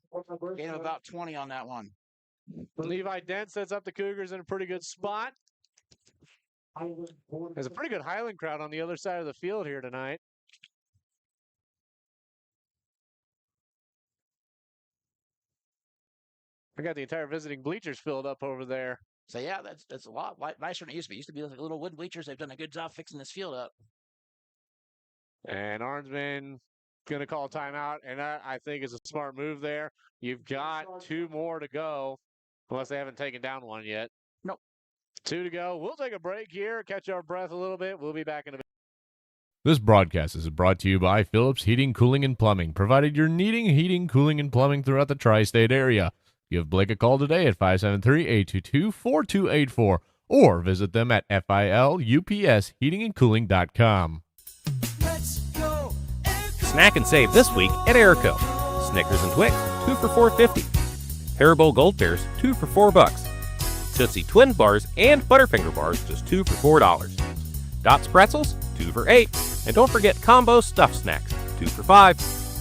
Gain of about 20 on that one. Levi Dent sets up the Cougars in a pretty good spot. There's a pretty good Highland crowd on the other side of the field here tonight. I got the entire visiting bleachers filled up over there. So, yeah, that's a lot nicer than it used to be. It used to be like little wood bleachers. They've done a good job fixing this field up. And Arnsman going to call a timeout, and that, I think, is a smart move there. You've got 2 more to go, unless they haven't taken down one yet. Nope. 2 to go. We'll take a break here, catch our breath a little bit. We'll be back in a bit. This broadcast is brought to you by Phillips Heating, Cooling, and Plumbing, provided you're needing heating, cooling, and plumbing throughout the tri-state area. Give Blake a call today at 573-822-4284 or visit them at filupsheatingandcooling.com. Snack and save this week at Airco. Snickers and Twix, 2 for $4.50. Haribo Gold Bears, 2 for $4. Tootsie Twin Bars and Butterfinger Bars, just 2 for $4. Dots Pretzels, 2 for $8. And don't forget Combo Stuffed Snacks, 2 for $5.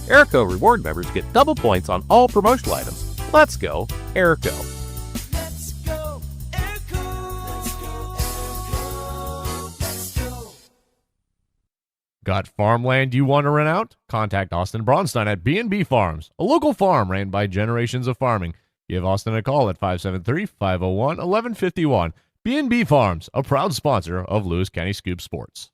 Airco reward members get double points on all promotional items. Let's go, Airco. Let's go, Airco. Let's go, Airco. Let's go. Got farmland you want to rent out? Contact Austin Braunstein at B&B Farms, a local farm ran by generations of farming. Give Austin a call at 573-501-1151. B&B Farms, a proud sponsor of Lewis County Scoop Sports.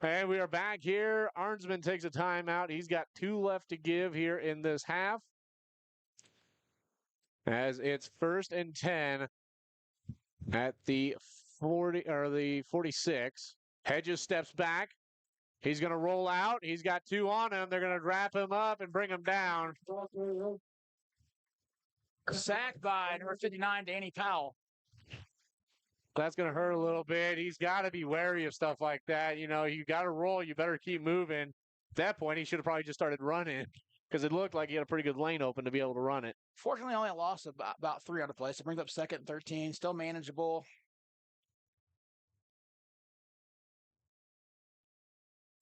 And we are back here. Arnsman takes a timeout. He's got 2 left to give here in this half. As it's 1st and 10 at the 40 or the 46. Hedges steps back. He's going to roll out. He's got 2 on him. They're going to wrap him up and bring him down. Sacked by number 59, Danny Powell. That's going to hurt a little bit. He's got to be wary of stuff like that. You know, you got to roll. You better keep moving. At that point, he should have probably just started running because it looked like he had a pretty good lane open to be able to run it. Fortunately, only lost about 3 on the play. So it brings up 2nd and 13. Still manageable.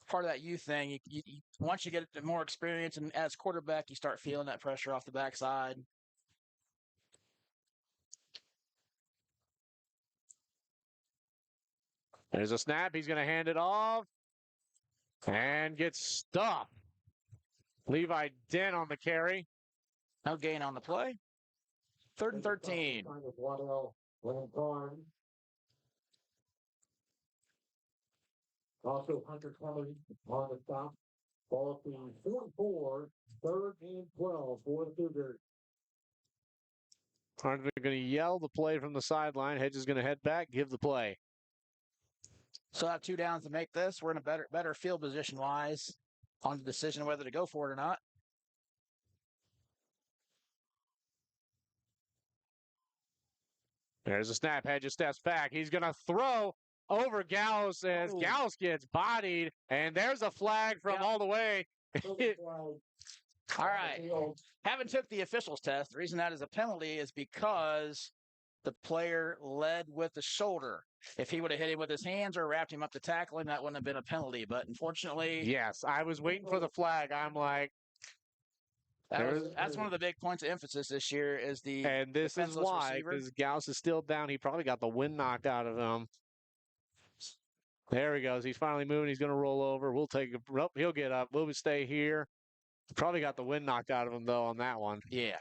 Part of that youth thing. You once you get more experience and as quarterback, you start feeling that pressure off the backside. There's a snap. He's going to hand it off and get stuffed. Levi Dent on the carry. No gain on the play. 3rd and 13. Also, Hunter Clemens on the stop. Ball being 4-4, 3rd and 12 for the Cougars. Arnsman going to yell the play from the sideline. Hedges is going to head back, give the play. So I have 2 downs to make this. We're in a better field position wise on the decision of whether to go for it or not. There's a snap. Hedges steps back. He's going to throw over Gauss as Gauss gets bodied. And there's a flag from all the way. All right. Haven't took the officials test. The reason that is a penalty is because the player led with the shoulder. If he would have hit him with his hands or wrapped him up to tackle him, that wouldn't have been a penalty. But unfortunately, Yes, I was waiting for the flag. I'm like, that's one of the big points of emphasis this year is the and this is defenseless why, receiver. because Gauss is still down. He probably got the wind knocked out of him. There he goes. He's finally moving. He's going to roll over. We'll take a. Nope, he'll get up. We'll stay here. Probably got the wind knocked out of him, though, on that one. Yeah.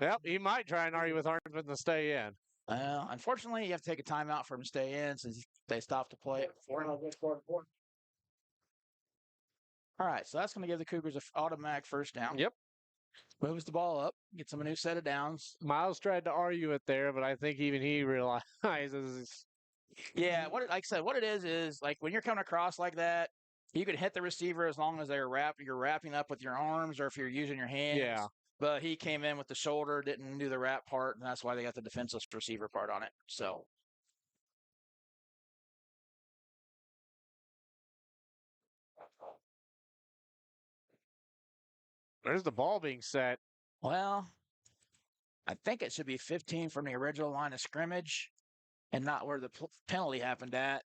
Yep, he might try and argue with Hartman to stay in. Well, unfortunately, you have to take a timeout for him to stay in since they stopped to play it before him. All right, so that's going to give the Cougars an automatic first down. Yep. Moves the ball up, gets them a new set of downs. Miles tried to argue it there, but I think even he realizes. Yeah, like I said, what it is like when you're coming across like that, you can hit the receiver as long as you're wrapping up with your arms or if you're using your hands. Yeah. But he came in with the shoulder, didn't do the wrap part, and that's why they got the defenseless receiver part on it. So. There's the ball being set. Well, I think it should be 15 from the original line of scrimmage and not where the penalty happened at.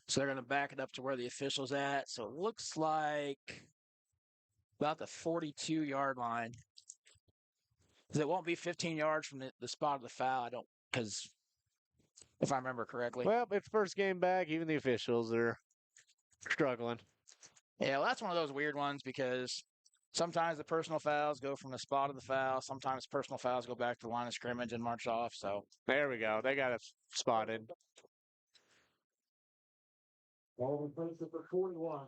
So they're going to back it up to where the official's at. So it looks like about the 42-yard line. Because it won't be 15 yards from the spot of the foul, because if I remember correctly. Well, it's first game back. Even the officials are struggling. Yeah, well, that's one of those weird ones because sometimes the personal fouls go from the spot of the foul. Sometimes personal fouls go back to the line of scrimmage and march off. So there we go. They got it spotted. Ball in place for 41.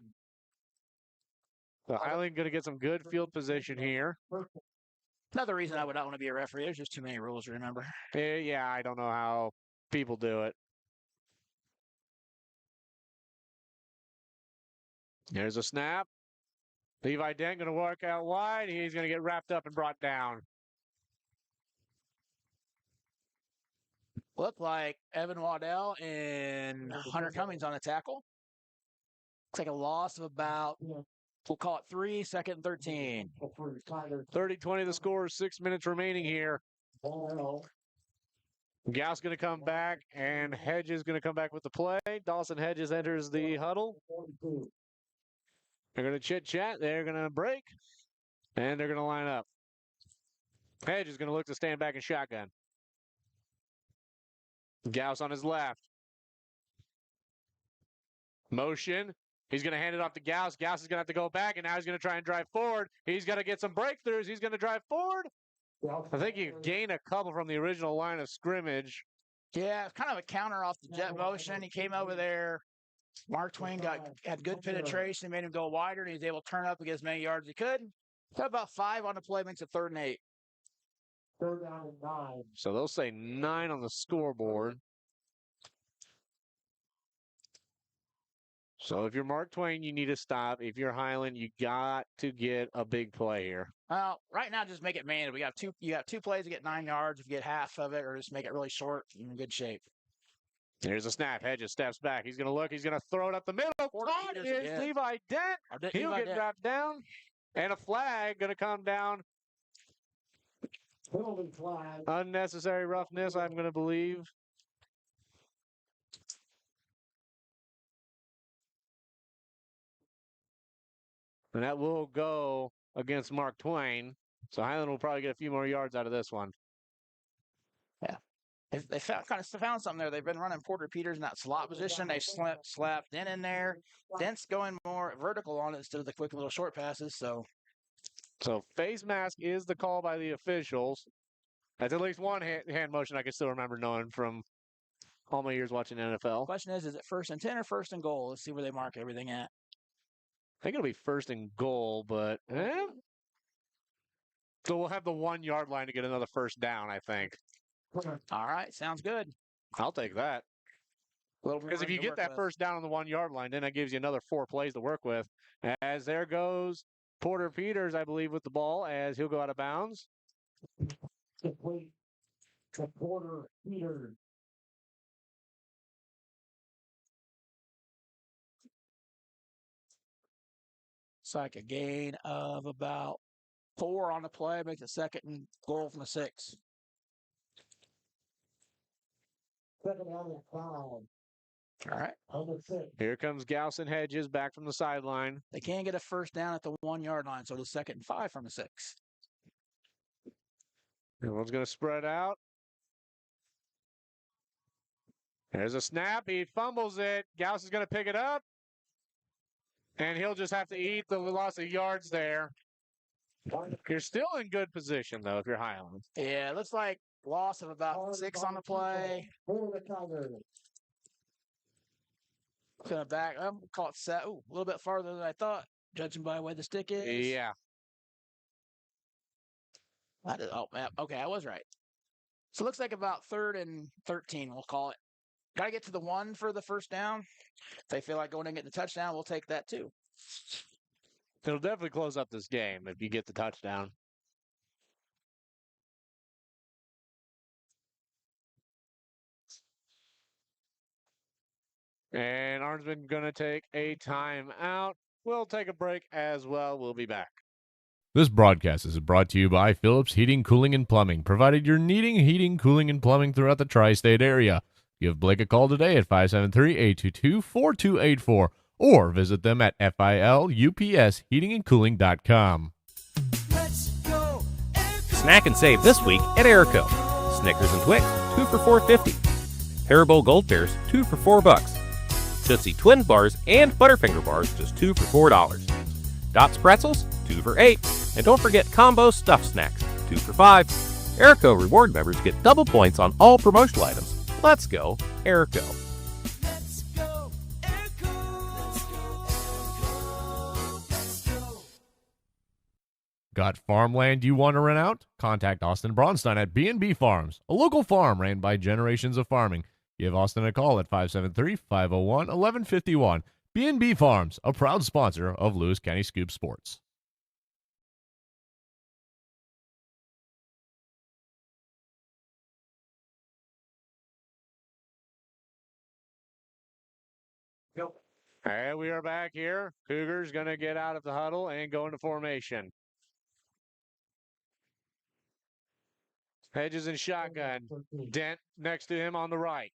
So Highland going to get some good field position here. Another reason I would not want to be a referee. There's just too many rules to remember. Yeah, I don't know how people do it. There's a snap. Levi Dent going to work out wide. He's going to get wrapped up and brought down. Looked like Evan Waddell and Hunter Cummings on the tackle. Looks like a loss of about, we'll call it 3, second and 13. 30-20 the score, 6 minutes remaining here. Gauss going to come back, and Hedges going to come back with the play. Dawson Hedges enters the huddle. They're going to chit-chat. They're going to break, and they're going to line up. Hedges going to look to stand back in shotgun. Gauss on his left. Motion. He's going to hand it off to Gauss. Gauss is going to have to go back, and now he's going to try and drive forward. He's going to get some breakthroughs. He's going to drive forward. I think you gain a couple from the original line of scrimmage. Yeah, it's kind of a counter off the jet motion. He came over there. Mark Twain had good penetration, made him go wider, and he was able to turn up and get as many yards as he could. Got about 5 on the play, makes it 3rd and 8. 3rd down and 9. So they'll say 9 on the scoreboard. So if you're Mark Twain, you need to stop. If you're Highland, you got to get a big play here. Well, right now, just make it man. You got 2 plays to get 9 yards. If you get half of it, or just make it really short, you're in good shape. There's a snap. Hedges steps back. He's going to look. He's going to throw it up the middle. Caught is Levi Dent. He'll get dropped down. And a flag going to come down. Penalty flag. Unnecessary roughness, I'm going to believe. And that will go against Mark Twain. So Highland will probably get a few more yards out of this one. Yeah. They found something there. They've been running Porter Peters in that slot position. They slapped Dent in there. Dent's going more vertical on it instead of the quick little short passes. So face mask is the call by the officials. That's at least one hand motion I can still remember knowing from all my years watching NFL. Question is it 1st and 10 or 1st and goal? Let's see where they mark everything at. I think it'll be 1st and goal, but so we'll have the 1 yard line to get another 1st down, I think. All right, sounds good. I'll take that. Because if you get that 1st down on the 1 yard line, then that gives you another 4 plays to work with. As there goes Porter Peters, I believe, with the ball as he'll go out of bounds. Complete to Porter Peters. It's like a gain of about 4 on the play, makes it 2nd and goal from the 6. Second down and 5. All right. Number 6. Here comes Gauss and Hedges back from the sideline. They can get a first down at the 1 yard line, so it's 2nd and 5 from the 6. Everyone's going to spread out. There's a snap. He fumbles it. Gauss is going to pick it up. And he'll just have to eat the loss of yards there. You're still in good position, though, if you're Highland. Yeah, it looks like loss of about 6 on the play. For the Tigers. Going to back. Call it set. Ooh, a little bit farther than I thought, judging by where the stick is. Yeah. Okay, I was right. So it looks like about 3rd and 13, we'll call it. Got to get to the 1 for the first down. If they feel like going and getting the touchdown, we'll take that too. It'll definitely close up this game if you get the touchdown. And Arnsman going to take a timeout. We'll take a break as well. We'll be back. This broadcast is brought to you by Phillips Heating, Cooling, and Plumbing, provided you're needing heating, cooling, and plumbing throughout the tri-state area. Give Blake a call today at 573-822-4284 or visit them at filupsheatingandcooling.com. Let's go, Snack and save this week at Airco. Snickers and Twix, 2 for $4.50. Haribo Gold Bears, 2 for $4. Tootsie Twin Bars and Butterfinger Bars, just 2 for $4. Dots Pretzels, 2 for $8. And don't forget Combo Stuffed Snacks, 2 for $5. Airco reward members get double points on all promotional items. Let's go, Airco. let's go, Airco. Let's go, Airco. Let's go. Got farmland you want to rent out? Contact Austin Braunstein at B&B Farms, a local farm ran by generations of farming. Give Austin a call at 573-501-1151. B&B Farms, a proud sponsor of Lewis County Scoop Sports. And we are back here. Cougars going to get out of the huddle and go into formation. Hedges in shotgun. Dent next to him on the right.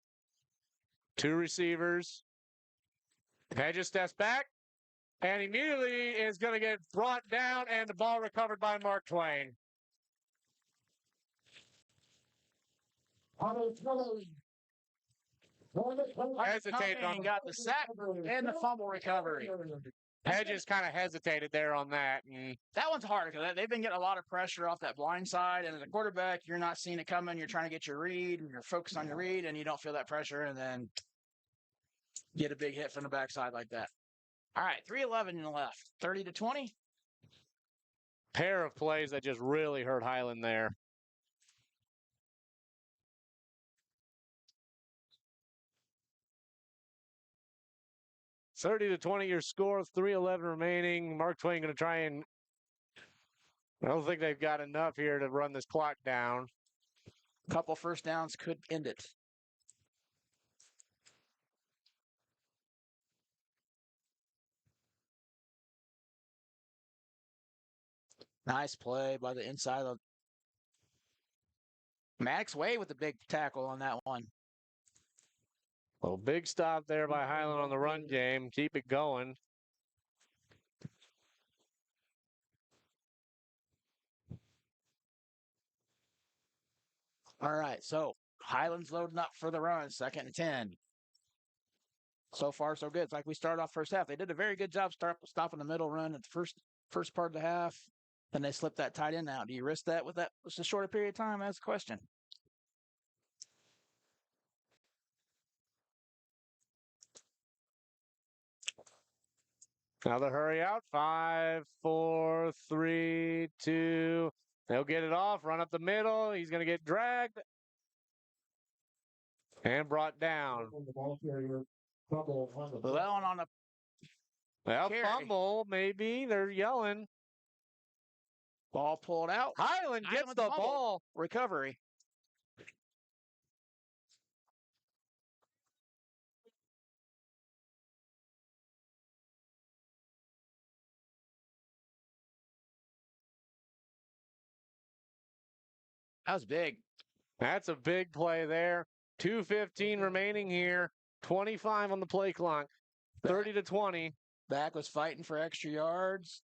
2 receivers. Hedges steps back and immediately is going to get brought down and the ball recovered by Mark Twain. Hesitated on Got the sack and the fumble recovery. Hedges kind of hesitated there on that. And That one's hard because they've been getting a lot of pressure off that blind side. And as a quarterback, you're not seeing it coming. You're trying to get your read. You're focused on your read, and you don't feel that pressure. And then get a big hit from the backside like that. All right, 3:11 left. 30-20. pair of plays that just really hurt Highland there. $30-20 your score, 3:11 remaining. Mark Twain going to try and I don't think they've got enough here to run this clock down. A couple first downs could end it. Nice play by the inside of Maddox Way with the big tackle on that one. Well, big stop there by Highland on the run game. Keep it going. All right, so Highland's loading up for the run, 2nd and 10. So far, so good. It's like we started off first half. They did a very good job stopping the middle run at the first part of the half. Then they slipped that tight end out. Do you risk that with that? It's a shorter period of time? That's the question. Now the hurry out. 5, 4, 3, 2. They'll get it off, run up the middle. He's going to get dragged and brought down. Well, on a Well, carry. fumble, maybe. They're yelling. Ball pulled out. Highland gets Highland the fumble. ball. Recovery. That was big. That's a big play there. 2:15 remaining here. 25 on the play clock. 30-20. Back was fighting for extra yards.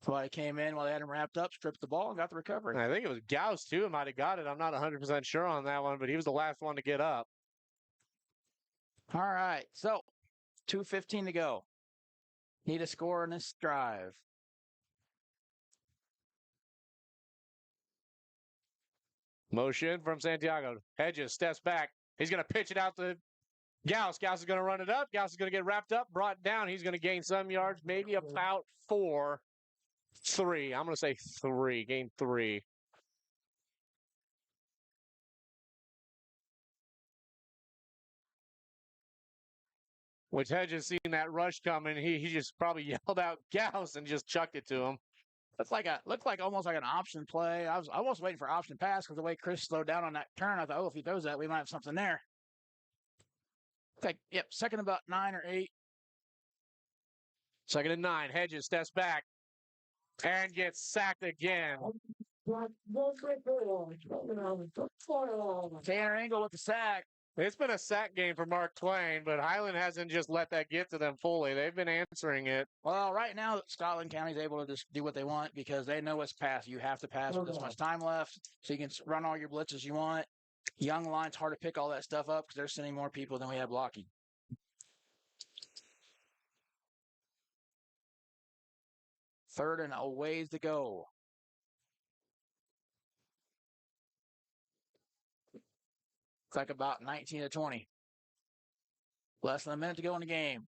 Somebody came in while they had him wrapped up, stripped the ball, and got the recovery. I think it was Gauss, too, who might have got it. I'm not 100% sure on that one, but he was the last one to get up. All right, so 2:15 to go. Need a score in this drive. Motion from Santiago. Hedges steps back. He's going to pitch it out to Gauss. Gauss is going to run it up. Gauss is going to get wrapped up, brought down. He's going to gain some yards, maybe about 4. 3. I'm going to say 3. Gain 3. Which Hedges seen that rush coming. He just probably yelled out Gauss and just chucked it to him. Looked like almost like an option play. I was almost waiting for option pass because the way Chris slowed down on that turn, I thought, if he throws that, we might have something there. Okay, yep, second about 9 or 8. 2nd and 9. Hedges steps back and gets sacked again. Tanner Engel with the sack. It's been a sack game for Mark Twain, but Highland hasn't just let that get to them fully. They've been answering it. Well, right now, Scotland County's able to just do what they want because they know it's pass. You have to pass with this much time left, so you can run all your blitzes you want. Young line's hard to pick all that stuff up because they're sending more people than we have blocking. Third and a ways to go. It's like about 19-20. Less than a minute to go in the game.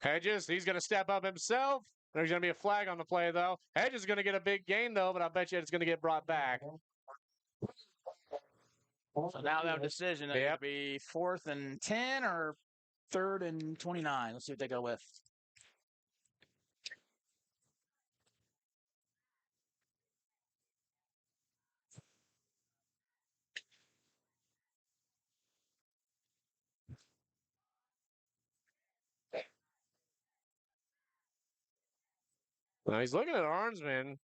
Hedges, he's going to step up himself. There's going to be a flag on the play, though. Hedges is going to get a big gain, though, but I bet you it's going to get brought back. So now they have a decision. It's going to be 4th and 10 or 3rd and 29. Let's see what they go with. Now he's looking at Arnsman.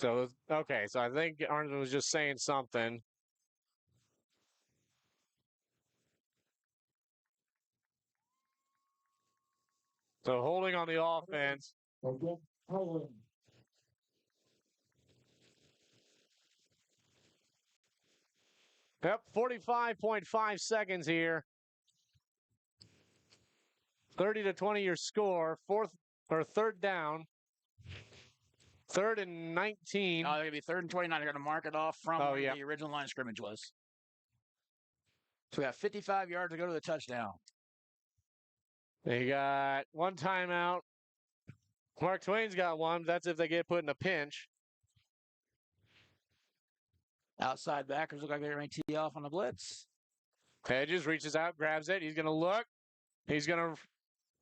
So, okay, so I think Arnsman was just saying something. So holding on the offense. Yep, 45.5 seconds here. 30-20 your score. 3rd down. 3rd and 19. They're going to be 3rd and 29. They're going to mark it off from where the original line of scrimmage was. So we got 55 yards to go to the touchdown. They got one timeout. Mark Twain's got one. That's if they get put in a pinch. Outside backers look like they're going to tee off on the blitz. Hedges reaches out, grabs it. He's going to look. He's going to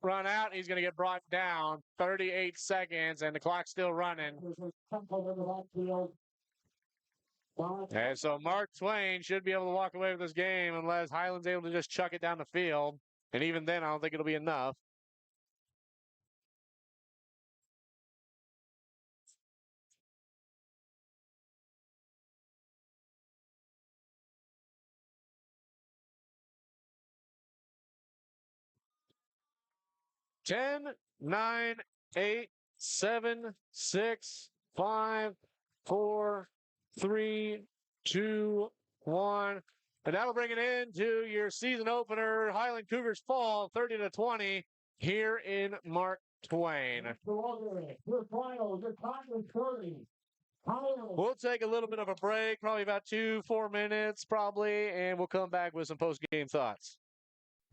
run out. He's going to get brought down. 38 seconds, and the clock's still running. And so Mark Twain should be able to walk away with this game unless Highland's able to just chuck it down the field. And even then, I don't think it'll be enough. Ten, 9, 8, 7, 6, 5, 4, 3, 2, 1. And that'll bring it into your season opener. Highland Cougars fall 30-20 here in Mark Twain. We'll take a little bit of a break, probably about 2-4 minutes, probably, and we'll come back with some post-game thoughts.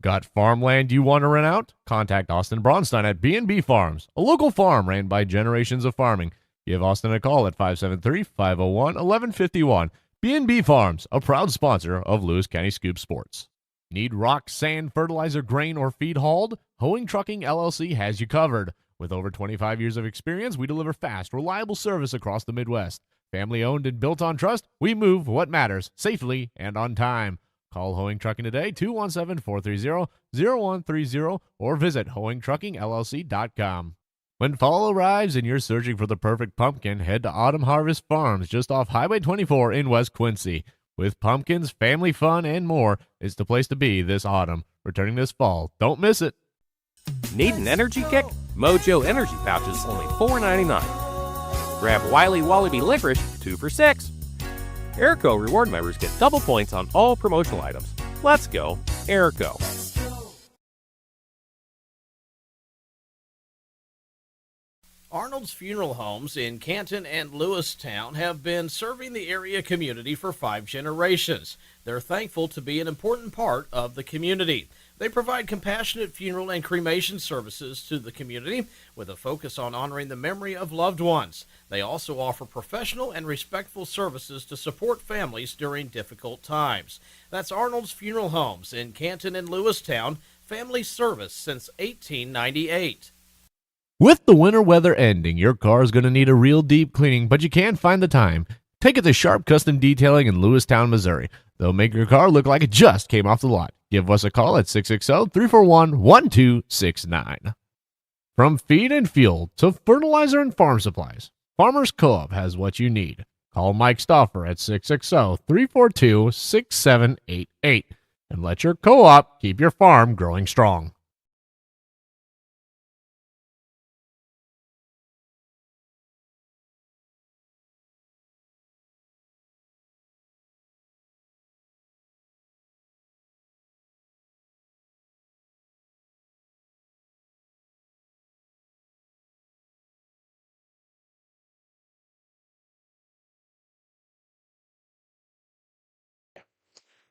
Got farmland you want to rent out? Contact Austin Braunstein at B&B Farms, a local farm ran by generations of farming. Give Austin a call at 573-501-1151. B&B Farms, a proud sponsor of Lewis County Scoop Sports. Need rock, sand, fertilizer, grain, or feed hauled? Hoeing Trucking LLC has you covered. With over 25 years of experience, we deliver fast, reliable service across the Midwest. Family owned and built on trust, we move what matters safely and on time. Call Hoeing Trucking today, 217-430-0130, or visit hoeingtruckingllc.com. When fall arrives and you're searching for the perfect pumpkin, head to Autumn Harvest Farms just off Highway 24 in West Quincy. With pumpkins, family fun, and more, it's the place to be this autumn. Returning this fall. Don't miss it. Need an energy kick? Mojo Energy Pouches, only $4.99. Grab Wiley Wallaby Licorice, 2 for $6. Airco reward members get double points on all promotional items. Let's go, Airco. Arnold's Funeral Homes in Canton and Lewistown have been serving the area community for 5 generations. They're thankful to be an important part of the community. They provide compassionate funeral and cremation services to the community with a focus on honoring the memory of loved ones. They also offer professional and respectful services to support families during difficult times. That's Arnold's Funeral Homes in Canton and Lewistown, family service since 1898. With the winter weather ending, your car is going to need a real deep cleaning, but you can't find the time. Take it to Sharp Custom Detailing in Lewistown, Missouri. They'll make your car look like it just came off the lot. Give us a call at 660-341-1269. From feed and fuel to fertilizer and farm supplies, Farmers Co-op has what you need. Call Mike Stauffer at 660-342-6788 and let your co-op keep your farm growing strong.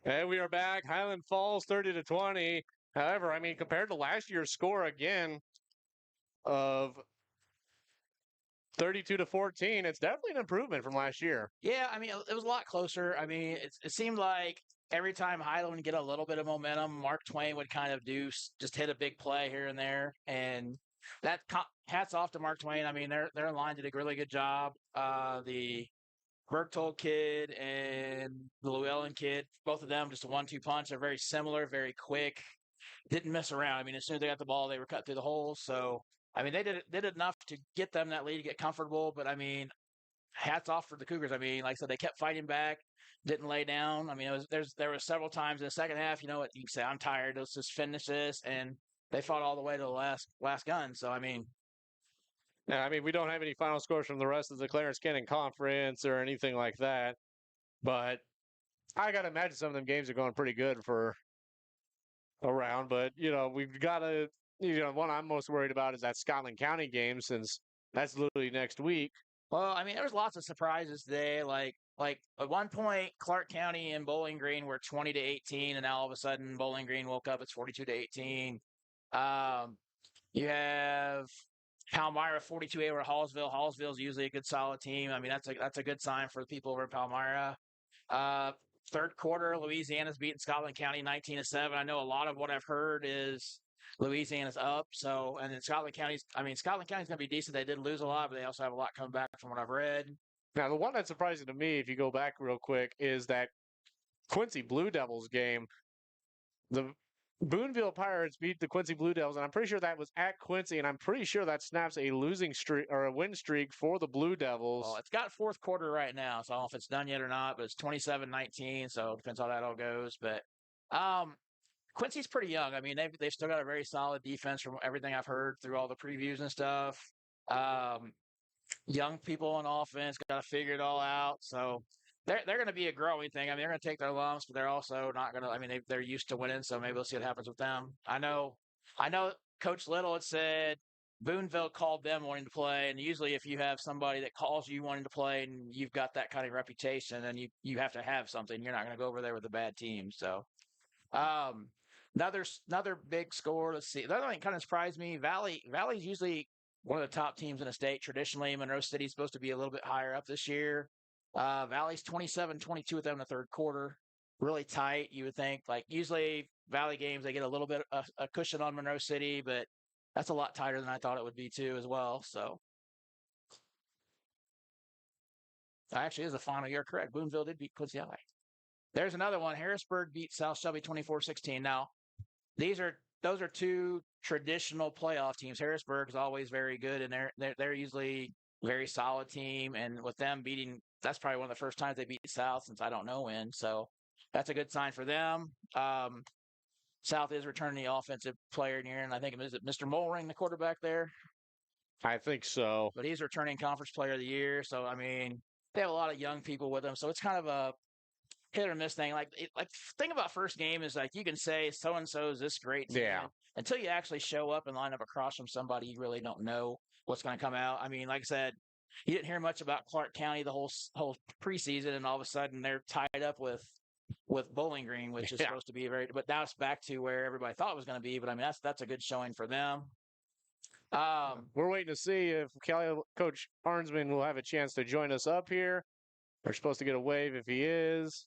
And we are back. Highland Falls 30-20. However, I mean, compared to last year's score again of 32-14, it's definitely an improvement from last year. Yeah, I mean, it was a lot closer. I mean, it seemed like every time Highland would get a little bit of momentum, Mark Twain would kind of just hit a big play here and there, and hats off to Mark Twain. I mean, their line did a really good job. The Berchtold kid and the Llewellyn kid, both of them just a 1-2 punch. They're very similar, very quick. Didn't mess around. I mean, as soon as they got the ball, they were cut through the holes. So, I mean, they did enough to get them that lead to get comfortable. But I mean, hats off for the Cougars. I mean, like I said, they kept fighting back, didn't lay down. I mean, there were several times in the second half. You know what? You can say, I'm tired. Let's just finish this, and they fought all the way to the last gun. So, I mean. Yeah, I mean, we don't have any final scores from the rest of the Clarence Cannon Conference or anything like that. But I got to imagine some of them games are going pretty good for a round. But, we've got to, one I'm most worried about is that Scotland County game since that's literally next week. Well, I mean, there was lots of surprises today. Like at one point, Clark County and Bowling Green were 20-18, and now all of a sudden Bowling Green woke up. It's 42-18. You have Palmyra 42 over Hallsville. Hallsville's usually a good solid team. I mean, that's a good sign for the people over in Palmyra. Third quarter, Louisiana's beating Scotland County 19-7. I know a lot of what I've heard is Louisiana's up. So, and then Scotland County's going to be decent. They did lose a lot, but they also have a lot coming back from what I've read. Now, the one that's surprising to me, if you go back real quick, is that Quincy Blue Devils game. The Boonville Pirates beat the Quincy Blue Devils, and I'm pretty sure that was at Quincy, and I'm pretty sure that snaps a losing streak or a win streak for the Blue Devils. Well, it's got fourth quarter right now, so I don't know if it's done yet or not, but it's 27-19, so it depends how that all goes. But Quincy's pretty young. I mean, they've still got a very solid defense from everything I've heard through all the previews and stuff. Young people on offense got to figure it all out, so they're going to be a growing thing. I mean, they're going to take their lumps, but they're also not going to. I mean, they're used to winning, so maybe we'll see what happens with them. I know. Coach Little had said Boonville called them wanting to play, and usually if you have somebody that calls you wanting to play and you've got that kind of reputation, then you have to have something. You're not going to go over there with a bad team. So, another big score. Let's see. The other thing kind of surprised me. Valley's usually one of the top teams in the state. Traditionally, Monroe City's supposed to be a little bit higher up this year. Valley's 27-22 with them in the third quarter. Really tight, you would think. Like, usually Valley games, they get a little bit of a cushion on Monroe City, but that's a lot tighter than I thought it would be, too, as well. So, actually, is the final. You're correct. Boonville did beat Quincy High. There's another one. Harrisburg beat South Shelby 24-16. Now, those are two traditional playoff teams. Harrisburg is always very good, and they're usually very solid team. And with them beating, that's probably one of the first times they beat South since I don't know when. So that's a good sign for them. South is returning the offensive player in here, and I think is it Mr. Mulring, the quarterback there. I think so. But he's returning conference player of the year. So I mean, they have a lot of young people with them. So it's kind of a hit or miss thing. Like thing about first game is like you can say so and so is this great team. Yeah. Until you actually show up and line up across from somebody, you really don't know what's going to come out. I mean, like I said, you didn't hear much about Clark County the whole preseason, and all of a sudden they're tied up with Bowling Green, which is supposed to be but now it's back to where everybody thought it was going to be. But I mean, that's a good showing for them. We're waiting to see if Coach Arnsman will have a chance to join us up here. We're supposed to get a wave if he is.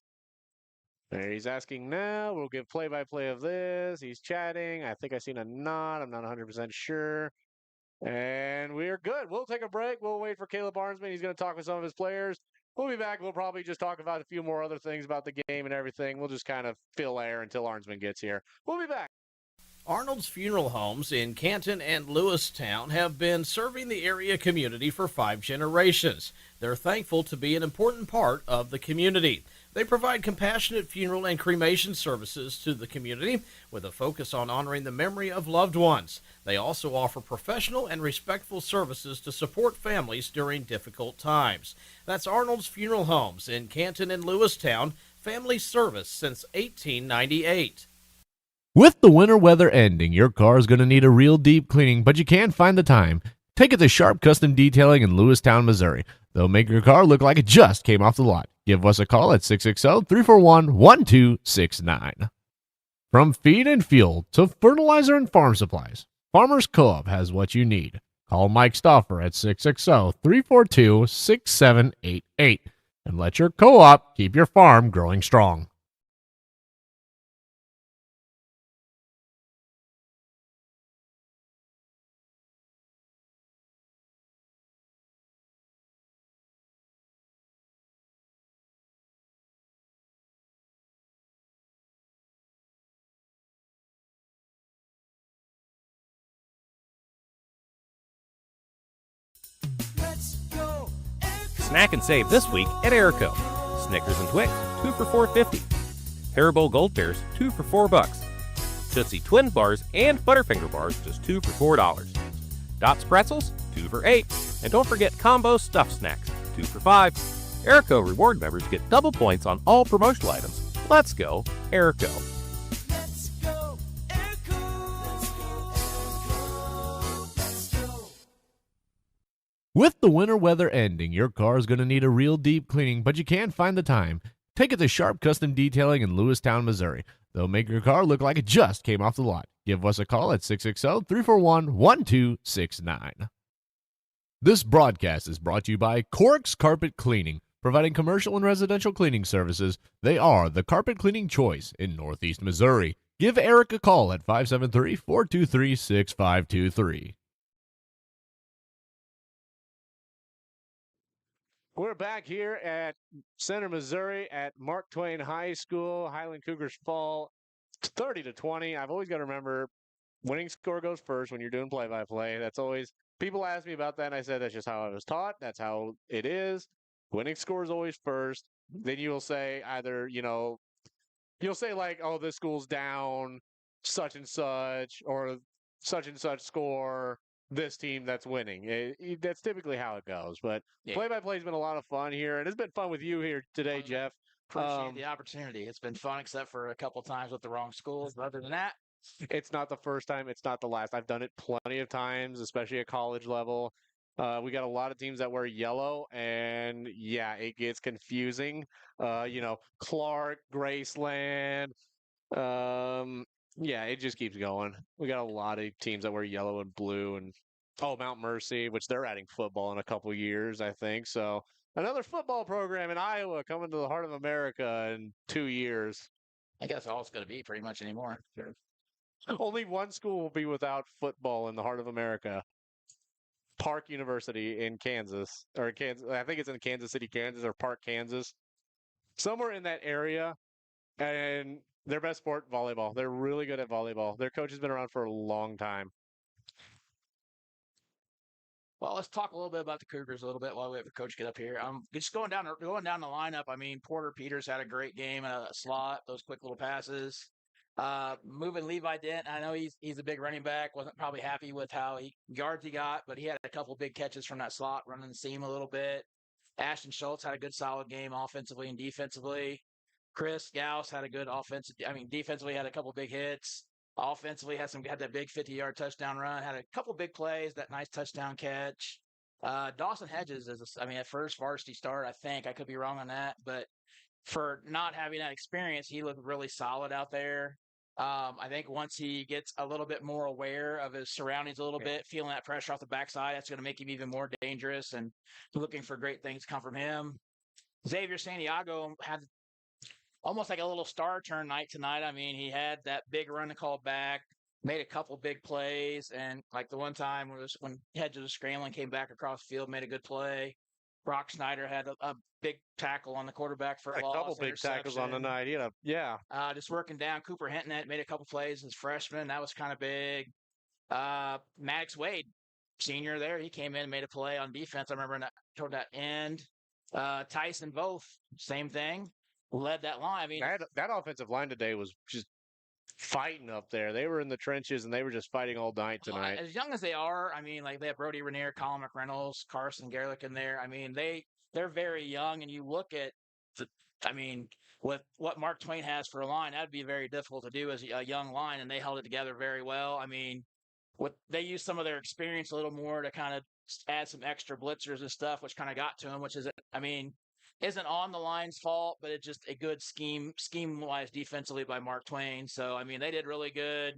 There, he's asking now. We'll give play-by-play of this. He's chatting. I think I seen a nod. I'm not 100% sure. And we're good. We'll take a break. We'll wait for Caleb Arnsman. He's going to talk with some of his players. We'll be back. We'll probably just talk about a few more other things about the game and everything. We'll just kind of fill air until Arnsman gets here. We'll be back. Arnold's Funeral Homes in Canton and Lewistown have been serving the area community for 5 generations. They're thankful to be an important part of the community. They provide compassionate funeral and cremation services to the community with a focus on honoring the memory of loved ones. They also offer professional and respectful services to support families during difficult times. That's Arnold's Funeral Homes in Canton and Lewistown, family service since 1898. With the winter weather ending, your car is going to need a real deep cleaning, but you can't find the time. Take it to Sharp Custom Detailing in Lewistown, Missouri. They'll make your car look like it just came off the lot. Give us a call at 660-341-1269. From feed and fuel to fertilizer and farm supplies, Farmers Co-op has what you need. Call Mike Stauffer at 660-342-6788 and let your co-op keep your farm growing strong. Let's go. Snack and save this week at Airco. Snickers and Twix, 2 for $4.50. Haribo Gold Bears, 2 for $4. Tootsie Twin Bars and Butterfinger Bars, just 2 for $4. Dots Pretzels, 2 for $8. And don't forget Combo Stuffed Snacks, 2 for $5. Airco reward members get double points on all promotional items. Let's go, Airco. Let's go. Airco. Let's go. Airco. Let's go. With the winter weather ending, your car is going to need a real deep cleaning, but you can't find the time. Take it to Sharp Custom Detailing in Lewistown, Missouri. They'll make your car look like it just came off the lot. Give us a call at 660-341-1269. This broadcast is brought to you by Cork's Carpet Cleaning, providing commercial and residential cleaning services. They are the carpet cleaning choice in Northeast Missouri. Give Eric a call at 573-423-6523. We're back here at Center, Missouri at Mark Twain High School. Highland Cougars fall 30-20. I've always got to remember winning score goes first when you're doing play-by-play. That's always, people ask me about that, and I said that's just how I was taught. That's how it is. Winning score is always first. Then you'll say either, you'll say like, oh, this school's down such and such, or such and such score, this team that's winning. That's typically how it goes. But play-by-play has been a lot of fun here, and it's been fun with you here today, Jeff. Appreciate the opportunity. It's been fun, except for a couple times with the wrong schools. But other than that, it's not the first time. It's not the last. I've done it plenty of times, especially at college level. We got a lot of teams that wear yellow, and yeah, it gets confusing. Clark, Graceland. Yeah, it just keeps going. We got a lot of teams that wear yellow and blue, and Mount Mercy, which they're adding football in a couple years, I think. So another football program in Iowa coming to the heart of America in 2 years. I guess all it's going to be pretty much anymore. Sure. Only one school will be without football in the heart of America. Park University in Kansas, or Kansas. I think it's in Kansas City, Kansas, or Park, Kansas. Somewhere in that area, And their best sport, volleyball. They're really good at volleyball. Their coach has been around for a long time. Well, let's talk a little bit about the Cougars a little bit while we have the coach get up here. Just going down the lineup. I mean, Porter Peters had a great game in a slot. Those quick little passes. Moving Levi Dent. I know he's a big running back. Wasn't probably happy with how yards he got, but he had a couple big catches from that slot, running the seam a little bit. Ashton Schultz had a good solid game offensively and defensively. Chris Gauss had a good defensively had a couple big hits. Offensively had that big 50-yard touchdown run. Had a couple big plays, that nice touchdown catch. Dawson Hedges at first varsity start. I think I could be wrong on that, but for not having that experience, he looked really solid out there. I think once he gets a little bit more aware of his surroundings a little bit, feeling that pressure off the backside, that's going to make him even more dangerous, and looking for great things to come from him. Xavier Santiago had almost like a little star turn night tonight. I mean, he had that big run called back, made a couple big plays, and like the one time was when Hedges was scrambling, came back across the field, made a good play. Brock Snyder had a big tackle on the quarterback for a loss. A couple big tackles on the night. Yeah. Just working down. Cooper Hinton made a couple plays as freshman. That was kind of big. Maddox Wade, senior there, he came in and made a play on defense. I remember toward that end. Tyson Voth, same thing. Led that line. I mean, that offensive line today was just fighting up there. They were in the trenches and they were just fighting all night tonight. As young as they are, I mean, like they have Brody Rainier, Colin McReynolds, Carson Garlick in there. I mean, they're very young, and you look at with what Mark Twain has for a line, that'd be very difficult to do as a young line, and they held it together very well. I mean, they used some of their experience a little more to kind of add some extra blitzers and stuff, which kind of got to them, which isn't on the line's fault, but it's just a good scheme-wise defensively by Mark Twain. So, I mean, they did really good.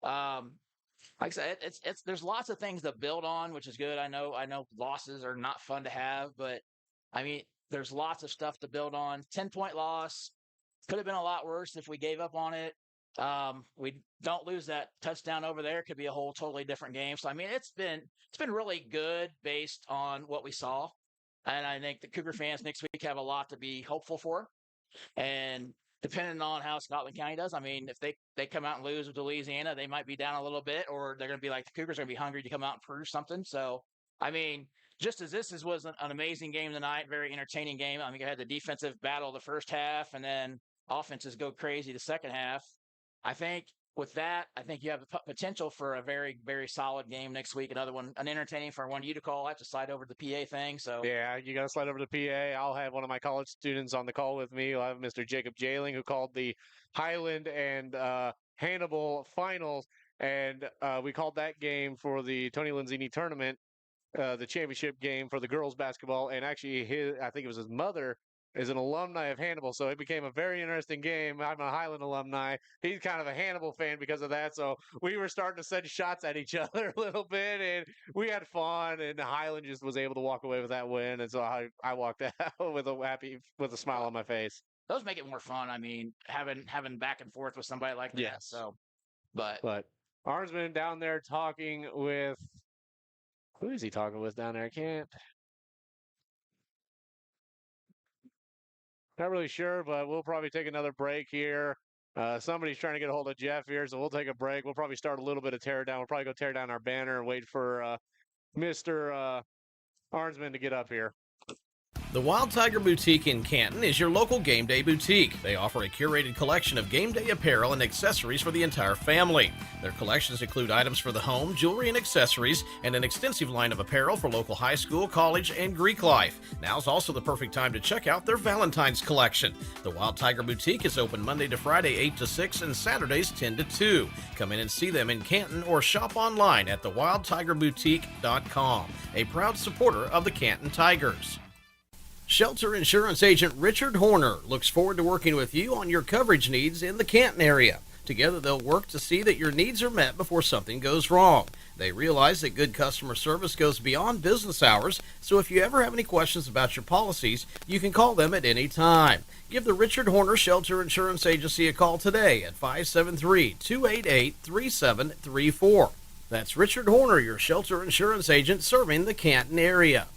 Like I said, there's lots of things to build on, which is good. I know losses are not fun to have, but I mean, there's lots of stuff to build on. 10-point loss could have been a lot worse if we gave up on it. We don't lose that touchdown over there. Could be a whole totally different game. So, I mean, it's been really good based on what we saw. And I think the Cougar fans next week have a lot to be hopeful for. And depending on how Scotland County does, I mean, if they come out and lose with Louisiana, they might be down a little bit, or they're going to be like the Cougars are going to be hungry to come out and prove something. So, I mean, just as this was an amazing game tonight, very entertaining game. I mean, you had the defensive battle the first half, and then offenses go crazy the second half. I think with that, I think you have the potential for a very, very solid game next week. Another one, an entertaining for one of you to call. I have to slide over to the PA thing. So yeah, you got to slide over to the PA. I'll have one of my college students on the call with me. I'll have Mr. Jacob Jailing, who called the Highland and Hannibal finals, and we called that game for the Tony Lenzini tournament, the championship game for the girls basketball. And actually, I think it was his mother, is an alumni of Hannibal, so it became a very interesting game. I'm a Highland alumni. He's kind of a Hannibal fan because of that, so we were starting to send shots at each other a little bit, and we had fun, and Highland just was able to walk away with that win, and so I walked out with a smile on my face. Those make it more fun. I mean, having back and forth with somebody like that. Yes. So, but Arnsman down there talking with, who is he talking with down there? I can't. Not really sure, but we'll probably take another break here. Somebody's trying to get a hold of Jeff here, so we'll take a break. We'll probably start a little bit of tear down. We'll probably go tear down our banner and wait for Mr. Arnsman to get up here. The Wild Tiger Boutique in Canton is your local game day boutique. They offer a curated collection of game day apparel and accessories for the entire family. Their collections include items for the home, jewelry and accessories, and an extensive line of apparel for local high school, college, and Greek life. Now's also the perfect time to check out their Valentine's collection. The Wild Tiger Boutique is open Monday to Friday 8 to 6 and Saturdays 10 to 2. Come in and see them in Canton or shop online at thewildtigerboutique.com, a proud supporter of the Canton Tigers. Shelter Insurance Agent Richard Horner looks forward to working with you on your coverage needs in the Canton area. Together, they'll work to see that your needs are met before something goes wrong. They realize that good customer service goes beyond business hours, so if you ever have any questions about your policies, you can call them at any time. Give the Richard Horner Shelter Insurance Agency a call today at 573-288-3734. That's Richard Horner, your shelter insurance agent serving the Canton area.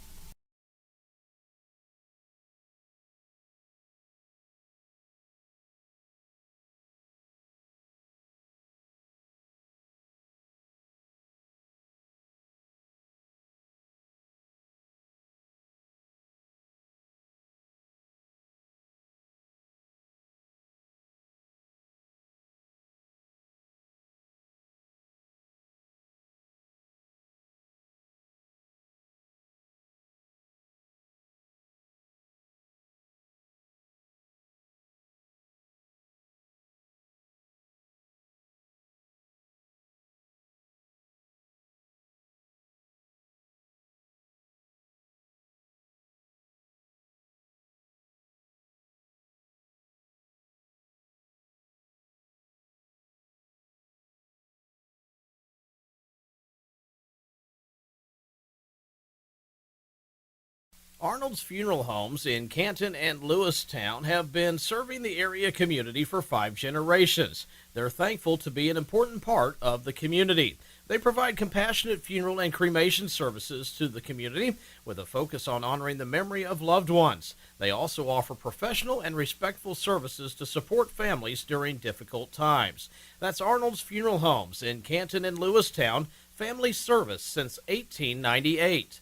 Arnold's Funeral Homes in Canton and Lewistown have been serving the area community for 5 generations. They're thankful to be an important part of the community. They provide compassionate funeral and cremation services to the community with a focus on honoring the memory of loved ones. They also offer professional and respectful services to support families during difficult times. That's Arnold's Funeral Homes in Canton and Lewistown, family service since 1898.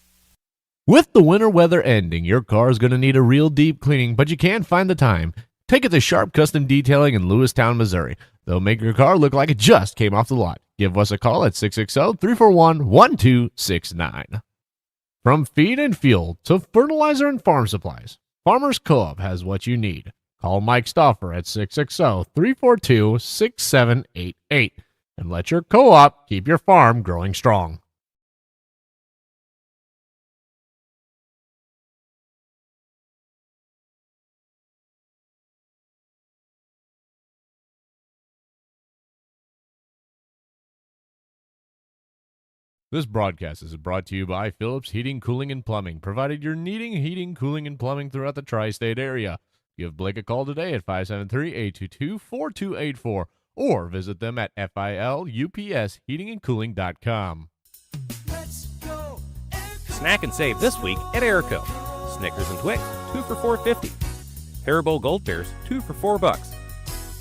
With the winter weather ending, your car is going to need a real deep cleaning, but you can't find the time. Take it to Sharp Custom Detailing in Lewistown, Missouri. They'll make your car look like it just came off the lot. Give us a call at 660-341-1269. From feed and fuel to fertilizer and farm supplies, Farmers Co-op has what you need. Call Mike Stauffer at 660-342-6788 and let your co-op keep your farm growing strong. This broadcast is brought to you by Phillips Heating, Cooling, and Plumbing, provided you're needing heating, cooling, and plumbing throughout the tri-state area. Give Blake a call today at 573-822-4284 or visit them at filupsheatingandcooling.com. Let's go, Airco. Snack and save this week at Airco. Snickers and Twix, 2 for $4.50. Haribo Gold Bears, 2 for $4.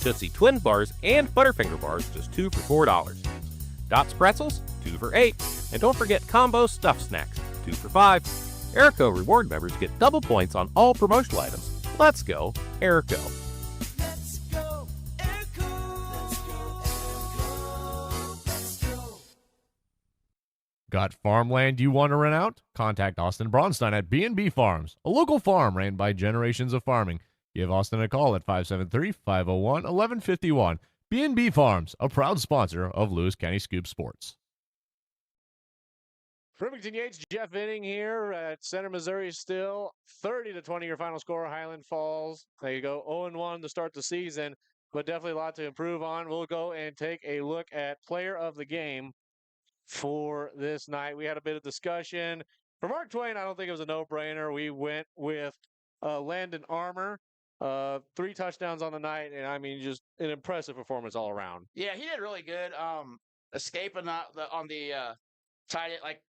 Tootsie Twin Bars and Butterfinger Bars, just 2 for $4. Dots Pretzels, 2 for $8. And don't forget combo stuffed snacks, 2 for $5. Airco reward members get double points on all promotional items. Let's go, Airco. Let's go, Airco. Let's go, Airco. Let's go. Got farmland you want to rent out? Contact Austin Braunstein at B&B Farms, a local farm ran by generations of farming. Give Austin a call at 573-501-1151. B&B Farms, a proud sponsor of Lewis County Scoop Sports. Remington Yates, Jeff Inning here at Center, Missouri still. 30-20 your final score, Highland Falls. There you go, 0-1 to start the season, but definitely a lot to improve on. We'll go and take a look at player of the game for this night. We had a bit of discussion. For Mark Twain, I don't think it was a no-brainer. We went with Landon Armour. 3 touchdowns on the night, and I mean, just an impressive performance all around. Yeah, he did really good. Escaping on the tight end, like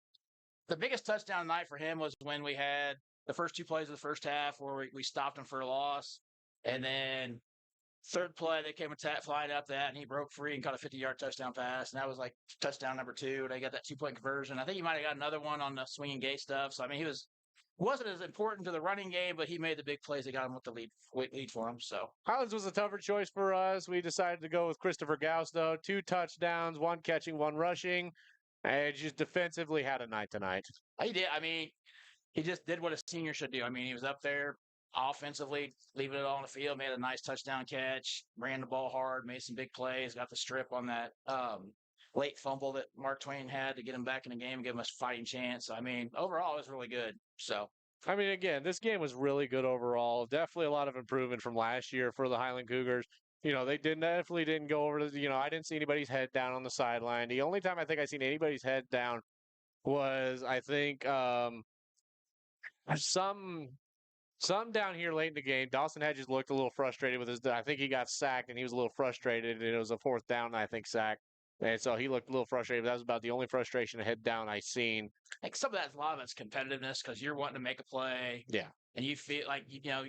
the biggest touchdown tonight for him was when we had the first 2 plays of the first half where we stopped him for a loss, and then third play they came flying up that, and he broke free and caught a 50-yard touchdown pass, and that was like touchdown number 2. They got that 2-point conversion. I think he might have got another one on the swinging gate stuff. So I mean, he wasn't as important to the running game, but he made the big plays that got him with the lead for him. So Highlands was a tougher choice for us. We decided to go with Christopher Gauss, though. 2 touchdowns, 1 catching, 1 rushing. And just defensively had a night tonight. He did. I mean, he just did what a senior should do. I mean, he was up there offensively, leaving it all on the field, made a nice touchdown catch, ran the ball hard, made some big plays, got the strip on that late fumble that Mark Twain had to get him back in the game and give him a fighting chance. I mean, overall, it was really good. So, I mean, again, this game was really good overall. Definitely a lot of improvement from last year for the Highland Cougars. You know, they definitely didn't go over to, I didn't see anybody's head down on the sideline. The only time I think I seen anybody's head down was, I think, some down here late in the game. Dawson Hedges looked a little frustrated with I think he got sacked and he was a little frustrated, and it was a 4th down, I think, sack. And so he looked a little frustrated. That was about the only frustration head down I seen. I think a lot of it's competitiveness because you're wanting to make a play. Yeah. And you feel like,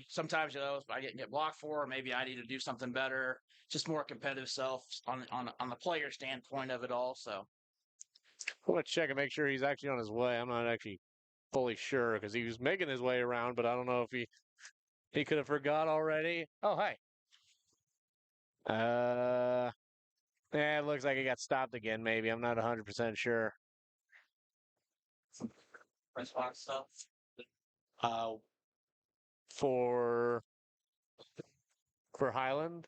sometimes, I get blocked for, or maybe I need to do something better. Just more competitive self on the player standpoint of it all. So I'm going to check and make sure he's actually on his way. I'm not actually fully sure because he was making his way around, but I don't know if he could have forgot already. Oh, hey. Yeah, it looks like he got stopped again, maybe. I'm not 100% sure. press box stuff. For Highland?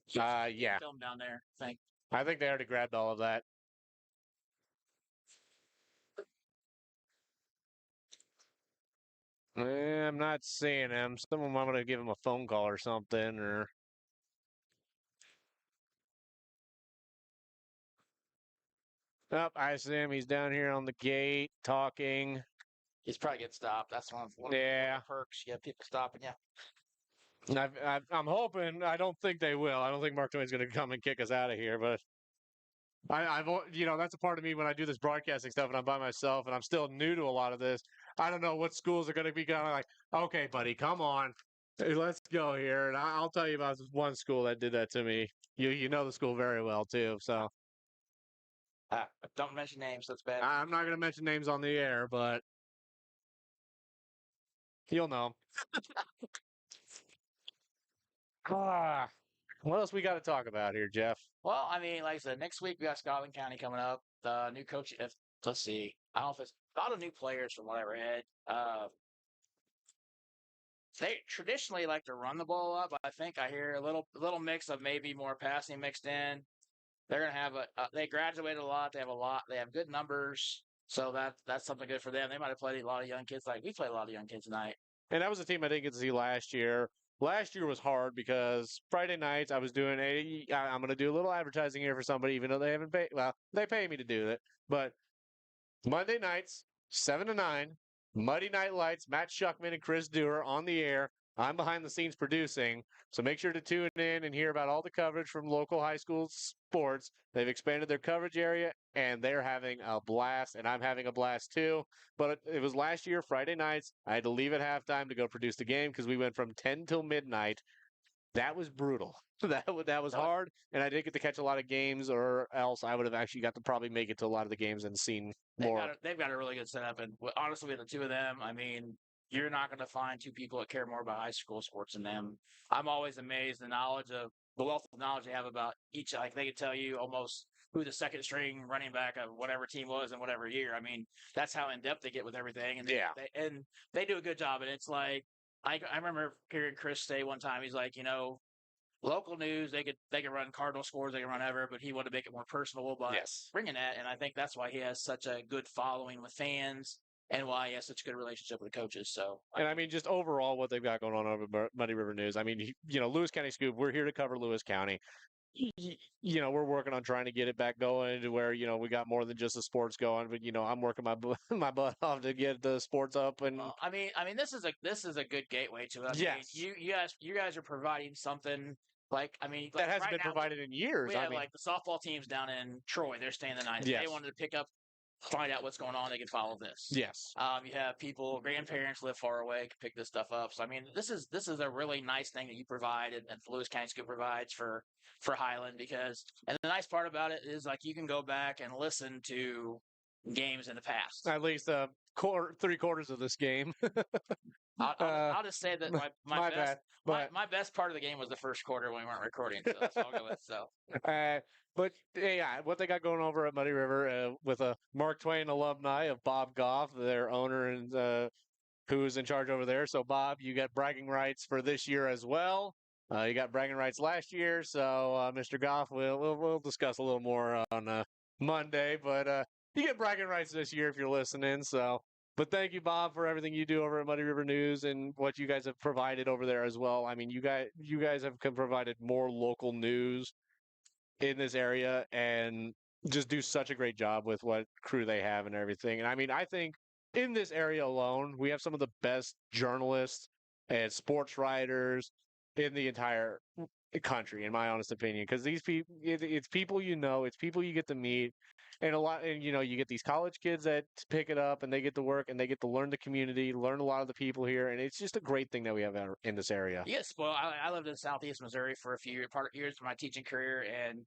Yeah. Film down there, I think they already grabbed all of that. I'm not seeing him. Someone might want to give him a phone call or something, or. Oh, I see him. He's down here on the gate talking. He's probably getting stopped. That's one of the perks. You have people stopping you. I'm hoping. I don't think they will. I don't think Mark Twain's going to come and kick us out of here. But that's a part of me when I do this broadcasting stuff and I'm by myself and I'm still new to a lot of this. I don't know what schools are going to be kind of like. Okay, buddy, come on, hey, let's go here. And I'll tell you about this one school that did that to me. You know the school very well too. So Don't mention names. That's bad. I'm not going to mention names on the air, but you'll know. What else we got to talk about here, Jeff? Well, I mean, like I said, next week we got Scotland County coming up. The new coach. Let's see. I don't know if it's a lot of new players from what I read. They traditionally like to run the ball up. I think I hear a little mix of maybe more passing mixed in. They're gonna have they graduated a lot. They have a lot. They have good numbers. So that's something good for them. They might have played a lot of young kids. Like we played a lot of young kids tonight. And that was a team I didn't get to see last year. Last year was hard because Friday nights I was doing I'm going to do a little advertising here for somebody, even though they haven't paid. Well, they pay me to do it. But Monday nights, 7 to 9, Muddy Night Lights, Matt Shuckman and Chris Dewar on the air. I'm behind the scenes producing. So make sure to tune in and hear about all the coverage from local high school sports. They've expanded their coverage area and they're having a blast, and I'm having a blast too. But it was last year, Friday nights. I had to leave at halftime to go produce the game because we went from 10 till midnight. That was brutal. That was hard, and I didn't get to catch a lot of games, or else I would have actually got to probably make it to a lot of the games and seen more. They've got a really good setup, and honestly, with the two of them, I mean, you're not going to find two people that care more about high school sports than them. I'm always amazed the wealth of knowledge they have about each. Like they could tell you almost who the second string running back of whatever team was in whatever year. I mean, that's how in depth they get with everything, and they do a good job. And it's like I remember hearing Chris say one time, he's like, local news, they could run Cardinal scores, they can run ever, but he wanted to make it more personable by bringing that, and I think that's why he has such a good following with fans and why he has such a good relationship with the coaches. So, and I mean, just overall, what they've got going on over Muddy River News. I mean, Lewis County Scoop. We're here to cover Lewis County. We're working on trying to get it back going to where we got more than just the sports going. But I'm working my butt off to get the sports up. And I mean, this is a good gateway to it. I mean, you guys are providing something. Like that hasn't been provided in years. We have like the softball teams down in Troy. They're staying the night. If they wanted to find out what's going on, they can follow this. Yes. You have grandparents live far away, can pick this stuff up. So I mean, this is a really nice thing that you provide, and Lewis County Scoop provides for Highland and the nice part about it is like you can go back and listen to games in the past. At least 3/4 of this game. I'll just say that my best part of the game was the first quarter when we weren't recording. So that's all I'll go with. So, but yeah, what they got going over at Muddy River with a Mark Twain alumni of Bob Goff, their owner and who's in charge over there. So Bob, you got bragging rights for this year as well. You got bragging rights last year. So Mr. Goff, we'll discuss a little more on Monday, but you get bragging rights this year if you're listening. So. But thank you, Bob, for everything you do over at Muddy River News and what you guys have provided over there as well. I mean, you guys have provided more local news in this area and just do such a great job with what crew they have and everything. And I mean, I think in this area alone, we have some of the best journalists and sports writers in the entire country, in my honest opinion, because these people, it's people it's people you get to meet. And you get these college kids that pick it up and they get to work and they get to learn the community, learn a lot of the people here. And it's just a great thing that we have in this area. Yes. Well, I lived in Southeast Missouri for a few years of my teaching career, and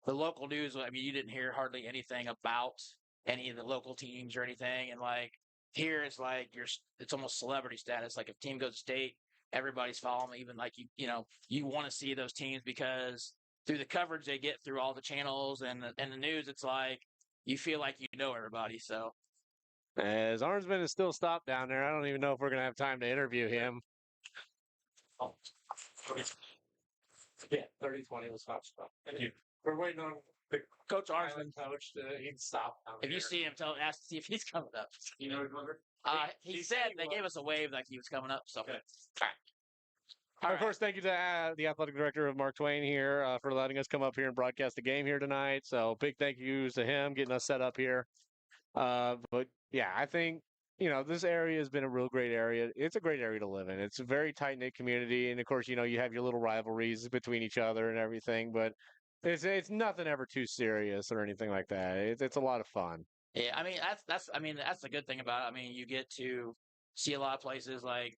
the local news, I mean, you didn't hear hardly anything about any of the local teams or anything. And like here, it's like it's almost celebrity status. Like if team goes to state, everybody's following them. Even like, you want to see those teams because through the coverage they get through all the channels and the news, it's like, you feel like you know everybody. So, as Arnsman is still stopped down there, I don't even know if we're going to have time to interview him. Yeah, 30-20 was hot stuff. Thank you. We're waiting on the Coach Arnsman. Coach to stop. If you see him, ask to see if he's coming up. You know his number? He said they gave us a wave like he was coming up. So, okay. Of course, thank you to the athletic director of Mark Twain here for letting us come up here and broadcast the game here tonight. So big thank yous to him getting us set up here. But yeah, I think this area has been a real great area. It's a great area to live in. It's a very tight-knit community. And of course, you have your little rivalries between each other and everything, but it's nothing ever too serious or anything like that. It's a lot of fun. Yeah, I mean that's the good thing about it. I mean, you get to see a lot of places. Like,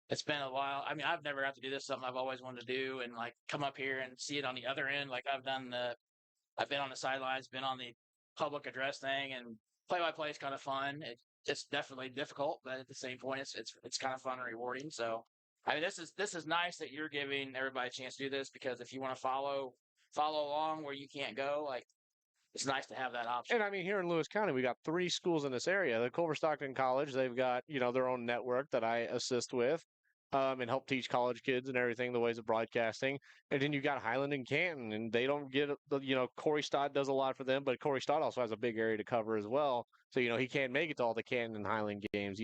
it's been a while. I mean, I've never got to do this, something I've always wanted to do, and like come up here and see it on the other end. Like, I've been on the sidelines, been on the public address thing, and play-by-play is kind of fun. It's definitely difficult, but at the same point, it's kind of fun and rewarding. So, I mean, this is nice that you're giving everybody a chance to do this, because if you want to follow along where you can't go, like, it's nice to have that option. And I mean, here in Lewis County, we got 3 schools in this area. The Culver Stockton College, they've got, their own network that I assist with, and help teach college kids and everything, the ways of broadcasting. And then you got Highland and Canton, and they don't get, Corey Stott does a lot for them, but Corey Stott also has a big area to cover as well. So, he can't make it to all the Canton and Highland games,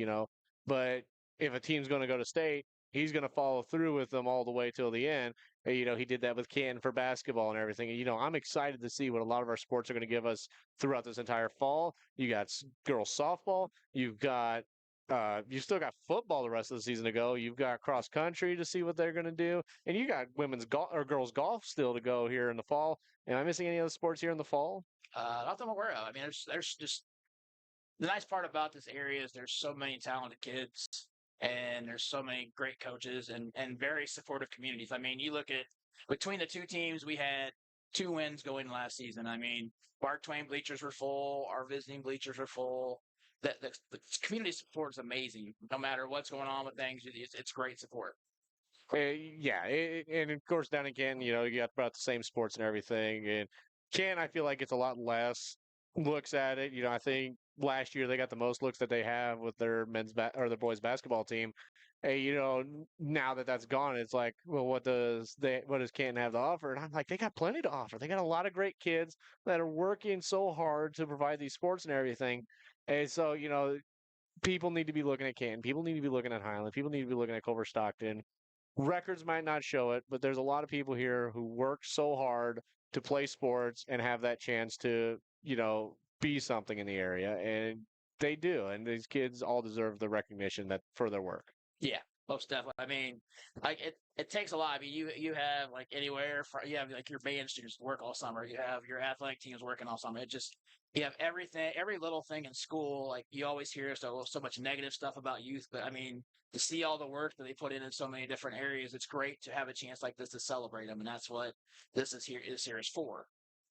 but if a team's going to go to state, he's going to follow through with them all the way till the end. He did that with Canton for basketball and everything. And, I'm excited to see what a lot of our sports are going to give us throughout this entire fall. You got girls softball. You've got you still got football the rest of the season to go. You've got cross country to see what they're going to do, and you got women's golf or girls golf still to go here in the fall. Am I missing any other sports here in the fall? Not that I'm aware of. I mean, there's just the nice part about this area is there's so many talented kids, and there's so many great coaches and very supportive communities. I mean, you look at between the two teams, we had 2 wins going last season. I mean, Mark Twain bleachers were full, our visiting bleachers were full. The community support is amazing. No matter what's going on with things, it's great support. Yeah, and of course down in Canton, you got about the same sports and everything. And Canton, I feel like it's a lot less looks at it. I think last year they got the most looks that they have with their or their boys basketball team. Hey, now that that's gone, it's like, well, what does Canton have to offer? And I'm like, they got plenty to offer. They got a lot of great kids that are working so hard to provide these sports and everything. And so, people need to be looking at Canton. People need to be looking at Highland. People need to be looking at Culver Stockton. Records might not show it, but there's a lot of people here who work so hard to play sports and have that chance to, be something in the area. And they do. And these kids all deserve the recognition for their work. Yeah, most definitely. I mean, like it takes a lot. I mean, you have like anywhere from, you have like your band students work all summer. You have your athletic teams working all summer. You have everything, every little thing in school. Like, you always hear so much negative stuff about youth, but I mean, to see all the work that they put in so many different areas, it's great to have a chance like this to celebrate them, and that's what this is for.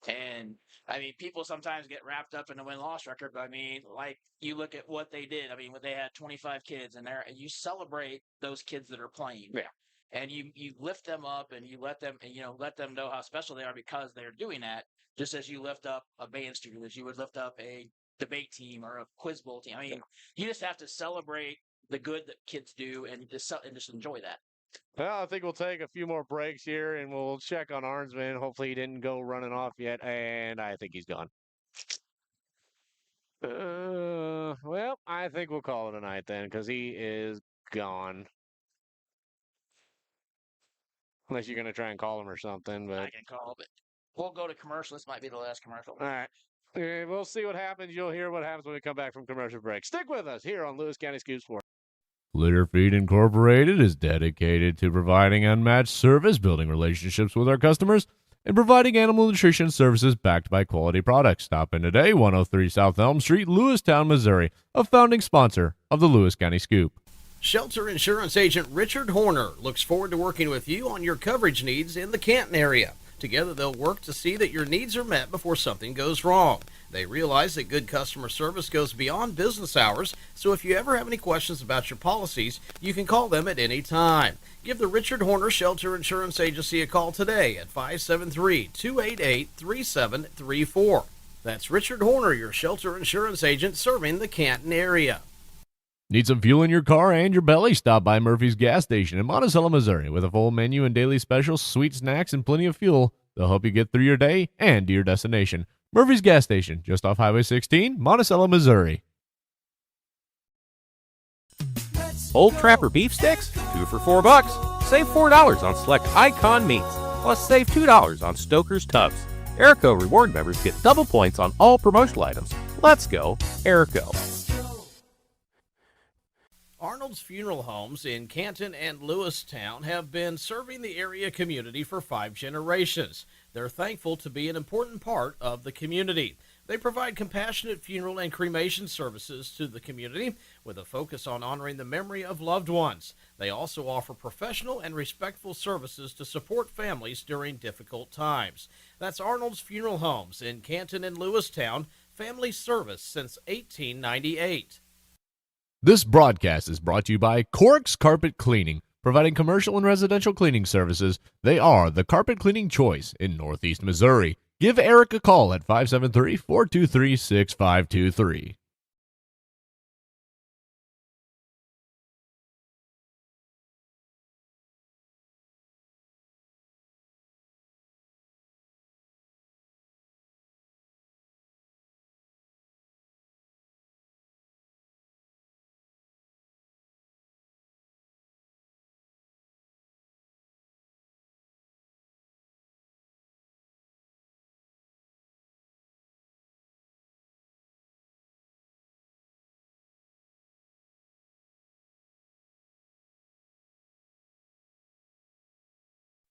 And I mean, people sometimes get wrapped up in the win-loss record, but I mean, like, you look at what they did. I mean, they had 25 kids in there, and you celebrate those kids that are playing. Yeah. And you lift them up, and you let them know how special they are because they're doing that. Just as you lift up a band student, as you would lift up a debate team or a quiz bowl team. I mean, you just have to celebrate the good that kids do and just enjoy that. Well, I think we'll take a few more breaks here, and we'll check on Arnsman. Hopefully he didn't go running off yet, and I think he's gone. Well, I think we'll call it a night then, because he is gone. Unless you're going to try and call him or something. But I can call, but we'll go to commercial. This might be the last commercial. All right. We'll see what happens. You'll hear what happens when we come back from commercial break. Stick with us here on Lewis County Scoop Sports. Litter Feed Incorporated is dedicated to providing unmatched service, building relationships with our customers, and providing animal nutrition services backed by quality products. Stop in today, 103 South Elm Street, Lewistown, Missouri, a founding sponsor of the Lewis County Scoop. Shelter Insurance Agent Richard Horner looks forward to working with you on your coverage needs in the Canton area. Together, they'll work to see that your needs are met before something goes wrong. They realize that good customer service goes beyond business hours, so if you ever have any questions about your policies, you can call them at any time. Give the Richard Horner Shelter Insurance Agency a call today at 573-288-3734. That's Richard Horner, your shelter insurance agent serving the Canton area. Need some fuel in your car and your belly? Stop by Murphy's Gas Station in Monticello, Missouri. With a full menu and daily specials, sweet snacks, and plenty of fuel, they'll help you get through your day and to your destination. Murphy's Gas Station, just off Highway 16, Monticello, Missouri. Old Trapper beef sticks, 2 for $4. Save $4 on select Icon meats. Plus save $2 on Stoker's tubs. Erico reward members get double points on all promotional items. Let's go, Erico. Arnold's Funeral Homes in Canton and Lewistown have been serving the area community for 5 generations. They're thankful to be an important part of the community. They provide compassionate funeral and cremation services to the community with a focus on honoring the memory of loved ones. They also offer professional and respectful services to support families during difficult times. That's Arnold's Funeral Homes in Canton and Lewistown, family service since 1898. This broadcast is brought to you by Cork's Carpet Cleaning, providing commercial and residential cleaning services. They are the carpet cleaning choice in Northeast Missouri. Give Eric a call at 573-423-6523.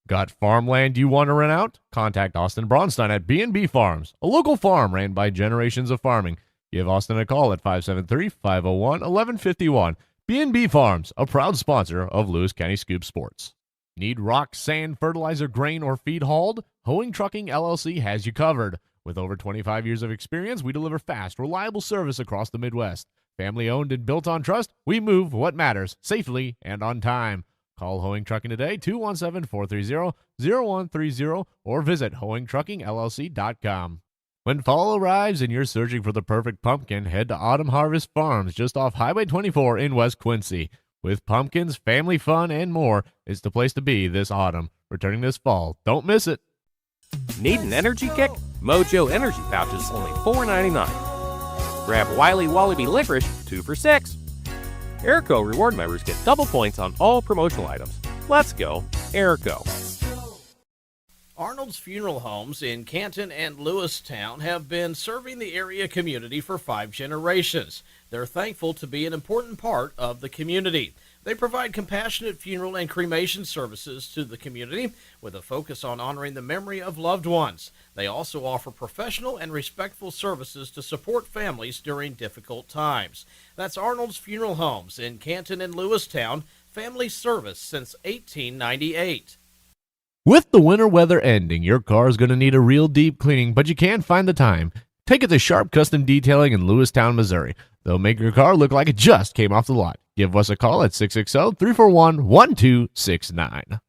Got farmland you want to rent out? Contact Austin Braunstein at B&B Farms, a local farm ran by generations of farming. Give Austin a call at 573-501-1151. B&B Farms, a proud sponsor of Lewis County Scoop Sports. Need rock, sand, fertilizer, grain, or feed hauled? Hoeing Trucking LLC has you covered. With over 25 years of experience, we deliver fast, reliable service across the Midwest. Family owned and built on trust, we move what matters safely and on time. Call Hoeing Trucking today, 217-430-0130, or visit hoeingtruckingllc.com. When fall arrives and you're searching for the perfect pumpkin, head to Autumn Harvest Farms just off Highway 24 in West Quincy. With pumpkins, family fun, and more, it's the place to be this autumn. Returning this fall. Don't miss it. Need an energy kick? Mojo Energy Pouches, only $4.99. Grab Wiley Wallaby Licorice, 2 for $6. Airco reward members get double points on all promotional items. Let's go, Airco. Arnold's Funeral Homes in Canton and Lewistown have been serving the area community for 5 generations. They're thankful to be an important part of the community. They provide compassionate funeral and cremation services to the community with a focus on honoring the memory of loved ones. They also offer professional and respectful services to support families during difficult times. That's Arnold's Funeral Homes in Canton and Lewistown, family service since 1898. With the winter weather ending, your car is going to need a real deep cleaning, but you can't find the time. Take it to Sharp Custom Detailing in Lewistown, Missouri. They'll make your car look like it just came off the lot. Give us a call at 660-341-1269.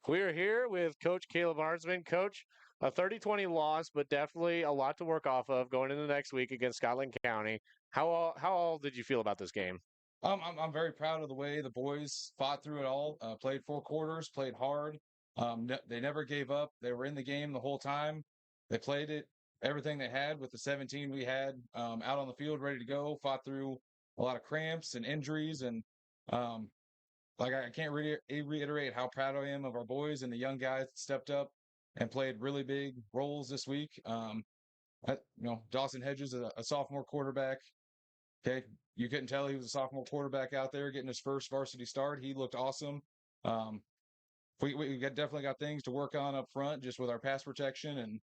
We're here with Coach Caleb Arnsman. Coach, a 30-20 loss, but definitely a lot to work off of going into next week against Scotland County. How all did you feel about this game? I'm very proud of the way the boys fought through it all. Played 4 quarters, played hard. They never gave up. They were in the game the whole time. They played it everything they had with the 17 we had out on the field ready to go. Fought through a lot of cramps and injuries, and I can't reiterate how proud I am of our boys and the young guys that stepped up and played really big roles this week. Dawson Hedges, a sophomore quarterback. Okay, you couldn't tell he was a sophomore quarterback out there getting his first varsity start. He looked awesome. We definitely got things to work on up front just with our pass protection and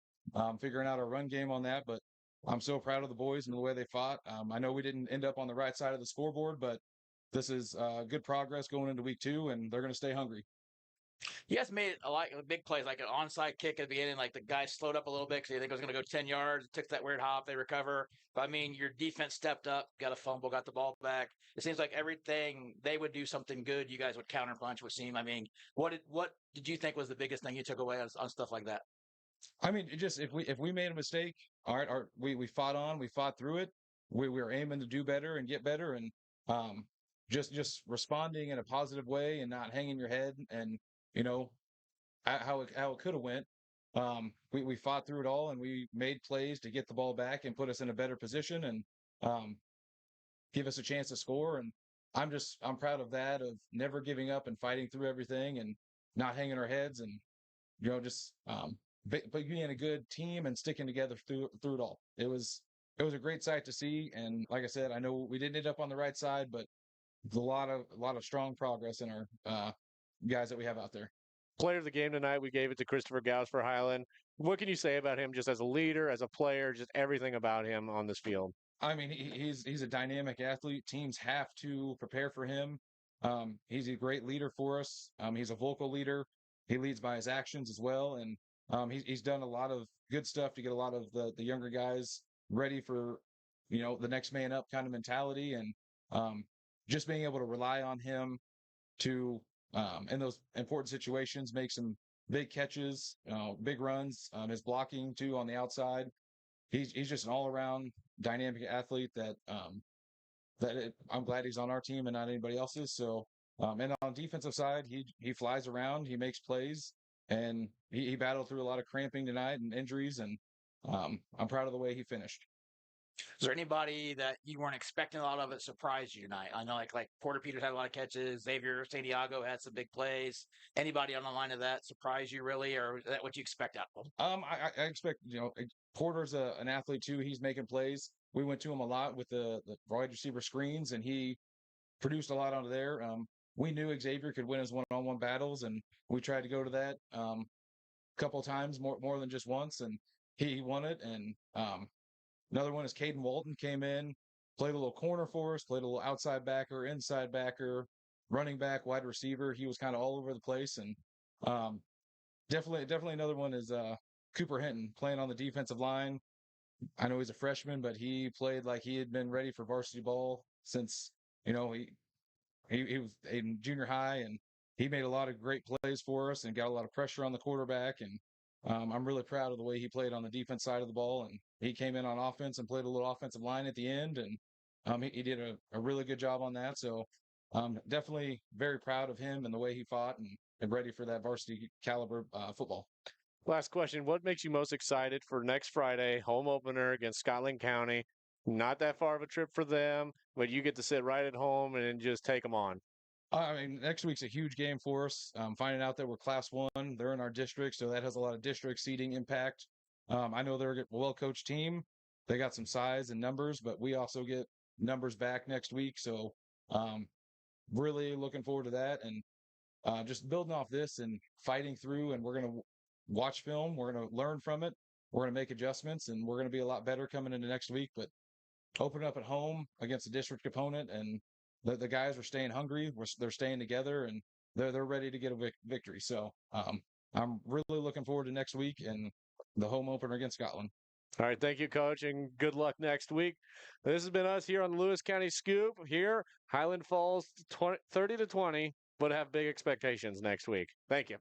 figuring out our run game on that. But I'm so proud of the boys and the way they fought. I know we didn't end up on the right side of the scoreboard, but this is good progress going into week 2, and they're going to stay hungry. You guys made a lot of big plays, like an onside kick at the beginning. Like the guy slowed up a little bit because they think it was going to go 10 yards. Took that weird hop. They recover. But, I mean, your defense stepped up, got a fumble, got the ball back. It seems like everything they would do something good. You guys would counterpunch, would seem. I mean, what did you think was the biggest thing you took away on stuff like that? I mean, if we made a mistake, all right, we fought on, we fought through it. We were aiming to do better and get better, and just responding in a positive way and not hanging your head and how it could have went. We fought through it all, and we made plays to get the ball back and put us in a better position and give us a chance to score. And I'm proud of that, of never giving up and fighting through everything and not hanging our heads and but being a good team and sticking together through it all. It was it was a great sight to see. And like I said, I know we didn't end up on the right side, but a lot of strong progress in our guys that we have out there. Player of the game tonight, we gave it to Christopher Gauss for Highland. What can you say about him just as a leader, as a player, just everything about him on this field? I mean, he's a dynamic athlete. Teams have to prepare for him. He's a great leader for us. He's a vocal leader. He leads by his actions as well, and he's done a lot of good stuff to get a lot of the younger guys ready for the next man up kind of mentality, and just being able to rely on him to in those important situations make some big catches, big runs. His blocking too on the outside. He's just an all around dynamic athlete that I'm glad he's on our team and not anybody else's. So and on the defensive side, he flies around, he makes plays, and he battled through a lot of cramping tonight and injuries, and I'm proud of the way he finished. Is there anybody that you weren't expecting a lot of it surprised you tonight? I know like Porter Peters had a lot of catches. Xavier Santiago had some big plays. Anybody on the line of that surprised you really, or is that what you expect out of them? I expect Porter's an athlete too. He's making plays. We went to him a lot with the wide receiver screens, and he produced a lot out of there. We knew Xavier could win his one-on-one battles, and we tried to go to that a couple times, more than just once, and he won it. And another one is Caden Walton came in, played a little corner for us, played a little outside backer, inside backer, running back, wide receiver. He was kind of all over the place, and definitely another one is Cooper Hinton playing on the defensive line. I know he's a freshman, but he played like he had been ready for varsity ball since he was in junior high, and he made a lot of great plays for us and got a lot of pressure on the quarterback. And I'm really proud of the way he played on the defense side of the ball. And he came in on offense and played a little offensive line at the end, and he did a really good job on that. So definitely very proud of him and the way he fought and ready for that varsity caliber football. Last question. What makes you most excited for next Friday, home opener against Scotland County? Not that far of a trip for them, but you get to sit right at home and just take them on. I mean, next week's a huge game for us. Finding out that we're Class 1, they're in our district, so that has a lot of district seating impact. I know they're a well-coached team. They got some size and numbers, but we also get numbers back next week. So really looking forward to that, and just building off this and fighting through. And we're going to watch film. We're going to learn from it. We're going to make adjustments, and we're going to be a lot better coming into next week. But open up at home against a district opponent, and the guys are staying hungry. They're staying together, and they're ready to get a victory. So I'm really looking forward to next week and the home opener against Scotland. All right, thank you, Coach, and good luck next week. This has been us here on the Lewis County Scoop. Here, Highland Falls 30-20, but have big expectations next week. Thank you.